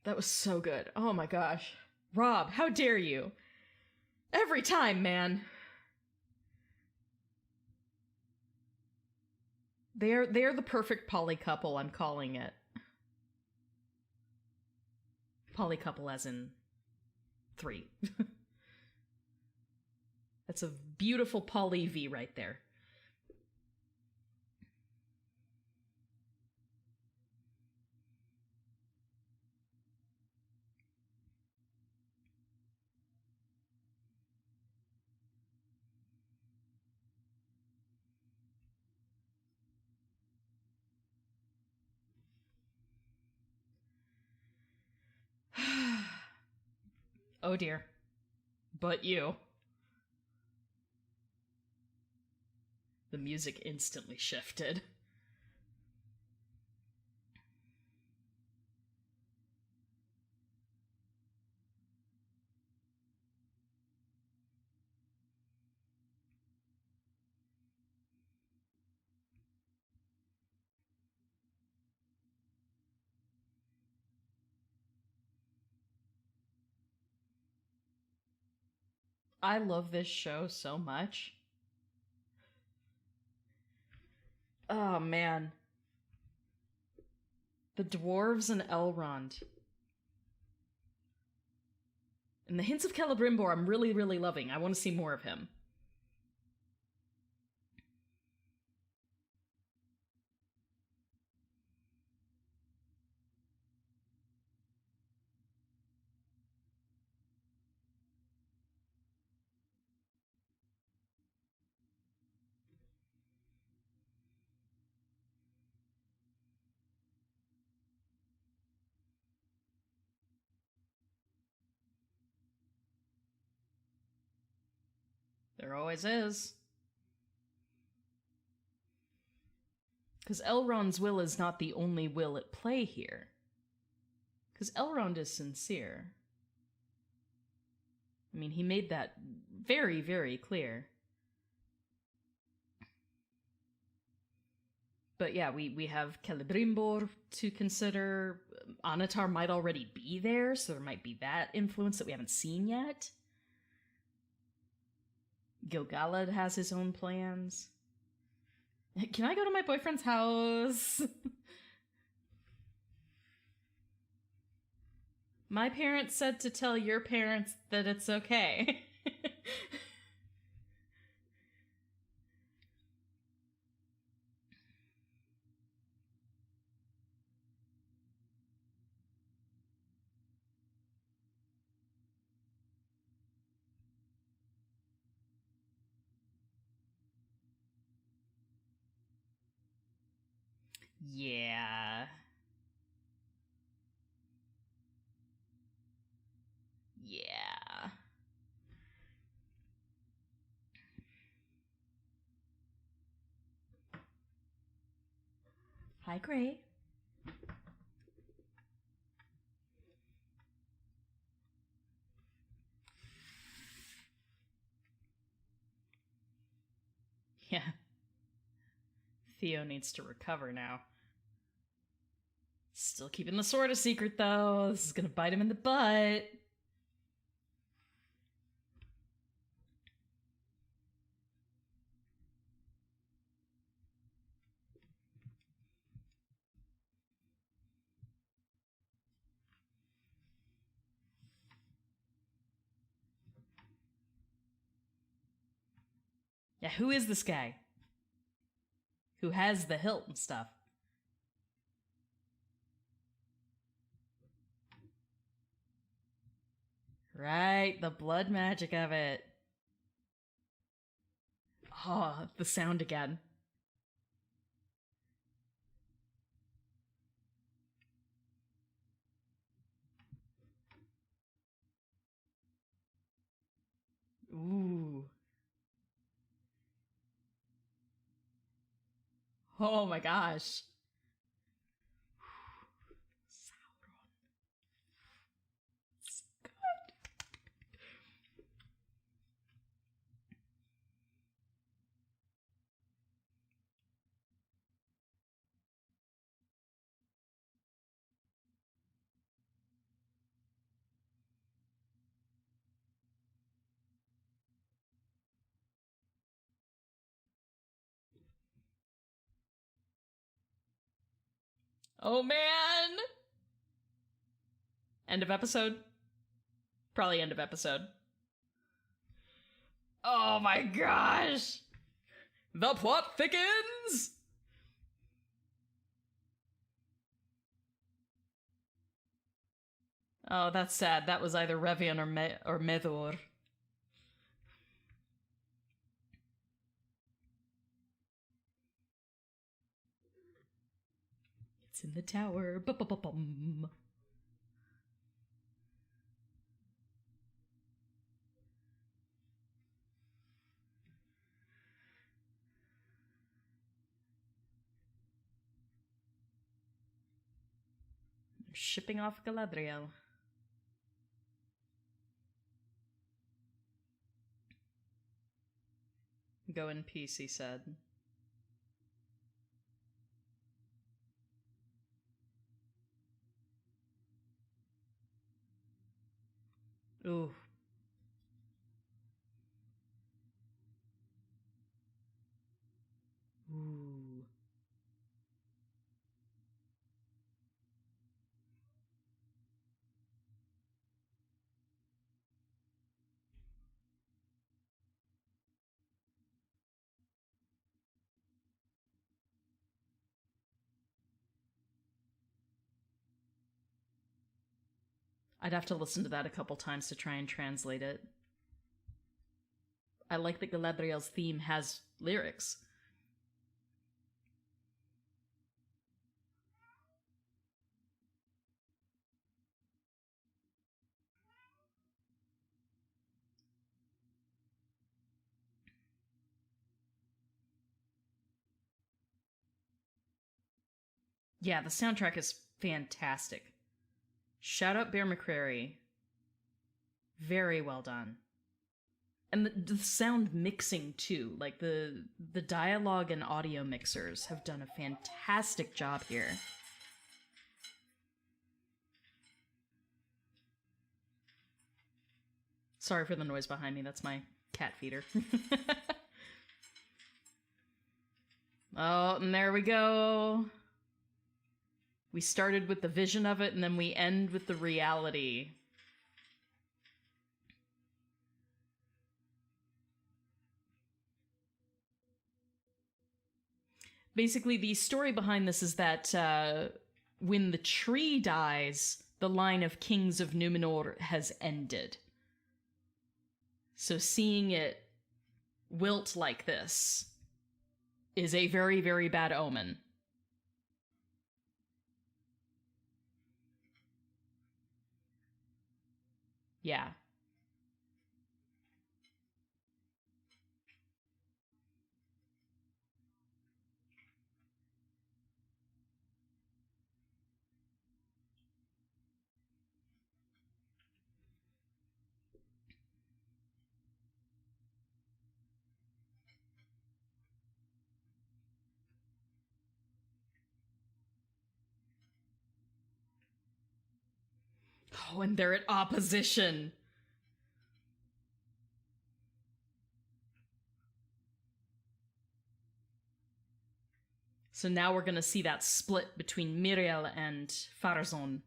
Speaker 1: That was so good. Oh my gosh. Rob, how dare you? Every time, man. They're the perfect poly couple, I'm calling it. Poly couple as in 3. That's a beautiful poly V right there. Oh dear. But you. The music instantly shifted. I love this show so much. Oh man. The dwarves and Elrond. And the hints of Celebrimbor I'm really, really loving. I want to see more of him. There always is. Because Elrond's will is not the only will at play here. Because Elrond is sincere. I mean, he made that very, very clear. But yeah, we have Celebrimbor to consider. Anatar might already be there, so there might be that influence that we haven't seen yet. Gil-galad has his own plans. Can I go to my boyfriend's house? My parents said to tell your parents that it's okay. Yeah. Yeah. Hi, Gray. Yeah. Theo needs to recover now. Still keeping the sword a secret, though. This is gonna bite him in the butt. Yeah, who is this guy? Who has the hilt and stuff? Right, the blood magic of it. Oh, the sound again. Ooh. Oh my gosh. Sauron. It's good. Oh man! End of episode? Probably end of episode. Oh my gosh! The plot thickens! Oh, that's sad. That was either Revian or Medor. It's in the tower. Ba-ba-ba-bum. Shipping off Galadriel. Go in peace, he said. Ooh. Ooh. I'd have to listen to that a couple times to try and translate it. I like that Galadriel's theme has lyrics. Yeah, the soundtrack is fantastic. Shout out Bear McCreary. Very well done. And the sound mixing too, like the dialogue and audio mixers have done a fantastic job here. Sorry for the noise behind me, that's my cat feeder. Oh, and there we go. We started with the vision of it, and then we end with the reality. Basically, the story behind this is that when the tree dies, the line of kings of Numenor has ended. So seeing it wilt like this is a very, very bad omen. Yeah. Oh, and they're at opposition. So now we're gonna see that split between Miriel and Farazon.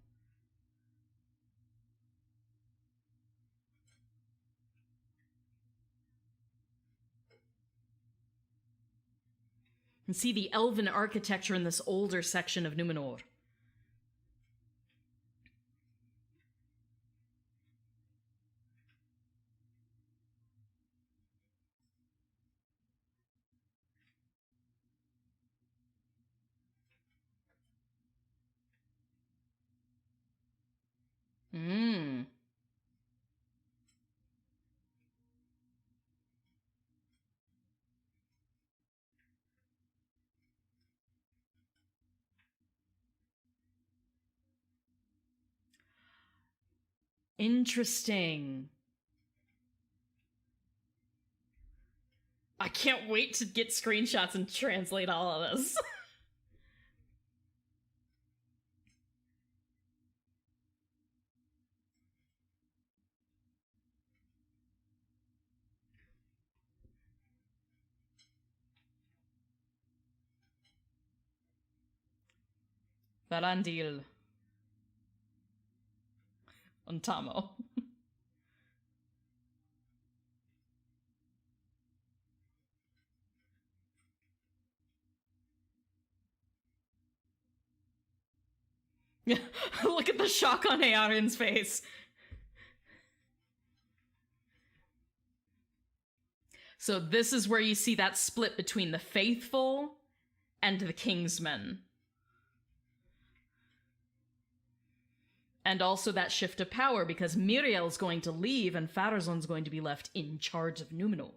Speaker 1: And see the elven architecture in this older section of Numenor. Mmm. Interesting. I can't wait to get screenshots and translate all of this. Varandil. Untamo. Look at the shock on Eärend's face. So this is where you see that split between the faithful and the Kingsmen. And also that shift of power, because Miriel's going to leave and Farazon's going to be left in charge of Numenor.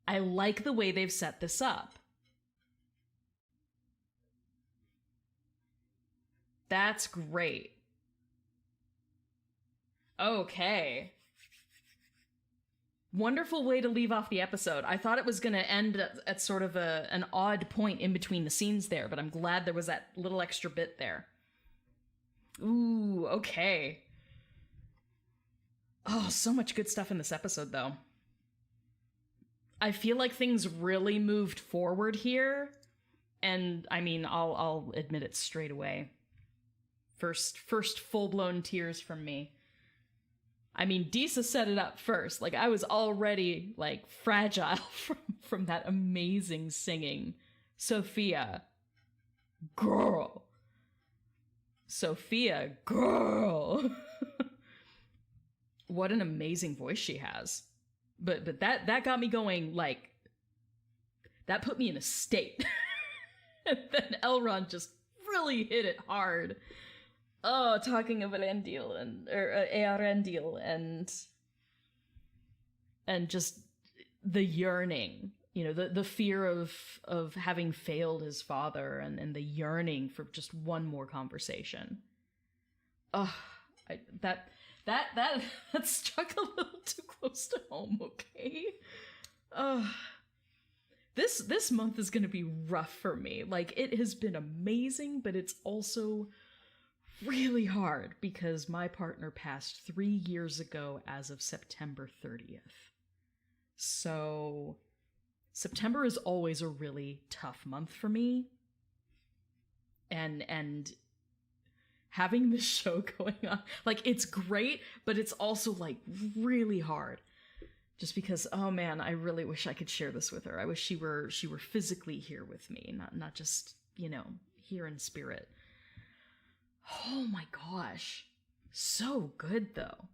Speaker 1: I like the way they've set this up. That's great. Okay. Wonderful way to leave off the episode. I thought it was going to end at sort of an odd point in between the scenes there, but I'm glad there was that little extra bit there. Ooh, okay. Oh, so much good stuff in this episode, though. I feel like things really moved forward here, and I mean, I'll admit it straight away. First full-blown tears from me. I mean, Disa set it up first. Like, I was already, like, fragile from that amazing singing. Sophia, girl. Sophia, girl. What an amazing voice she has. But that got me going, like, that put me in a state. And then Elrond just really hit it hard. Oh, talking of Elendil Earendil and just the yearning, you know, the fear of having failed his father and the yearning for just one more conversation. Oh, that struck a little too close to home. Okay. This month is gonna be rough for me. Like, it has been amazing, but it's also really hard because my partner passed 3 years ago as of September 30th. So September is always a really tough month for me. And having this show going on, like, it's great, but it's also like really hard. Just because, oh man, I really wish I could share this with her. I wish she were physically here with me, not just, you know, here in spirit. Oh my gosh. So good, though.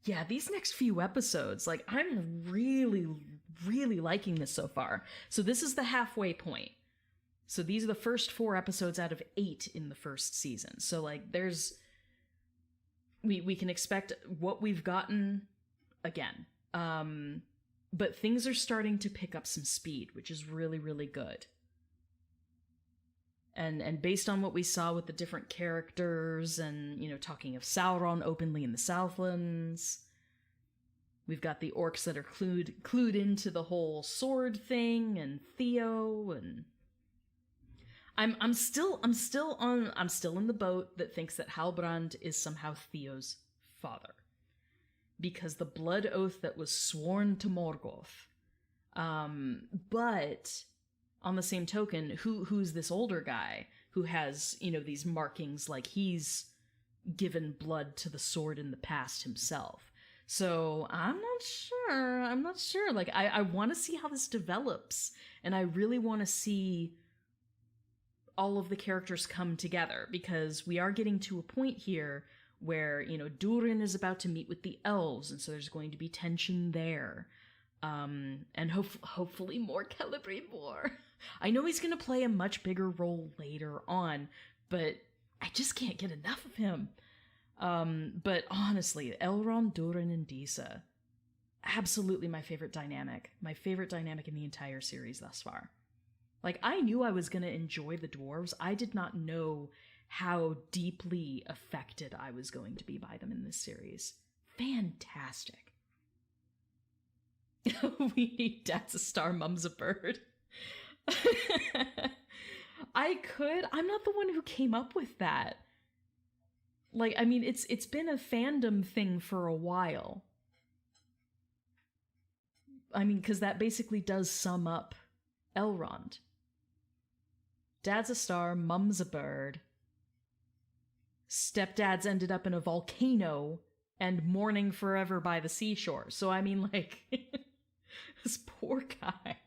Speaker 1: Yeah, these next few episodes, like, I'm really, really liking this so far. So this is the halfway point. So these are the first 4 episodes out of 8 in the first season. So, like, there's... We can expect what we've gotten again. But things are starting to pick up some speed, which is really, really good. And based on what we saw with the different characters and, you know, talking of Sauron openly in the Southlands, we've got the orcs that are clued into the whole sword thing, and Theo, and I'm still in the boat that thinks that Halbrand is somehow Theo's father, because the blood oath that was sworn to Morgoth. But on the same token, who's this older guy who has, you know, these markings like he's given blood to the sword in the past himself. So I'm not sure. Like, I want to see how this develops, and I really want to see all of the characters come together, because we are getting to a point here where, you know, Durin is about to meet with the elves, and so there's going to be tension there. And hopefully more Celebrimbor. I know he's going to play a much bigger role later on, but I just can't get enough of him. But honestly, Elrond, Durin, and Disa, absolutely my favorite dynamic. My favorite dynamic in the entire series thus far. Like, I knew I was going to enjoy the dwarves. I did not know how deeply affected I was going to be by them in this series. Fantastic. We need Dad's a star, Mum's a bird. I'm not the one who came up with that. Like, I mean, it's been a fandom thing for a while. I mean, because that basically does sum up Elrond. Dad's a star, Mum's a bird. Stepdad's ended up in a volcano and mourning forever by the seashore. So, I mean, like... This poor guy.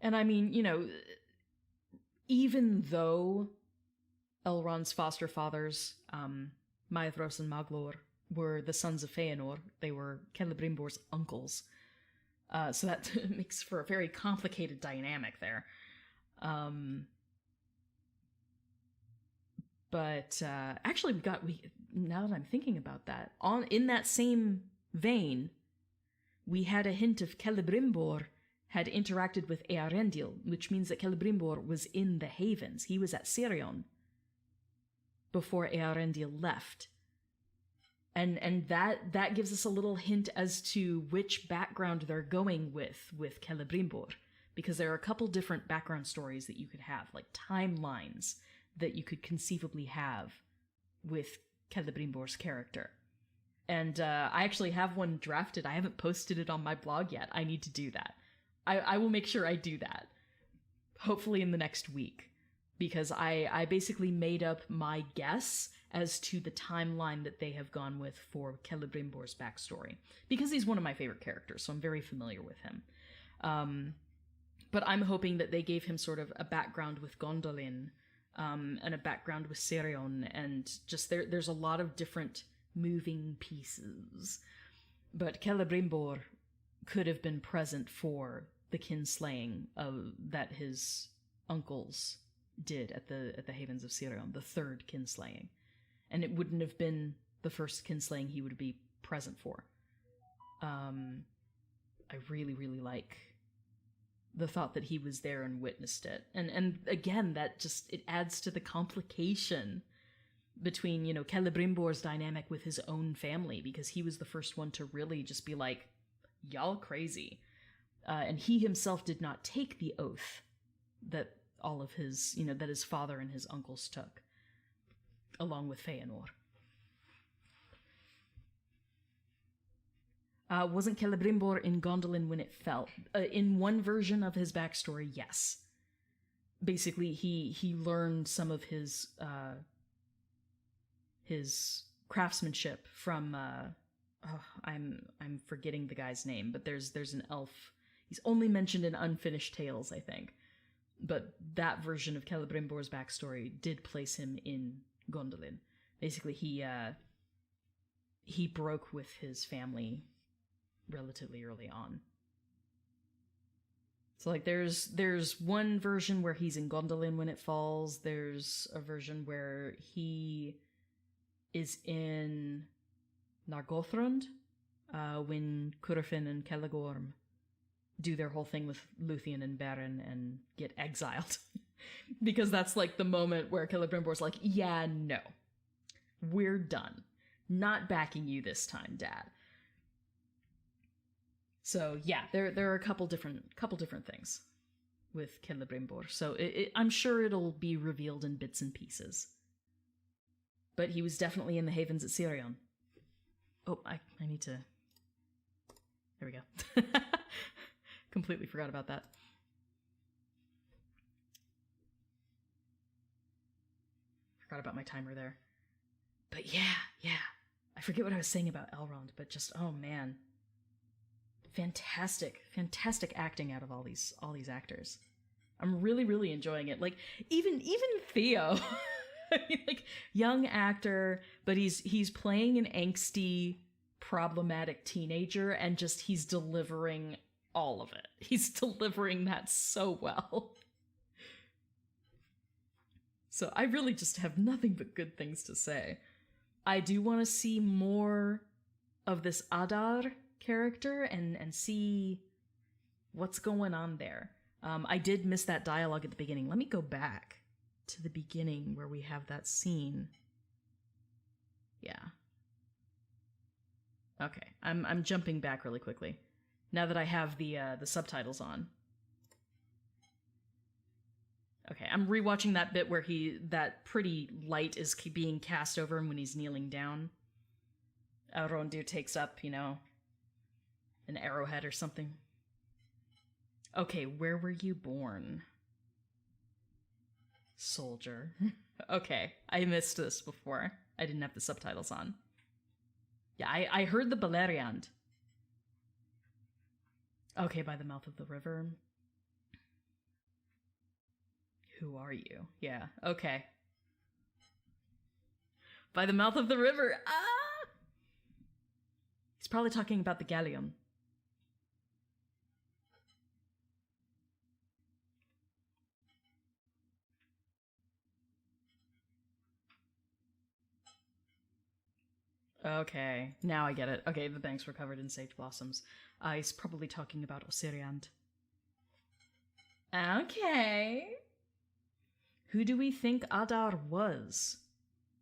Speaker 1: And I mean, you know, even though Elrond's foster fathers, Maedhros and Maglor, were the sons of Feanor, they were Celebrimbor's uncles. So that makes for a very complicated dynamic there. But actually, now that I'm thinking about that, in that same vein, we had a hint of Celebrimbor had interacted with Earendil, which means that Celebrimbor was in the Havens. He was at Sirion before Earendil left. And that gives us a little hint as to which background they're going with Celebrimbor, because there are a couple different background stories that you could have, like timelines that you could conceivably have with Celebrimbor's character. And I actually have one drafted. I haven't posted it on my blog yet. I need to do that. I will make sure I do that, hopefully in the next week, because I basically made up my guess as to the timeline that they have gone with for Celebrimbor's backstory, because he's one of my favorite characters, so I'm very familiar with him. But I'm hoping that they gave him sort of a background with Gondolin, and a background with Sirion, and just there's a lot of different moving pieces. But Celebrimbor could have been present for the kinslaying that his uncles did at the Havens of Sirion, the third kinslaying. And it wouldn't have been the first kinslaying he would be present for. I really, really like the thought that he was there and witnessed it. And again, that just, it adds to the complication between, you know, Celebrimbor's dynamic with his own family, because he was the first one to really just be like, y'all crazy. And he himself did not take the oath that all of his, you know, that his father and his uncles took, along with Feanor. Wasn't Celebrimbor in Gondolin when it fell? In one version of his backstory, yes. Basically, he learned some of his craftsmanship from I'm forgetting the guy's name, but there's an elf. He's only mentioned in Unfinished Tales, I think. But that version of Celebrimbor's backstory did place him in Gondolin. Basically, he broke with his family relatively early on. So, like, there's one version where he's in Gondolin when it falls. There's a version where he is in Nargothrond when Curufin and Celegorm do their whole thing with Luthien and Beren and get exiled. Because that's, like, the moment where Celebrimbor's like, yeah, no. We're done. Not backing you this time, Dad. So, yeah, there are a couple different things with Celebrimbor. So I'm sure it'll be revealed in bits and pieces. But he was definitely in the Havens at Sirion. Oh, I need to... There we go. Completely forgot about that. Forgot about my timer there. But yeah. I forget what I was saying about Elrond, but just, oh man. Fantastic acting out of all these actors. I'm really, really enjoying it. Like, even Theo. I mean, like, young actor, but he's playing an angsty, problematic teenager, and just he's delivering all of it. He's delivering that so well. So I really just have nothing but good things to say. I do want to see more of this Adar character and see what's going on there. I did miss that dialogue at the beginning. Let me go back to the beginning where we have that scene. Yeah. Okay, I'm jumping back really quickly now that I have the subtitles on. Okay, I'm rewatching that bit where that pretty light is being cast over him when he's kneeling down. Elrond takes up, you know, an arrowhead or something. Okay, where were you born? Soldier. Okay, I missed this before. I didn't have the subtitles on. Yeah, I heard the Beleriand. Okay, by the mouth of the river. Who are you? Yeah, okay. By the mouth of the river. Ah! He's probably talking about the galleon. Okay, now I get it. Okay, the banks were covered in sage blossoms. He's probably talking about Osiriand. Okay. Who do we think Adar was?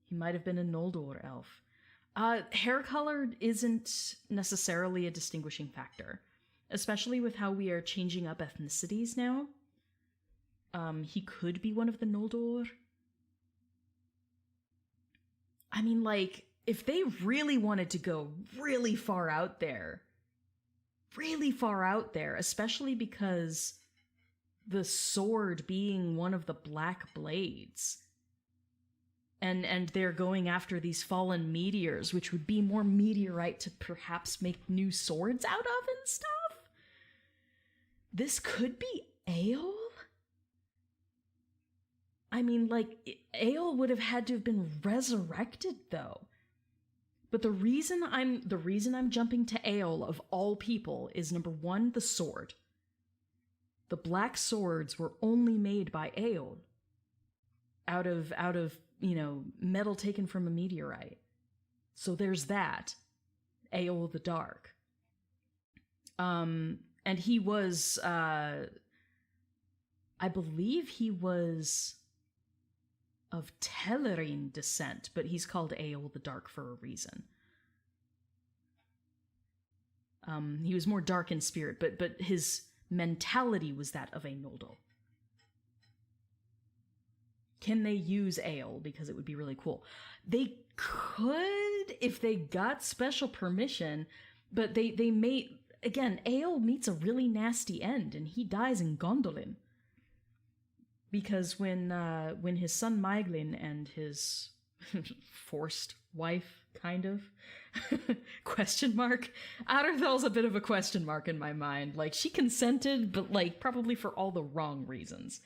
Speaker 1: He might have been a Noldor elf. Hair color isn't necessarily a distinguishing factor, especially with how we are changing up ethnicities now. He could be one of the Noldor. I mean, like, if they really wanted to go really far out there, especially because the sword being one of the black blades, and they're going after these fallen meteors, which would be more meteorite to perhaps make new swords out of and stuff. This could be Eol? I mean, like, Eol would have had to have been resurrected, though. But the reason I'm jumping to Eol of all people is, number one, the sword. The black swords were only made by Eol. Out of metal taken from a meteorite. So there's that. Eol the Dark. And he was, I believe he was of Tellerine descent, but he's called Eol the Dark for a reason. He was more dark in spirit, but his mentality was that of a Noldor. Can they use Eol? Because it would be really cool. They could if they got special permission, but they may... Again, Eol meets a really nasty end, and he dies in Gondolin. Because when his son Maeglin and his forced wife, kind of, question mark, Adarthel's a bit of a question mark in my mind. Like, she consented, but, like, probably for all the wrong reasons.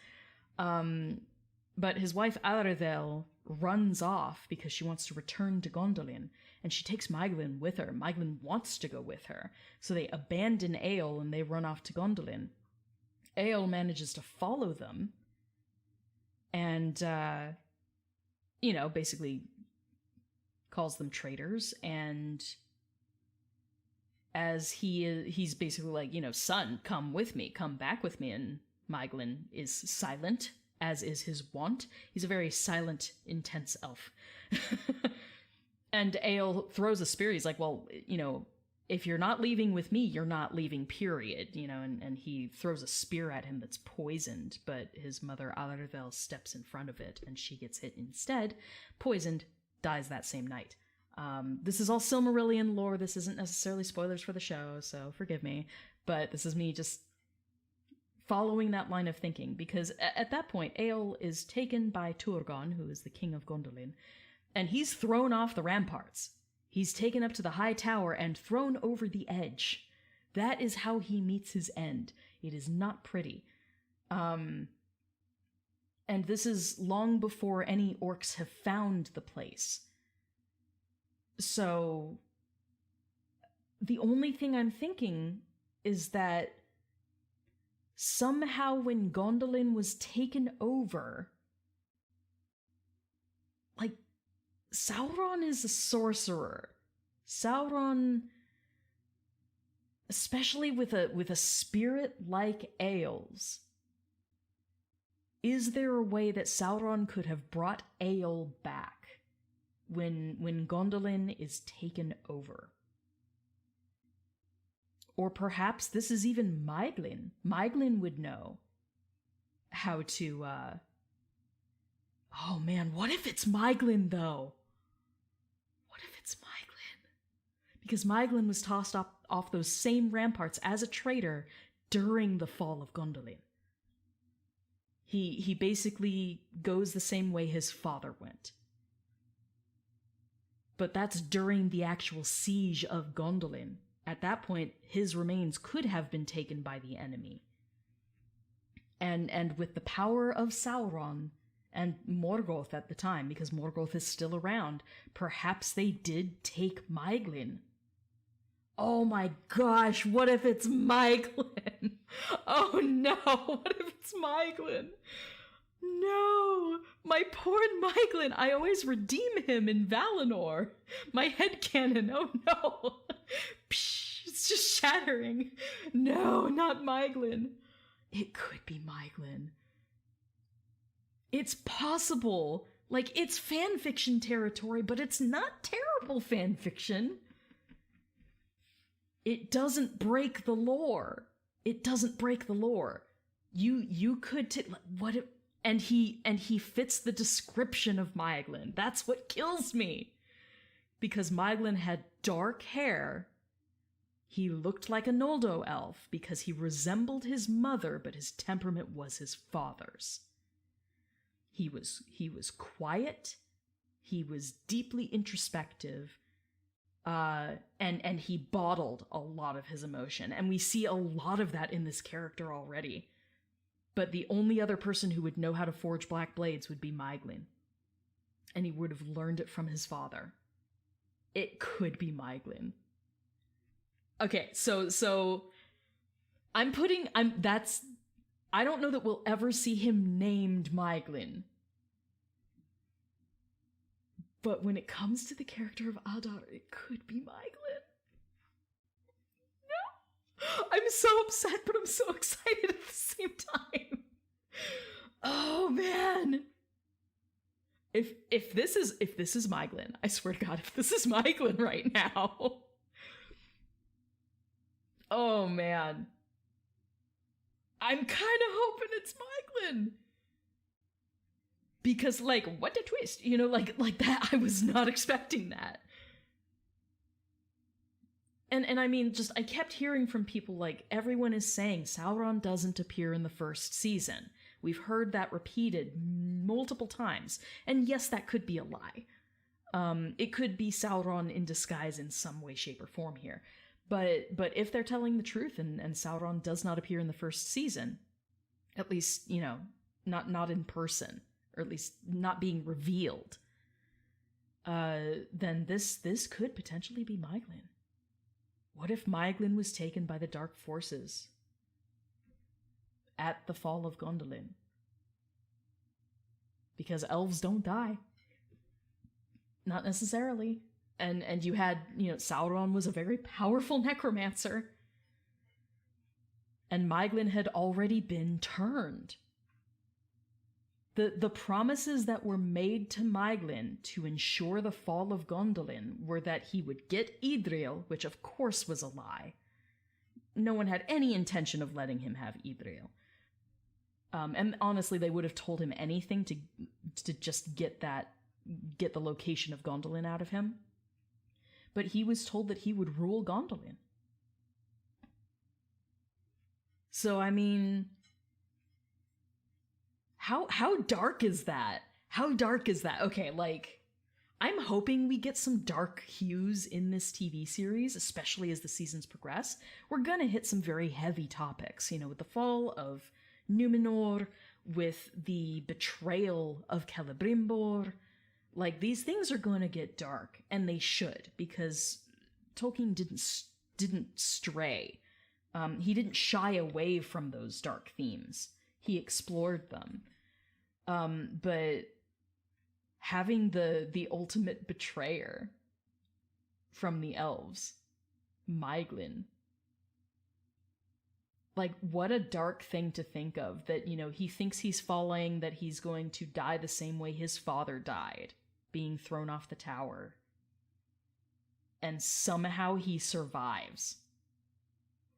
Speaker 1: But his wife Adarthel runs off because she wants to return to Gondolin, and she takes Maeglin with her. Maeglin wants to go with her, so they abandon Eol and they run off to Gondolin. Eol manages to follow them, and, basically calls them traitors, and as he's basically like, son, come with me, come back with me, and Maeglin is silent, as is his wont. He's a very silent, intense elf. And Eol throws a spear. He's like, well, if you're not leaving with me, you're not leaving, period. And he throws a spear at him that's poisoned, but his mother Adarthel steps in front of it, and she gets hit instead, poisoned, dies that same night. This is all Silmarillion lore. This isn't necessarily spoilers for the show, so forgive me. But this is me just following that line of thinking, because at that point, Eol is taken by Turgon, who is the king of Gondolin, and he's thrown off the ramparts. He's taken up to the high tower and thrown over the edge. That is how he meets his end. It is not pretty. And this is long before any orcs have found the place. So the only thing I'm thinking is that somehow when Gondolin was taken over, like, Sauron is a sorcerer. Sauron, especially with a spirit like Eol's, is there a way that Sauron could have brought Eol back when Gondolin is taken over? Or perhaps this is even Maeglin. Maeglin would know how to, Oh man, what if it's Maeglin, though? What if it's Maeglin? Because Maeglin was tossed off those same ramparts as a traitor during the fall of Gondolin. He basically goes the same way his father went. But that's during the actual siege of Gondolin. At that point, his remains could have been taken by the enemy. And with the power of Sauron and Morgoth at the time, because Morgoth is still around, perhaps they did take Maeglin. Oh my gosh, what if it's Maeglin? Oh no, what if it's Maeglin? No, my poor Maeglin. I always redeem him in Valinor. My headcanon, oh no. Psh, it's just shattering. No, not Maeglin. It could be Myglin. It's possible. Like, it's fan fiction territory, but it's not terrible fan fiction. It doesn't break the lore. It doesn't break the lore. You could what if, and he fits the description of Myglin. That's what kills me. Because Myglin had dark hair. He looked like a Noldo elf because he resembled his mother, but his temperament was his father's. He was quiet. He was deeply introspective. And he bottled a lot of his emotion. And we see a lot of that in this character already. But the only other person who would know how to forge black blades would be Myglin. And he would have learned it from his father. It could be Myglin. Okay, so I don't know that we'll ever see him named Myglin. But when it comes to the character of Adar, it could be Myglin. No! I'm so upset, but I'm so excited at the same time. Oh, man. If this is Myglin, I swear to God, if this is Myglin right now. Oh, man. I'm kind of hoping it's Myglin. Because, like, what a twist, you know, like that, I was not expecting that. And I mean, just, I kept hearing from people, like, everyone is saying Sauron doesn't appear in the first season. We've heard that repeated multiple times. And yes, that could be a lie. It could be Sauron in disguise in some way, shape, or form here. But if they're telling the truth and Sauron does not appear in the first season, at least, you know, not in person, or at least not being revealed, then this could potentially be Myglin. What if Myglin was taken by the dark forces at the fall of Gondolin? Because elves don't die. Not necessarily. And you had, you know, Sauron was a very powerful necromancer. And Myglin had already been turned. The promises that were made to Myglin to ensure the fall of Gondolin were that he would get Idril, which of course was a lie. No one had any intention of letting him have Idril. And honestly, they would have told him anything to just get the location of Gondolin out of him. But he was told that he would rule Gondolin. So, I mean, how dark is that? How dark is that? Okay, like, I'm hoping we get some dark hues in this TV series, especially as the seasons progress. We're gonna hit some very heavy topics, you know, with the fall of Numenor, with the betrayal of Celebrimbor. Like, these things are going to get dark, and they should, because Tolkien didn't stray. He didn't shy away from those dark themes. He explored them. But having the ultimate betrayer from the elves, Myglin, like, what a dark thing to think of, that, you know, he thinks he's falling, that he's going to die the same way his father died, being thrown off the tower. And somehow he survives.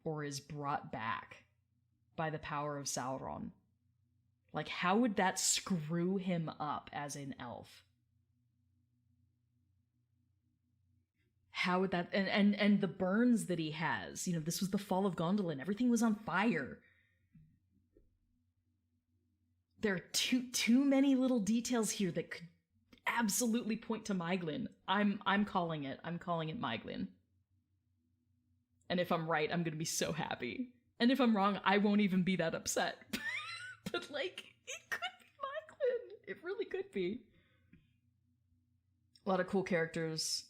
Speaker 1: Or is brought back by the power of Sauron. Like, how would that screw him up as an elf? How would that... And the burns that he has. You know, this was the fall of Gondolin. Everything was on fire. There are too many little details here that could absolutely point to Myglin. I'm calling it. I'm calling it Myglin. And if I'm right, I'm gonna be so happy. And if I'm wrong, I won't even be that upset. But, like, it could be Myglin. It really could be. A lot of cool characters.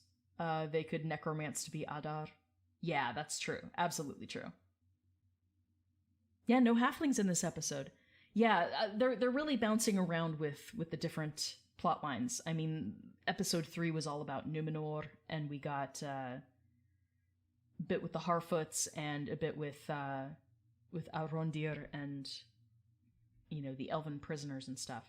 Speaker 1: They could necromance to be Adar. Yeah, that's true. Absolutely true. Yeah, no halflings in this episode. Yeah, they're really bouncing around with the different plot lines. I mean, episode 3 was all about Numenor, and we got a bit with the Harfoots and a bit with Arondir and, you know, the elven prisoners and stuff.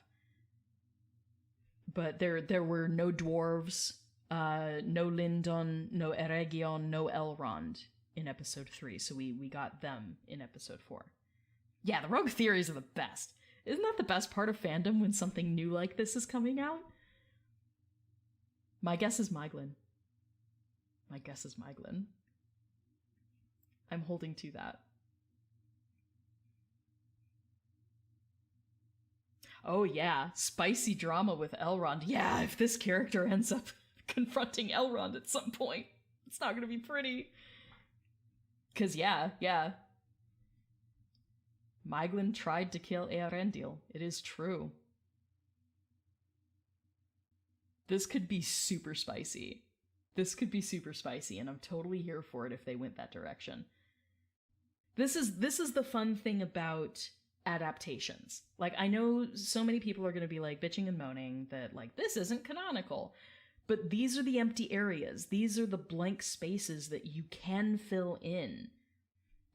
Speaker 1: But there were no dwarves, no Lindon, no Eregion, no Elrond in episode 3, so we got them in episode 4. Yeah, the rogue theories are the best. Isn't that the best part of fandom when something new like this is coming out? My guess is Miglin. My guess is Miglin. I'm holding to that. Oh yeah, spicy drama with Elrond. Yeah, if this character ends up confronting Elrond at some point, it's not gonna be pretty. 'Cause yeah. Miglin tried to kill Eärendil. It is true. This could be super spicy. And I'm totally here for it if they went that direction. This is the fun thing about adaptations. Like, I know so many people are going to be like bitching and moaning that like this isn't canonical, but these are the empty areas. These are the blank spaces that you can fill in,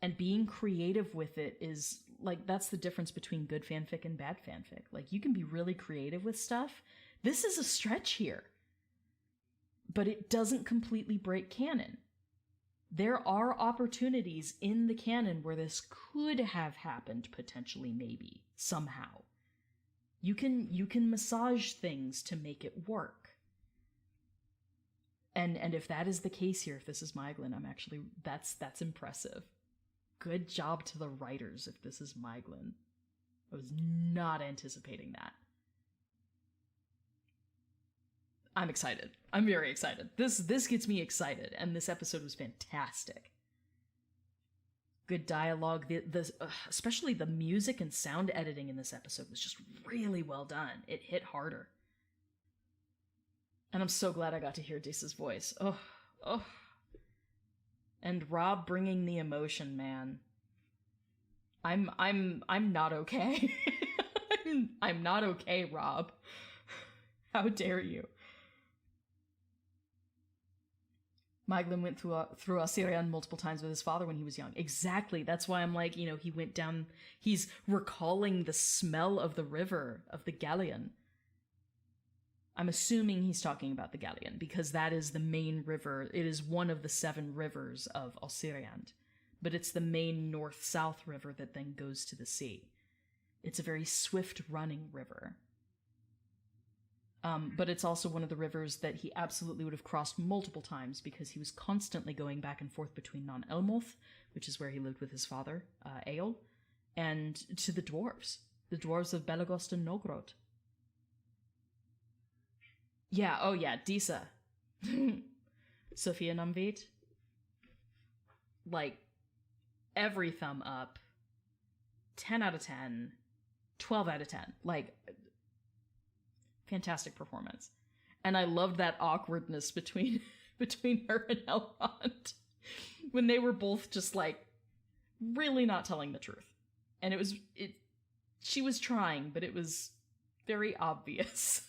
Speaker 1: and being creative with it is like, that's the difference between good fanfic and bad fanfic. Like, you can be really creative with stuff. This is a stretch here, but it doesn't completely break canon. There are opportunities in the canon where this could have happened, potentially, maybe, somehow. You can massage things to make it work. And if that is the case here, if this is Miglin, I'm actually, that's impressive. Good job to the writers if this is Miglin. I was not anticipating that. I'm excited. I'm very excited. This gets me excited, and this episode was fantastic. Good dialogue. Especially the music and sound editing in this episode was just really well done. It hit harder. And I'm so glad I got to hear Dissa's voice. Oh. And Rob bringing the emotion, man. I'm not okay. I'm not okay, Rob. How dare you? Miglin went through Osirian multiple times with his father when he was young. Exactly. That's why I'm like, you know, he went down, he's recalling the smell of the river, of the Galleon. I'm assuming he's talking about the Galleon, because that is the main river. It is one of the 7 rivers of Osirian, but it's the main north-south river that then goes to the sea. It's a very swift-running river. But it's also one of the rivers that he absolutely would have crossed multiple times, because he was constantly going back and forth between Non Elmoth, which is where he lived with his father, Eol, and to the dwarves of Belagost and Nogrod. Yeah, oh yeah, Disa. Sophia Numvit. Like, every thumb up. 10 out of 10. 12 out of 10. Like, fantastic performance. And I loved that awkwardness between her and Elrond when they were both just like really not telling the truth. And she was trying, but it was very obvious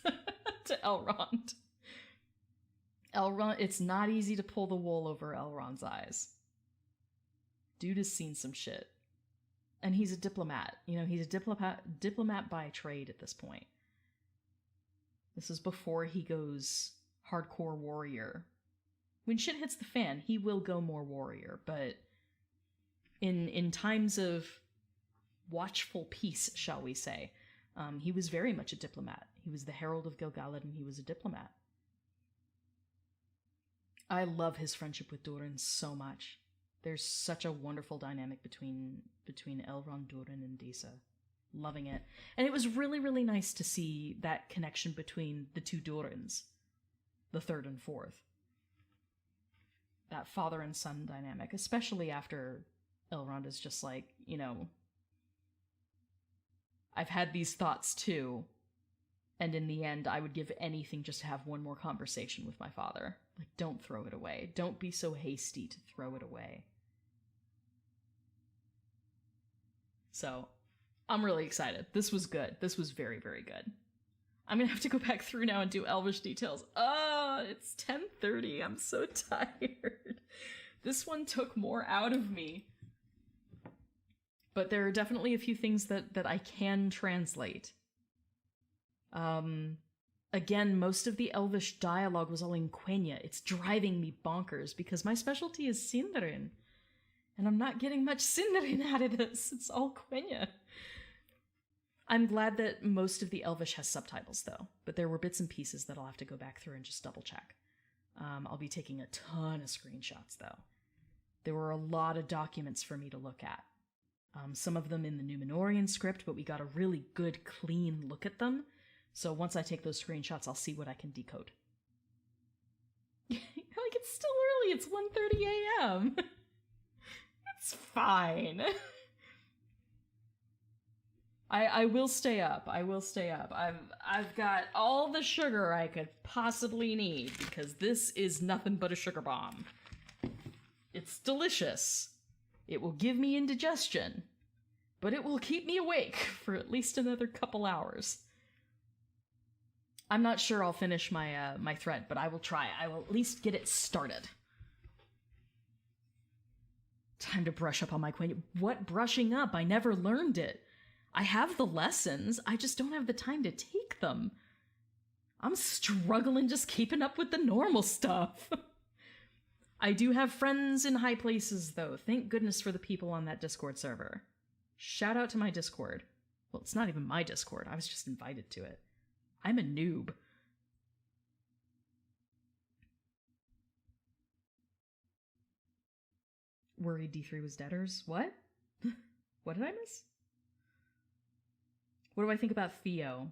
Speaker 1: to Elrond. It's not easy to pull the wool over Elrond's eyes. Dude has seen some shit. And he's a diplomat. You know, he's a diplomat by trade at this point. This is before he goes hardcore warrior. When shit hits the fan, he will go more warrior, but in times of watchful peace, shall we say, he was very much a diplomat. He was the Herald of Gil-galad, and he was a diplomat. I love his friendship with Durin so much. There's such a wonderful dynamic between Elrond, Durin, and Disa. Loving it. And it was really, really nice to see that connection between the 2 Durins, the 3rd and 4th. That father and son dynamic, especially after Elrond is just like, you know, I've had these thoughts too, and in the end, I would give anything just to have one more conversation with my father. Like, don't throw it away. Don't be so hasty to throw it away. So, I'm really excited. This was good. This was very, very good. I'm gonna have to go back through now and do Elvish details. Oh, it's 10:30. I'm so tired. This one took more out of me. but there are definitely a few things that I can translate. Again, most of the Elvish dialogue was all in Quenya. It's driving me bonkers because my specialty is Sindarin. And I'm not getting much Sindarin out of this. It's all Quenya. I'm glad that most of the Elvish has subtitles, though. But there were bits and pieces that I'll have to go back through and just double check. I'll be taking a ton of screenshots, though. There were a lot of documents for me to look at. Some of them in the Numenorean script, but we got a really good, clean look at them. So once I take those screenshots, I'll see what I can decode. Like, it's still early. It's 1:30 a.m. It's fine. I will stay up. I will stay up. I've got all the sugar I could possibly need because this is nothing but a sugar bomb. It's delicious. It will give me indigestion, but it will keep me awake for at least another couple hours. I'm not sure I'll finish my my thread, but I will try. I will at least get it started. Time to brush up on my Quenya. What brushing up? I never learned it. I have the lessons, I just don't have the time to take them. I'm struggling just keeping up with the normal stuff. I do have friends in high places, though. Thank goodness for the people on that Discord server. Shout out to my Discord. Well, it's not even my Discord. I was just invited to it. I'm a noob. Worried D3 was deaders? What? What did I miss? What do I think about Theo?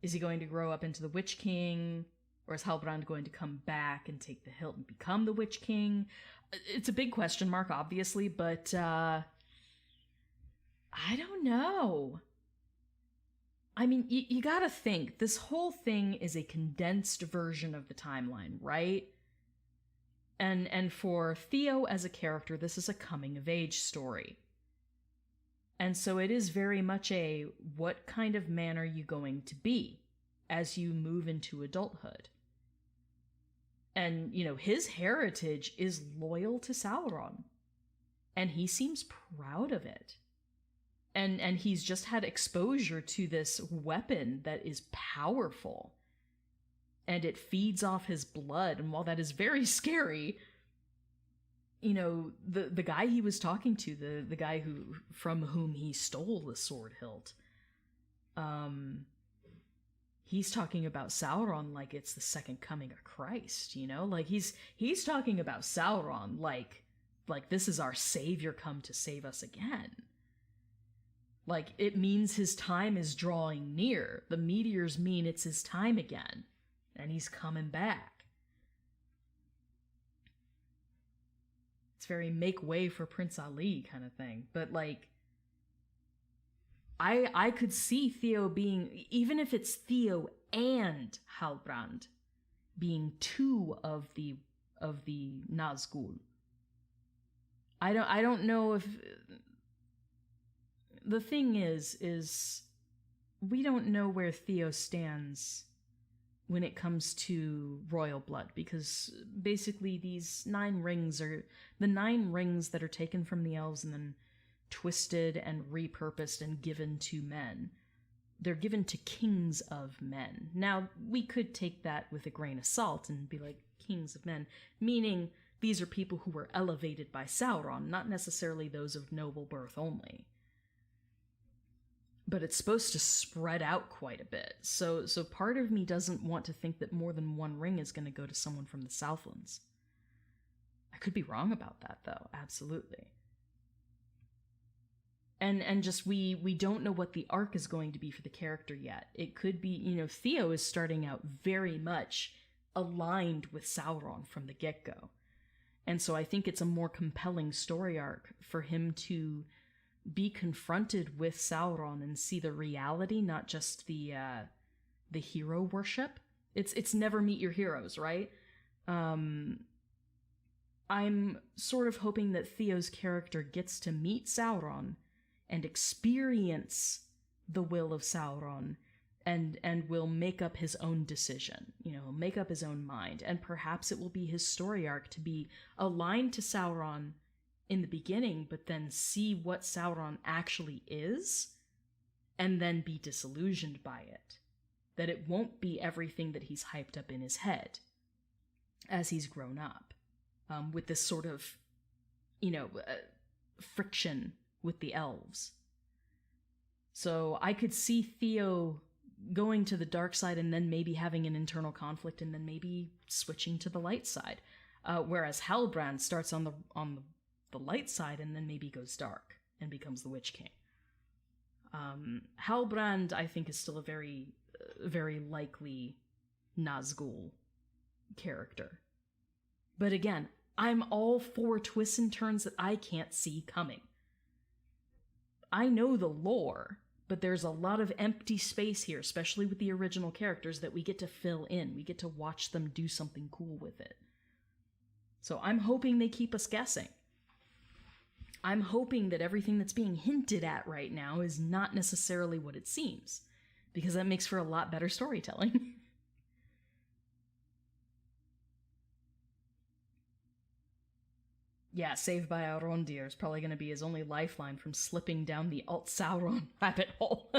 Speaker 1: Is he going to grow up into the Witch King? Or is Halbrand going to come back and take the hilt and become the Witch King? It's a big question mark, obviously, but I don't know. I mean, you gotta think, this whole thing is a condensed version of the timeline, right? And for Theo as a character, this is a coming-of-age story. And so it is very much a, what kind of man are you going to be as you move into adulthood? And, you know, his heritage is loyal to Sauron. And he seems proud of it. And he's just had exposure to this weapon that is powerful. And it feeds off his blood. And while that is very scary, you know, the guy he was talking to, the guy from whom he stole the sword hilt, he's talking about Sauron like it's the second coming of Christ, you know? Like, he's talking about Sauron like this is our savior come to save us again. Like, it means his time is drawing near. The meteors mean it's his time again. And he's coming back. It's very make way for Prince Ali kind of thing. But, like, I could see Theo being, even if it's Theo and Halbrand, being two of the Nazgul. I don't know if... The thing is we don't know where Theo stands when it comes to royal blood, because basically these 9 rings are the 9 rings that are taken from the elves and then twisted and repurposed and given to men. They're given to kings of men. Now, we could take that with a grain of salt and be like, kings of men, meaning these are people who were elevated by Sauron, not necessarily those of noble birth only. But it's supposed to spread out quite a bit. So part of me doesn't want to think that more than 1 ring is going to go to someone from the Southlands. I could be wrong about that, though. Absolutely. And just we don't know what the arc is going to be for the character yet. It could be, you know, Theo is starting out very much aligned with Sauron from the get-go. And so I think it's a more compelling story arc for him to be confronted with Sauron and see the reality, not just the hero worship. It's never meet your heroes, right? I'm sort of hoping that Theo's character gets to meet Sauron and experience the will of Sauron and will make up his own decision, you know, make up his own mind, and perhaps it will be his story arc to be aligned to Sauron in the beginning, but then see what Sauron actually is, and then be disillusioned by it. That it won't be everything that he's hyped up in his head as he's grown up, with this sort of, friction with the elves. So I could see Theo going to the dark side and then maybe having an internal conflict and then maybe switching to the light side. Whereas Halbrand starts on the light side and then maybe goes dark and becomes the Witch King. Halbrand, I think, is still a very, very likely Nazgul character. But again, I'm all for twists and turns that I can't see coming. I know the lore, but there's a lot of empty space here, especially with the original characters, that we get to fill in. We get to watch them do something cool with it. So I'm hoping they keep us guessing. I'm hoping that everything that's being hinted at right now is not necessarily what it seems, because that makes for a lot better storytelling. Yeah, Saved by Arondir is probably going to be his only lifeline from slipping down the Alt Sauron rabbit hole.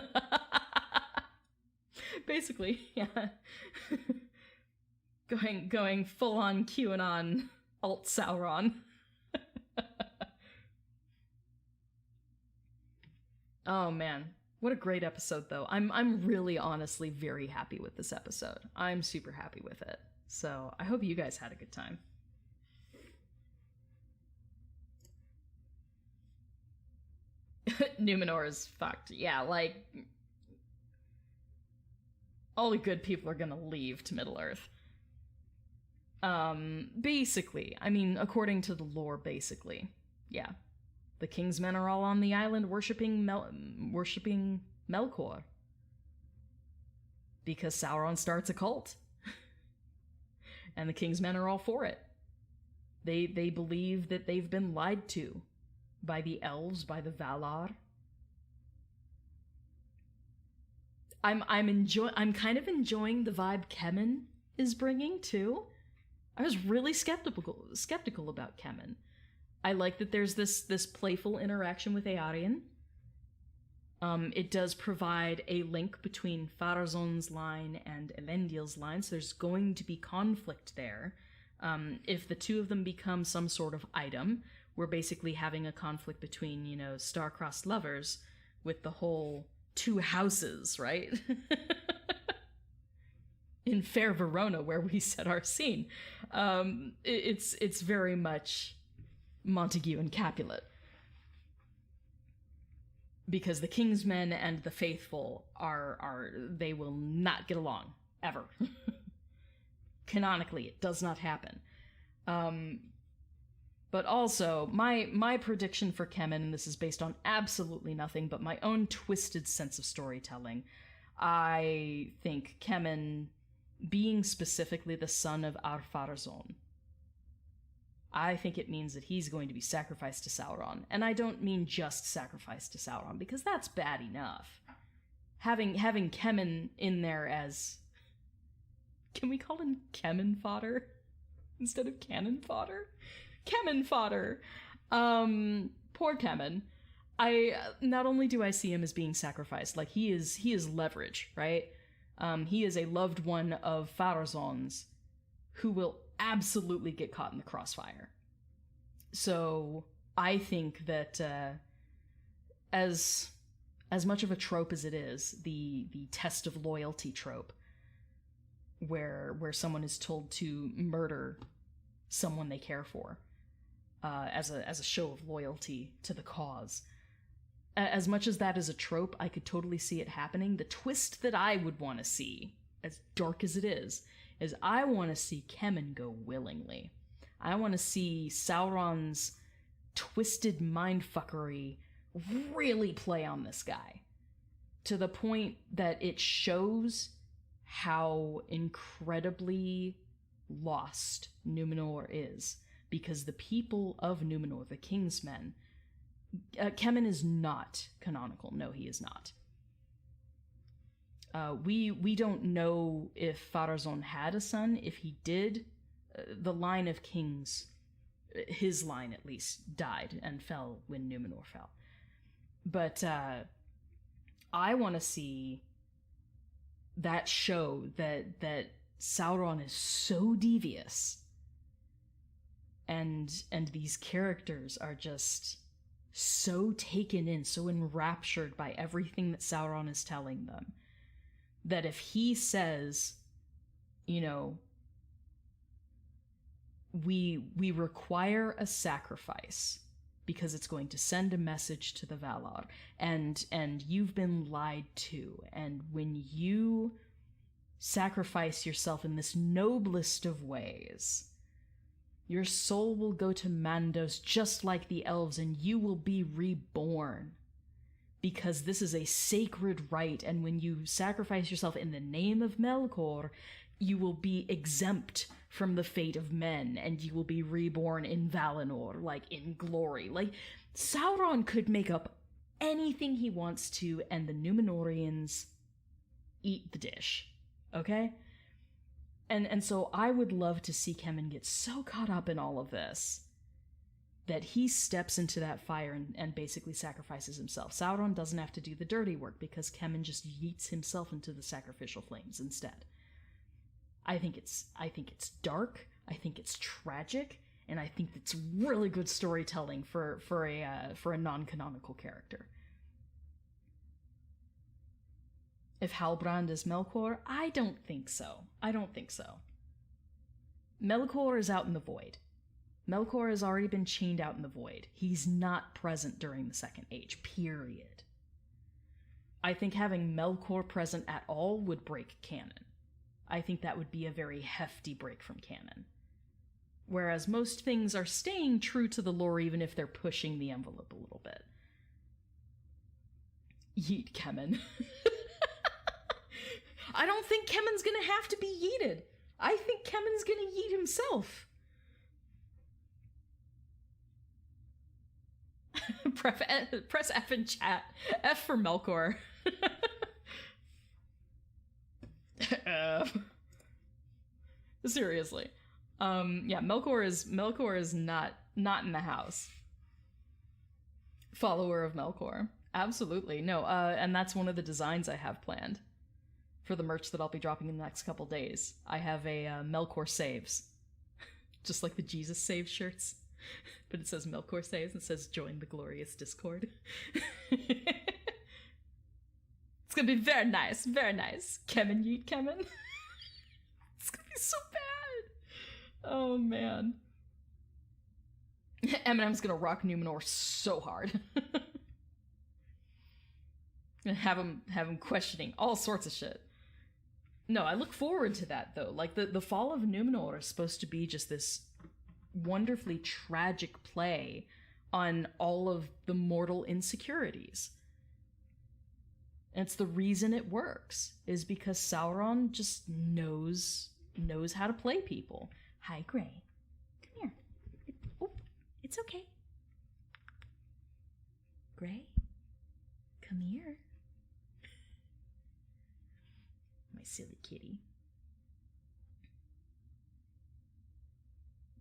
Speaker 1: Basically, yeah. going full on QAnon Alt Sauron. Oh man, what a great episode though. I'm really honestly very happy with this episode. I'm super happy with it. So, I hope you guys had a good time. Numenor is fucked. Yeah, like, all the good people are gonna leave to Middle-earth. Basically. I mean, according to the lore, basically. Yeah. The King's men are all on the island worshipping Melkor. Because Sauron starts a cult. And the King's men are all for it. They believe that they've been lied to. By the elves, by the Valar. I'm kind of enjoying the vibe Kemen is bringing too. I was really skeptical about Kemen. I like that there's this playful interaction with Eärien. It does provide a link between Pharazôn's line and Elendil's line, so there's going to be conflict there. If the two of them become some sort of item, we're basically having a conflict between, star-crossed lovers with the whole two houses, right? In Fair Verona, where we set our scene. It's very much Montague and Capulet. Because the King's men and the faithful they will not get along, ever. Canonically, it does not happen. But also, my prediction for Kemen, and this is based on absolutely nothing but my own twisted sense of storytelling, I think Kemen, being specifically the son of Ar-Pharazôn, I think it means that he's going to be sacrificed to Sauron. And I don't mean just sacrificed to Sauron, because that's bad enough. Having Kemen in there as... Can we call him Kemen fodder? Instead of cannon fodder? Kemen fodder! Poor Kemen. Not only do I see him as being sacrificed, like he is leverage, right? He is a loved one of Pharazôn's who will absolutely get caught in the crossfire. So I think that as much of a trope as it is, the test of loyalty trope, where someone is told to murder someone they care for, as a show of loyalty to the cause. As much as that is a trope, I could totally see it happening. The twist that I would want to see, as dark as it is I want to see Kemen go willingly. I want to see Sauron's twisted mindfuckery really play on this guy, to the point that it shows how incredibly lost Numenor is, because the people of Numenor, the King's men, Kemen is not canonical. No, he is not. We don't know if Pharazôn had a son. If he did, the line of kings his line at least died and fell when Numenor fell. But I want to see that show that Sauron is so devious, and these characters are just so taken in, so enraptured by everything that Sauron is telling them, that if he says, you know, we require a sacrifice because it's going to send a message to the Valar, and you've been lied to, and when you sacrifice yourself in this noblest of ways, your soul will go to Mandos just like the elves, and you will be reborn. Because this is a sacred rite, and when you sacrifice yourself in the name of Melkor, you will be exempt from the fate of men, and you will be reborn in Valinor, like, in glory. Like, Sauron could make up anything he wants to, and the Numenoreans eat the dish. Okay? And so I would love to see Kemen get so caught up in all of this that he steps into that fire and basically sacrifices himself. Sauron doesn't have to do the dirty work because Kemen just yeets himself into the sacrificial flames instead. I think it's dark, I think it's tragic, and I think it's really good storytelling for a non-canonical character. If Halbrand is Melkor, I don't think so. Melkor is out in the void. Melkor has already been chained out in the void. He's not present during the Second Age, period. I think having Melkor present at all would break canon. I think that would be a very hefty break from canon. Whereas most things are staying true to the lore even if they're pushing the envelope a little bit. Yeet Kemen. I don't think Kemen's gonna have to be yeeted. I think Kemen's gonna yeet himself. Press F in chat. F for Melkor. Seriously. Yeah, Melkor is not in the house. Follower of Melkor. Absolutely. No, and that's one of the designs I have planned for the merch that I'll be dropping in the next couple days. I have a Melkor Saves. Just like the Jesus Saves shirts. But it says Melkor Saves and it says join the glorious Discord. It's gonna be very nice, very nice. Kemen yeet Kemen. It's gonna be so bad. Oh man. Eminem's gonna rock Numenor so hard. And have him questioning all sorts of shit. No, I look forward to that though. Like the fall of Numenor is supposed to be just this wonderfully tragic play on all of the mortal insecurities. And it's the reason it works, is because Sauron just knows how to play people. Hi, Gray. Come here. It's okay. Gray, come here. My silly kitty.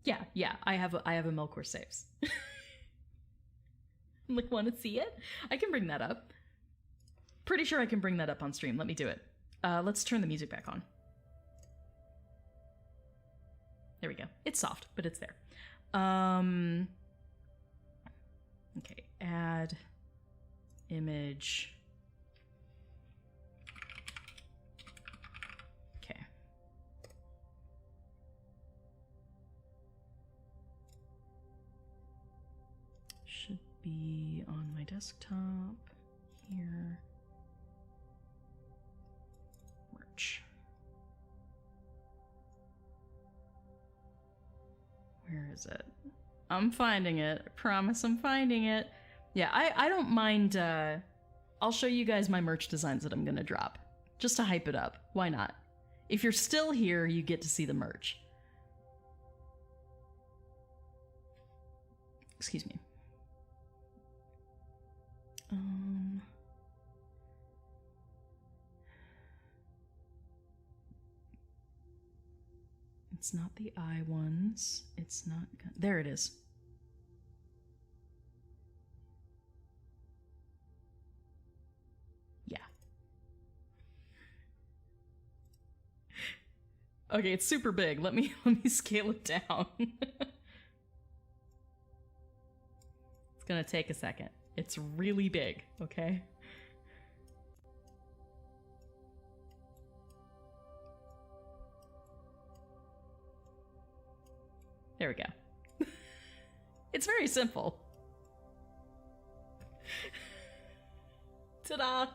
Speaker 1: Yeah, I have a Melkor Saves. Like, want to see it? I can bring that up. Pretty sure I can bring that up on stream. Let me do it. Let's turn the music back on. There we go. It's soft, but it's there. Okay, add image. Okay. Should be on my desktop here. Merch. Where is it? I'm finding it. I promise I'm finding it. Yeah, I don't mind. I'll show you guys my merch designs that I'm gonna drop. Just to hype it up. Why not? If you're still here, you get to see the merch. Excuse me. It's not the eye ones. It's not... There it is. Okay, it's super big. Let me scale it down. It's gonna take a second. It's really big, okay? There we go. It's very simple. Ta-da!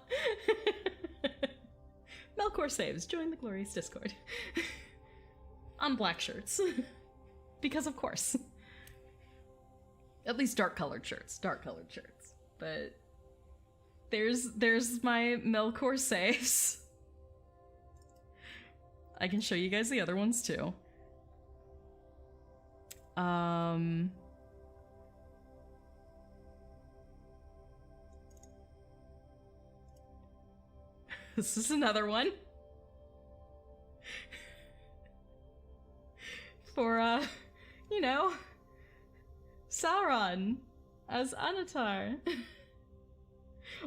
Speaker 1: Melkor saves. Join the glorious Discord. On black shirts. Because of course. At least dark-colored shirts. Dark-colored shirts. But there's my Melkor saves. I can show you guys the other ones too. This is another one. For, you know, Sauron as Anatar.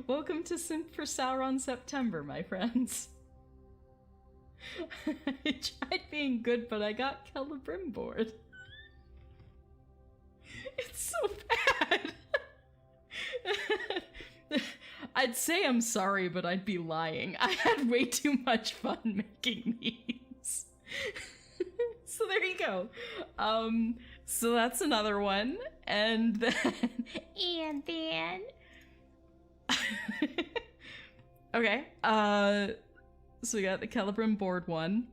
Speaker 1: Welcome to Simp for Sauron September, my friends. I tried being good, but I got Celebrim bored. It's so bad. I'd say I'm sorry, but I'd be lying. I had way too much fun making these. So there you go. So that's another one. And then... Okay. So we got the Celebrim board one.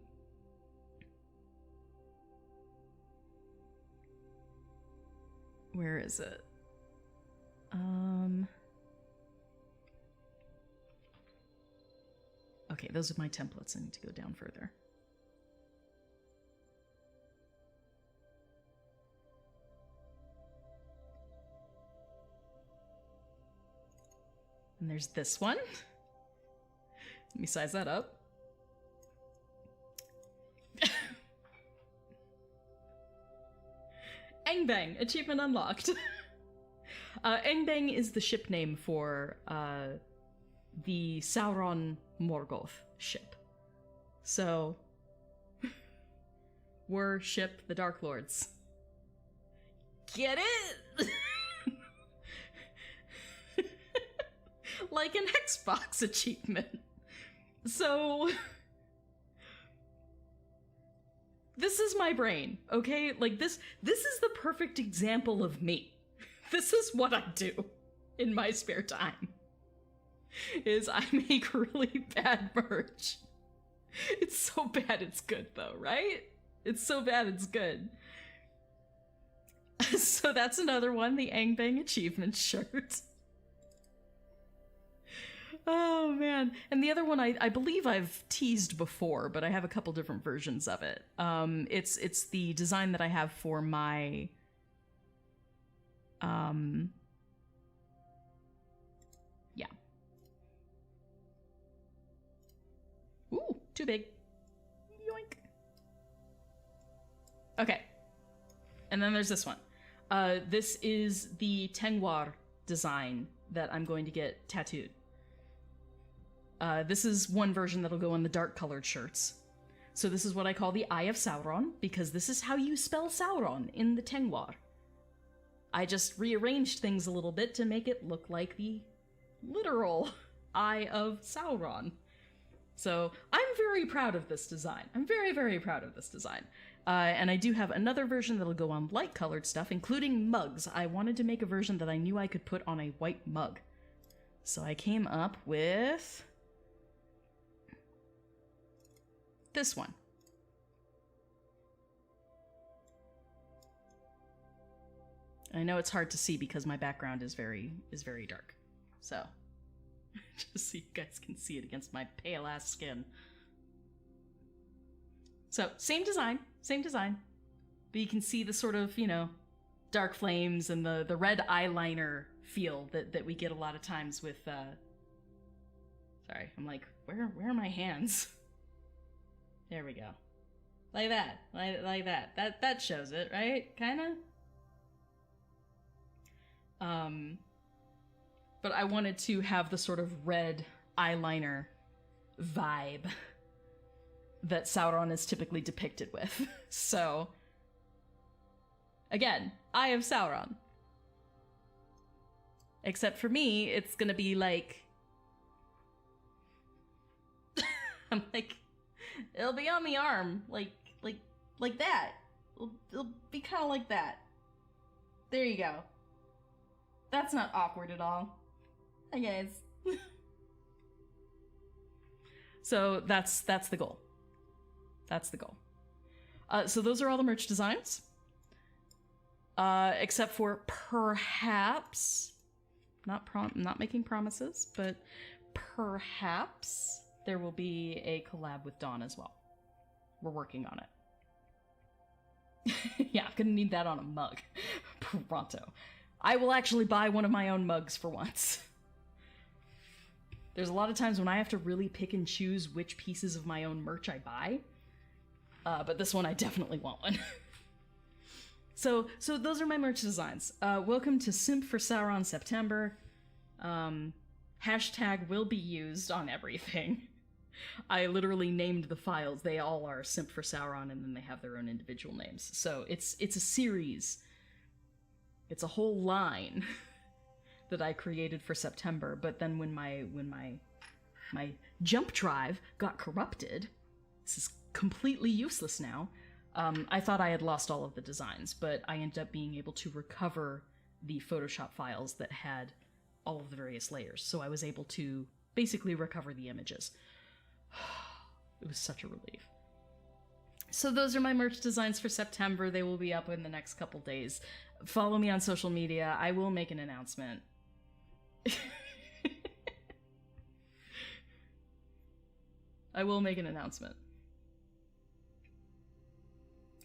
Speaker 1: Where is it? Okay, those are my templates. I need to go down further. And there's this one. Let me size that up. Engbang, achievement unlocked. Engbang is the ship name for the Sauron Morgoth ship. So, worship the Dark Lords. Get it? Like an Xbox achievement. So, this is my brain, okay? Like, this is the perfect example of me. This is what I do in my spare time. Is I make really bad merch. It's so bad it's good though, right? It's so bad it's good. So that's another one, the Angbang achievement shirt. Oh man. And the other one I believe I've teased before, but I have a couple different versions of it. It's the design that I have for my yeah. Ooh, too big. Yoink. Okay. And then there's this one. This is the Tengwar design that I'm going to get tattooed. This is one version that'll go on the dark colored shirts. So this is what I call the Eye of Sauron, because this is how you spell Sauron in the Tengwar. I just rearranged things a little bit to make it look like the literal Eye of Sauron. So I'm very proud of this design. I'm very, very proud of this design. And I do have another version that'll go on light colored stuff, including mugs. I wanted to make a version that I knew I could put on a white mug. So I came up with this one. I know it's hard to see because my background is very dark. So, just so you guys can see it against my pale ass skin. So, same design. But you can see the sort of, you know, dark flames and the red eyeliner feel that we get a lot of times with, sorry, I'm like, where are my hands? There we go. Like that. Like that. That shows it, right? Kinda? But I wanted to have the sort of red eyeliner vibe that Sauron is typically depicted with. So, again, I have Sauron. Except for me, it's gonna be like... I'm like... It'll be on the arm, like that. It'll be kind of like that. There you go. That's not awkward at all. Hi, guys. So that's the goal. That's the goal. So those are all the merch designs. Except for perhaps, not making promises, but perhaps there will be a collab with Dawn as well. We're working on it. Yeah, I'm gonna need that on a mug. Pronto. I will actually buy one of my own mugs for once. There's a lot of times when I have to really pick and choose which pieces of my own merch I buy. But this one I definitely want one. So those are my merch designs. Welcome to Simp for Sauron September. Hashtag will be used on everything. I literally named the files. They all are Simp for Sauron, and then they have their own individual names. So it's a series. It's a whole line that I created for September. But then when my jump drive got corrupted, this is completely useless now. I thought I had lost all of the designs, but I ended up being able to recover the Photoshop files that had all of the various layers. So I was able to basically recover the images. It was such a relief. So those are my merch designs for September. They will be up in the next couple days. Follow me on social media. I will make an announcement. I will make an announcement.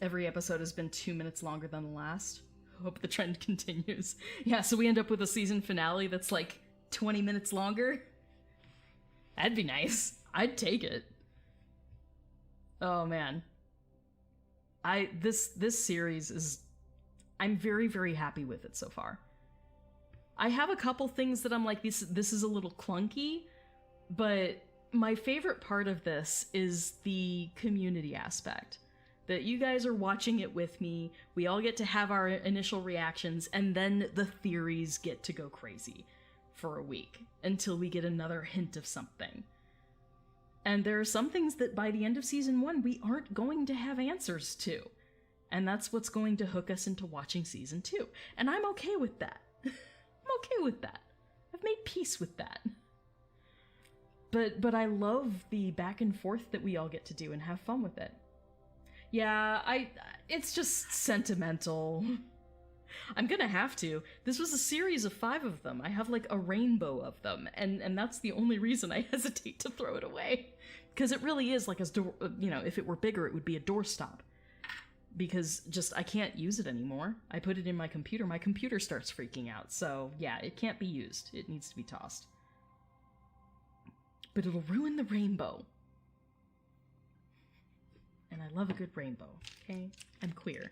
Speaker 1: Every episode has been 2 minutes longer than the last. Hope the trend continues. Yeah, so we end up with a season finale that's like 20 minutes longer. That'd be nice. I'd take it. Oh man. This series is... I'm very, very happy with it so far. I have a couple things that I'm like, this is a little clunky, but my favorite part of this is the community aspect. That you guys are watching it with me, we all get to have our initial reactions, and then the theories get to go crazy for a week until we get another hint of something. And there are some things that by the end of season 1 we aren't going to have answers to. And that's what's going to hook us into watching season 2. And I'm okay with that. I'm okay with that. I've made peace with that. But I love the back and forth that we all get to do and have fun with it. Yeah, it's just sentimental. I'm gonna have to. This was a series of 5 of them. I have like a rainbow of them, and that's the only reason I hesitate to throw it away. Because it really is like a door, you know, if it were bigger, it would be a doorstop. Because just, I can't use it anymore. I put it in my computer starts freaking out. So yeah, it can't be used. It needs to be tossed. But it'll ruin the rainbow. And I love a good rainbow, okay? I'm queer.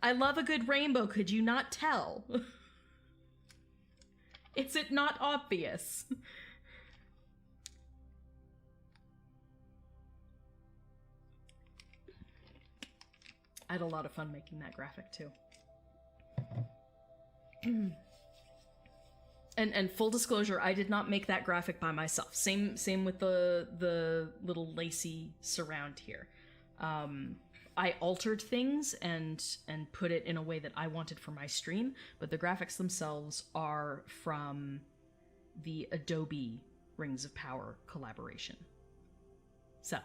Speaker 1: I love a good rainbow, could you not tell? Is it not obvious? I had a lot of fun making that graphic too. And full disclosure, I did not make that graphic by myself. Same with the little lacy surround here. I altered things and put it in a way that I wanted for my stream, but the graphics themselves are from the Adobe Rings of Power collaboration. So,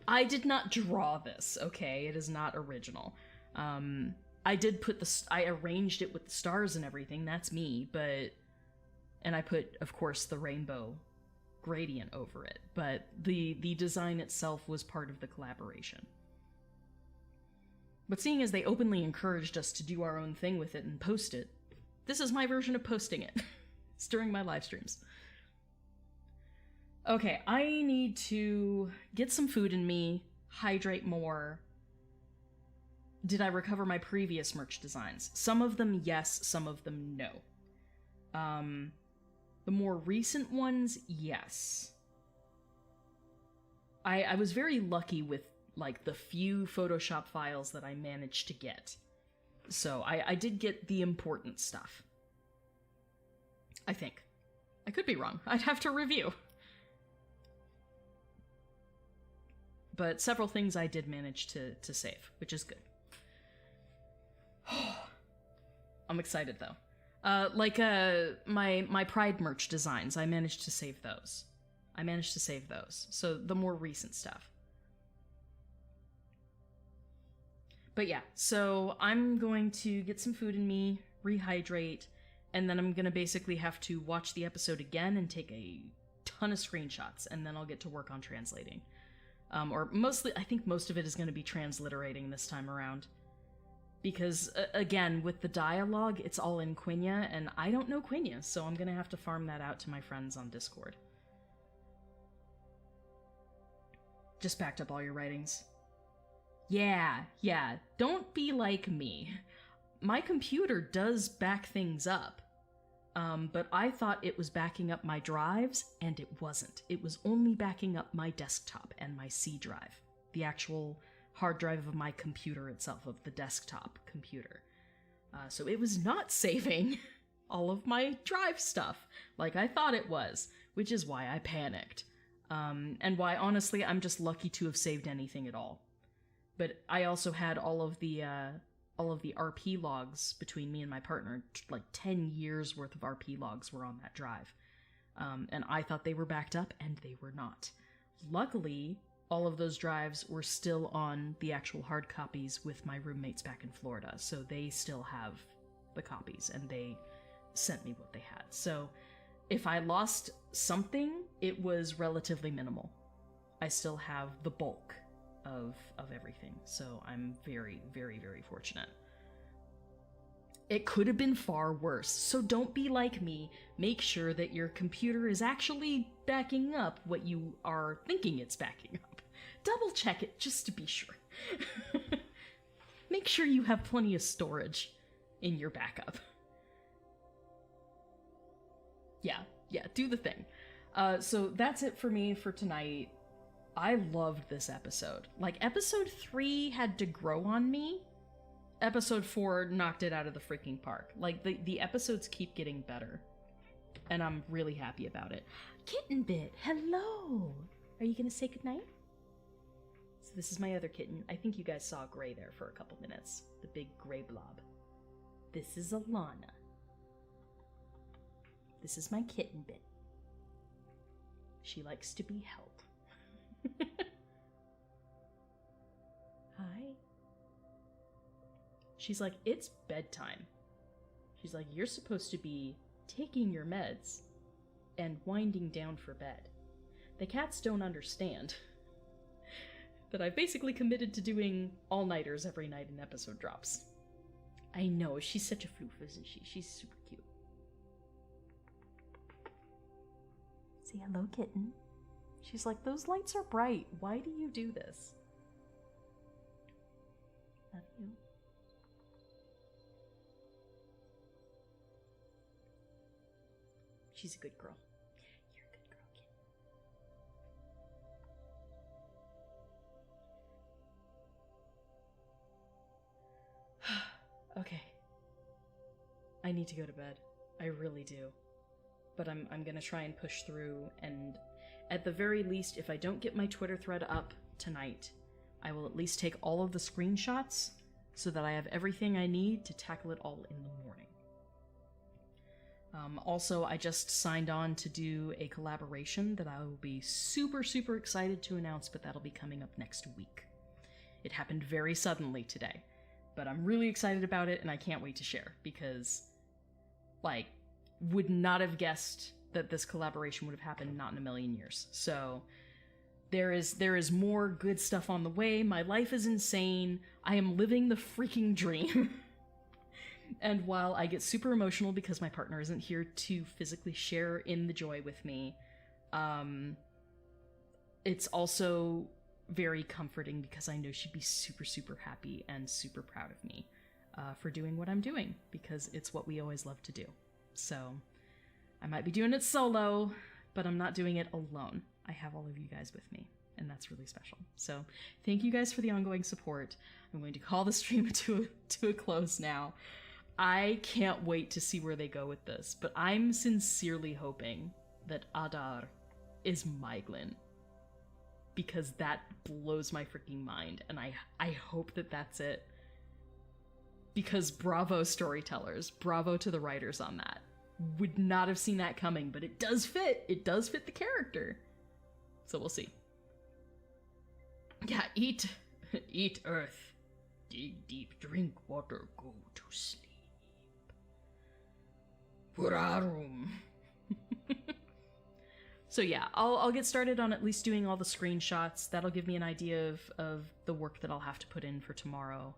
Speaker 1: I did not draw this, okay? It is not original. I did put I arranged it with the stars and everything, that's me, and I put, of course, the rainbow gradient over it, but the design itself was part of the collaboration. But seeing as they openly encouraged us to do our own thing with it and post it, this is my version of posting it. It's during my live streams. Okay, I need to get some food in me, hydrate more. Did I recover my previous merch designs? Some of them, yes. Some of them, no. The more recent ones, yes. I was very lucky with, like, the few Photoshop files that I managed to get. So I did get the important stuff. I think. I could be wrong. I'd have to review. But several things I did manage to save, which is good. I'm excited, though. My Pride merch designs, I managed to save those. So the more recent stuff. But yeah, so I'm going to get some food in me, rehydrate, and then I'm gonna basically have to watch the episode again and take a ton of screenshots, and then I'll get to work on translating. Or mostly, I think most of it is gonna be transliterating this time around. Because, again, with the dialogue, it's all in Quenya, and I don't know Quenya, so I'm gonna have to farm that out to my friends on Discord. Just backed up all your writings. Yeah, don't be like me. My computer does back things up, but I thought it was backing up my drives, and it wasn't. It was only backing up my desktop and my C drive, the actual hard drive of my computer itself, of the desktop computer. So it was not saving all of my drive stuff like I thought it was, which is why I panicked. And why, honestly, I'm just lucky to have saved anything at all. But I also had all of the RP logs between me and my partner. Like 10 years worth of RP logs were on that drive. And I thought they were backed up, and they were not. Luckily, all of those drives were still on the actual hard copies with my roommates back in Florida, so they still have the copies, and they sent me what they had. So if I lost something, it was relatively minimal. I still have the bulk of everything, so I'm very, very, very fortunate. It could have been far worse, so don't be like me. Make sure that your computer is actually backing up what you are thinking it's backing up. Double check it just to be sure. Make sure you have plenty of storage in your backup. Yeah, do the thing. So that's it for me for tonight. I loved this episode. Like, episode 3 had to grow on me. Episode 4 knocked it out of the freaking park. Like, the episodes keep getting better. And I'm really happy about it. Kitten Bit, hello! Are you gonna say goodnight? So this is my other kitten. I think you guys saw Gray there for a couple minutes. The big gray blob. This is Alana. This is my Kitten Bit. She likes to be held. Hi. She's like, it's bedtime. She's like, you're supposed to be taking your meds and winding down for bed. The cats don't understand that I've basically committed to doing all-nighters every night an episode drops. I know, she's such a floof, isn't she? She's super cute. Say hello, kitten. She's like, those lights are bright. Why do you do this? Love you. She's a good girl. You're a good girl, kid. Okay. I need to go to bed. I really do. But I'm gonna try and push through, and at the very least, if I don't get my Twitter thread up tonight, I will at least take all of the screenshots so that I have everything I need to tackle it all in the morning. Also, I just signed on to do a collaboration that I will be super, super excited to announce, but that'll be coming up next week. It happened very suddenly today, but I'm really excited about it, and I can't wait to share, because, like, would not have guessed that this collaboration would have happened not in a million years. So there is more good stuff on the way. My life is insane. I am living the freaking dream. And while I get super emotional because my partner isn't here to physically share in the joy with me, it's also very comforting because I know she'd be super, super happy and super proud of me for doing what I'm doing, because it's what we always love to do. So I might be doing it solo, but I'm not doing it alone. I have all of you guys with me, and that's really special. So thank you guys for the ongoing support. I'm going to call the stream to a close now. I can't wait to see where they go with this, but I'm sincerely hoping that Adar is Myglin, because that blows my freaking mind, and I hope that that's it. Because bravo storytellers, bravo to the writers on that. Would not have seen that coming, but it does fit. It does fit the character. So we'll see. Yeah, eat earth. Dig deep, drink water, go to sleep. Purarum. So yeah, I'll get started on at least doing all the screenshots. That'll give me an idea of the work that I'll have to put in for tomorrow.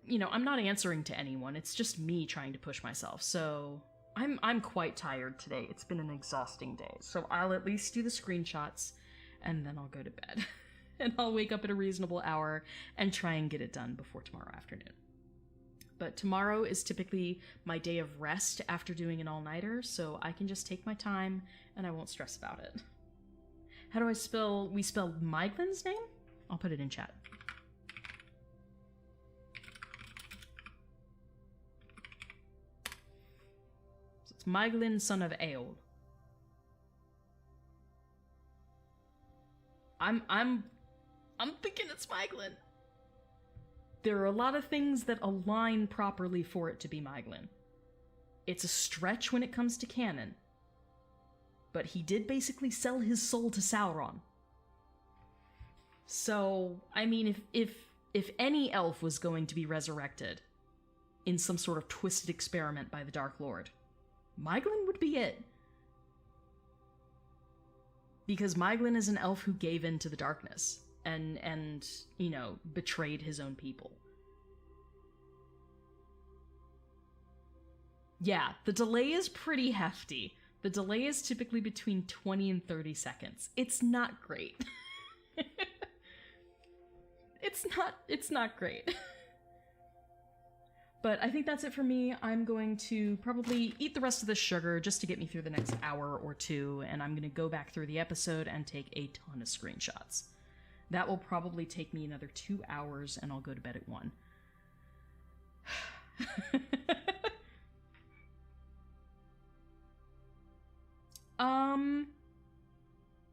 Speaker 1: You know, I'm not answering to anyone. It's just me trying to push myself. So I'm quite tired today. It's been an exhausting day. So I'll at least do the screenshots, and then I'll go to bed. And I'll wake up at a reasonable hour and try and get it done before tomorrow afternoon. But tomorrow is typically my day of rest after doing an all-nighter, so I can just take my time and I won't stress about it. How do we spell Myglin's name? I'll put it in chat. So it's Myglin, son of Eol. I'm thinking it's Myglin. There are a lot of things that align properly for it to be Myglin. It's a stretch when it comes to canon. But he did basically sell his soul to Sauron. So, I mean, if any elf was going to be resurrected in some sort of twisted experiment by the Dark Lord, Myglin would be it. Because Myglin is an elf who gave in to the darkness. And you know, betrayed his own people. Yeah, the delay is pretty hefty. The delay is typically between 20 and 30 seconds. It's not great. It's not great. But I think that's it for me. I'm going to probably eat the rest of the sugar just to get me through the next hour or two, and I'm going to go back through the episode and take a ton of screenshots. That will probably take me another 2 hours, and I'll go to bed at 1.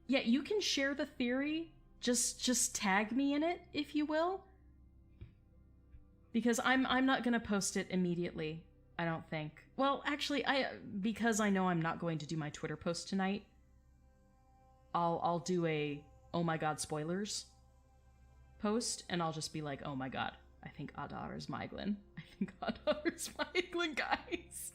Speaker 1: Yeah, you can share the theory. Just tag me in it, if you will. Because I'm not gonna post it immediately, I don't think. Well, actually, because I know I'm not going to do my Twitter post tonight, I'll do a oh my god spoilers post, and I'll just be like, oh my god, I think Adar is Myglin. I think Adar is Myglin, guys.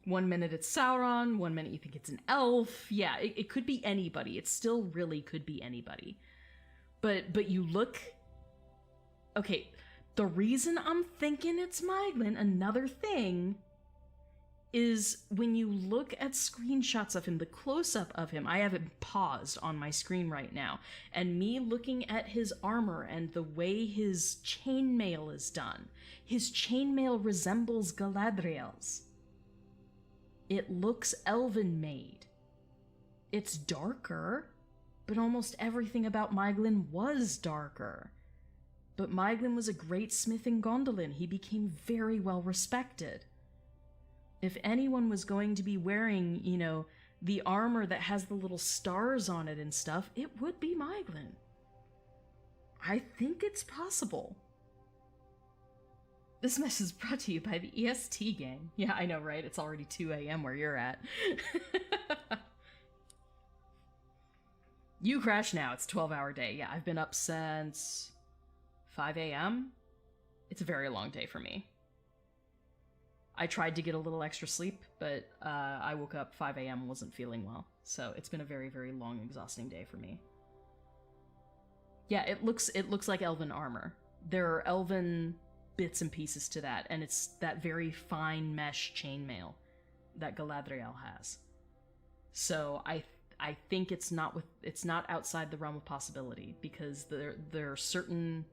Speaker 1: One minute it's Sauron, one minute you think it's an elf. Yeah, it could be anybody. It still really could be anybody. But you look... Okay, the reason I'm thinking it's Myglin, another thing, is when you look at screenshots of him, the close-up of him, I have it paused on my screen right now, and me looking at his armor and the way his chainmail is done, his chainmail resembles Galadriel's. It looks elven-made. It's darker, but almost everything about Myglin was darker. But Myglin was a great smith in Gondolin. He became very well respected. If anyone was going to be wearing, you know, the armor that has the little stars on it and stuff, it would be Myglin. I think it's possible. This mess is brought to you by the EST gang. Yeah, I know, right? It's already 2 a.m. where you're at. You crash now. It's a 12-hour day. Yeah, I've been up since 5 a.m. It's a very long day for me. I tried to get a little extra sleep, but I woke up 5 a.m. and wasn't feeling well. So it's been a very, very long, exhausting day for me. Yeah, it looks like elven armor. There are elven bits and pieces to that, and it's that very fine mesh chainmail that Galadriel has. So I think it's not outside the realm of possibility, because there are certain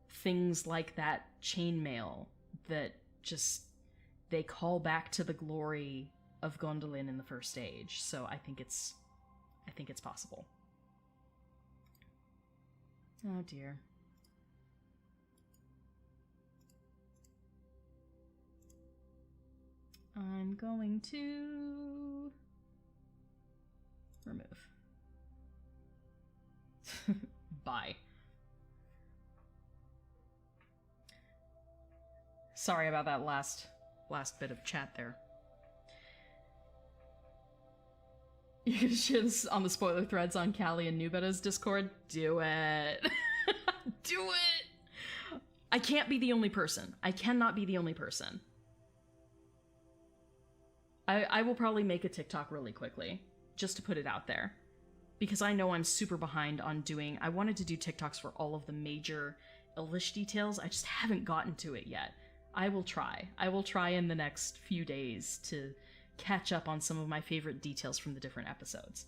Speaker 1: things like that chainmail that just they call back to the glory of Gondolin in the First Age. So I think it's possible. Oh dear. I'm going to remove. Bye. Sorry about that last bit of chat there. You can share this on the spoiler threads on Callie and Nubeta's Discord. Do it. Do it. I can't be the only person. I cannot be the only person. I will probably make a TikTok really quickly, just to put it out there. Because I know I'm super behind on doing... I wanted to do TikToks for all of the major Elvish details. I just haven't gotten to it yet. I will try. I will try in the next few days to catch up on some of my favorite details from the different episodes.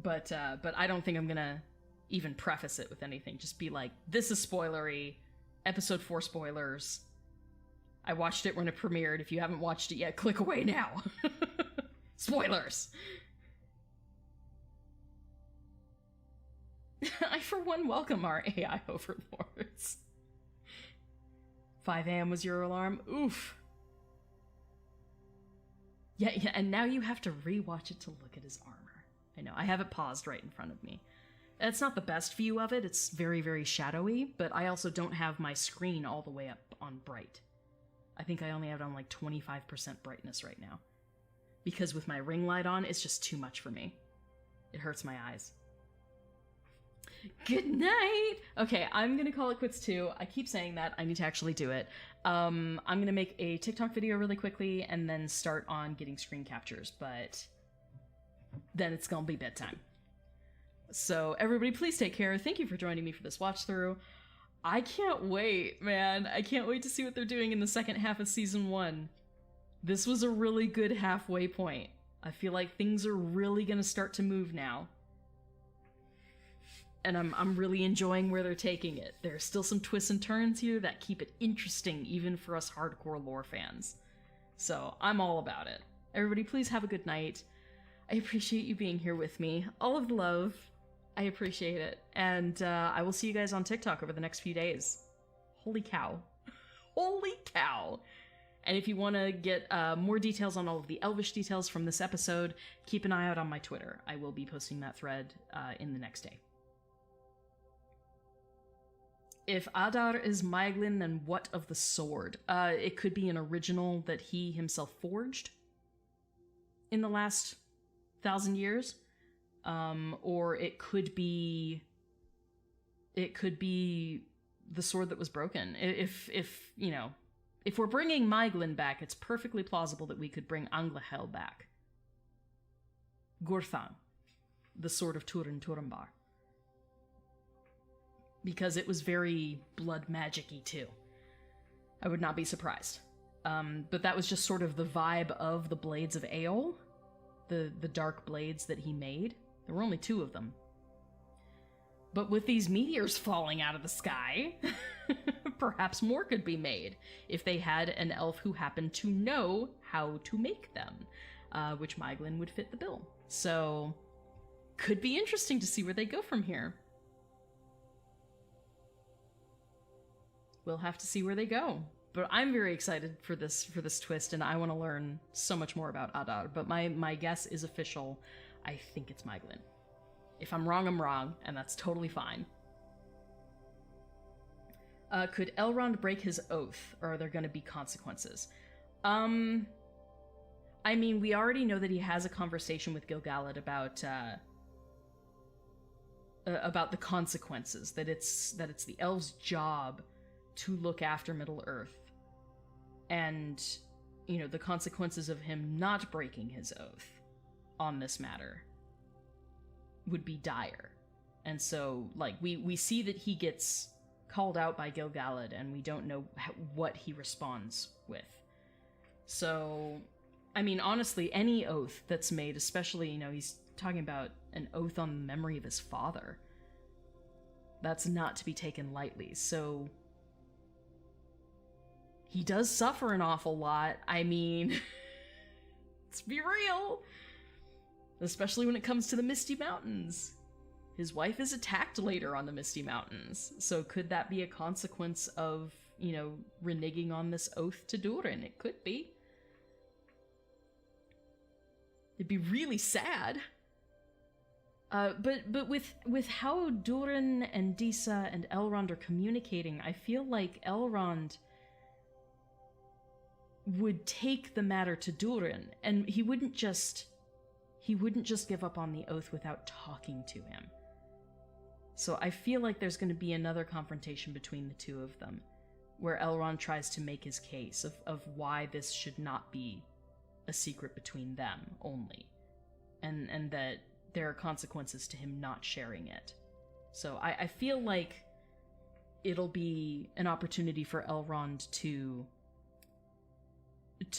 Speaker 1: But I don't think I'm gonna even preface it with anything. Just be like, this is spoilery. Episode 4 spoilers. I watched it when it premiered. If you haven't watched it yet, click away now. Spoilers! I, for one, welcome our AI overlords. 5 a.m. was your alarm? Oof. Yeah, and now you have to rewatch it to look at his armor. I know, I have it paused right in front of me. It's not the best view of it, it's very, very shadowy, but I also don't have my screen all the way up on bright. I think I only have it on like 25% brightness right now. Because with my ring light on, it's just too much for me. It hurts my eyes. Good night! Okay, I'm gonna call it quits too. I keep saying that, I need to actually do it. I'm gonna make a TikTok video really quickly and then start on getting screen captures, but then it's gonna be bedtime. So everybody please take care. Thank you for joining me for this watch through. I can't wait, man. I can't wait to see what they're doing in the second half of season 1. This was a really good halfway point. I feel like things are really gonna start to move now. And I'm really enjoying where they're taking it. There's still some twists and turns here that keep it interesting even for us hardcore lore fans. So I'm all about it. Everybody please have a good night. I appreciate you being here with me. All of the love. I appreciate it. And I will see you guys on TikTok over the next few days. Holy cow. Holy cow. And if you want to get more details on all of the Elvish details from this episode, keep an eye out on my Twitter. I will be posting that thread in the next day. If Adar is Maeglin, then what of the sword? It could be an original that he himself forged in the last 1,000 years. Or it could be the sword that was broken. If you know, if we're bringing Maeglin back, it's perfectly plausible that we could bring Anglahel back. Gurthan, the sword of Turin Turambar. Because it was very blood magic-y too. I would not be surprised. But that was just sort of the vibe of the Blades of Aeol, the dark blades that he made. There were only 2 of them. But with these meteors falling out of the sky, perhaps more could be made if they had an elf who happened to know how to make them, which Maeglin would fit the bill. So, could be interesting to see where they go from here. We'll have to see where they go. But I'm very excited for this twist, and I want to learn so much more about Adar. But my guess is official. I think it's Maeglin. If I'm wrong, and that's totally fine. Could Elrond break his oath, or are there going to be consequences? I mean, we already know that he has a conversation with Gil-galad about the consequences. That it's the elves' job to look after Middle-earth. And, you know, the consequences of him not breaking his oath on this matter would be dire. And so, like, we see that he gets called out by Gil-galad, and we don't know what he responds with. So, I mean, honestly, any oath that's made, especially, you know, he's talking about an oath on the memory of his father, that's not to be taken lightly. So he does suffer an awful lot. I mean, let's be real. Especially when it comes to the Misty Mountains. His wife is attacked later on the Misty Mountains. So could that be a consequence of, you know, reneging on this oath to Durin? It could be. It'd be really sad. But with how Durin and Disa and Elrond are communicating, I feel like Elrond would take the matter to Durin, and he wouldn't just give up on the oath without talking to him. So I feel like there's going to be another confrontation between the two of them, where Elrond tries to make his case of why this should not be a secret between them only, and that there are consequences to him not sharing it. So I feel like it'll be an opportunity for Elrond to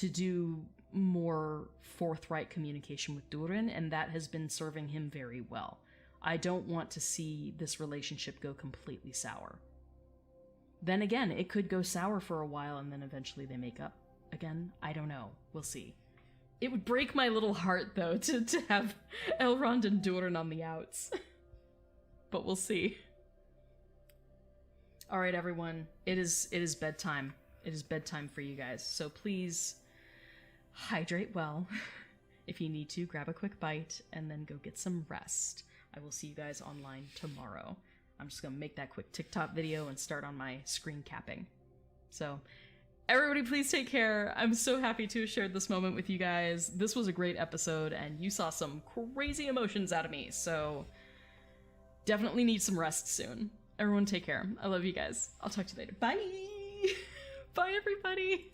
Speaker 1: do more forthright communication with Durin, and that has been serving him very well. I don't want to see this relationship go completely sour. Then again, it could go sour for a while and then eventually they make up again. I don't know. We'll see. It would break my little heart, though, to have Elrond and Durin on the outs. But we'll see. Alright, everyone. It is bedtime. It is bedtime for you guys. So please hydrate well. If you need to, grab a quick bite and then go get some rest. I will see you guys online tomorrow. I'm just gonna make that quick TikTok video and start on my screen capping. So, everybody please take care. I'm so happy to have shared this moment with you guys. This was a great episode, and you saw some crazy emotions out of me, so definitely need some rest soon. Everyone take care. I love you guys. I'll talk to you later. Bye! Bye, everybody!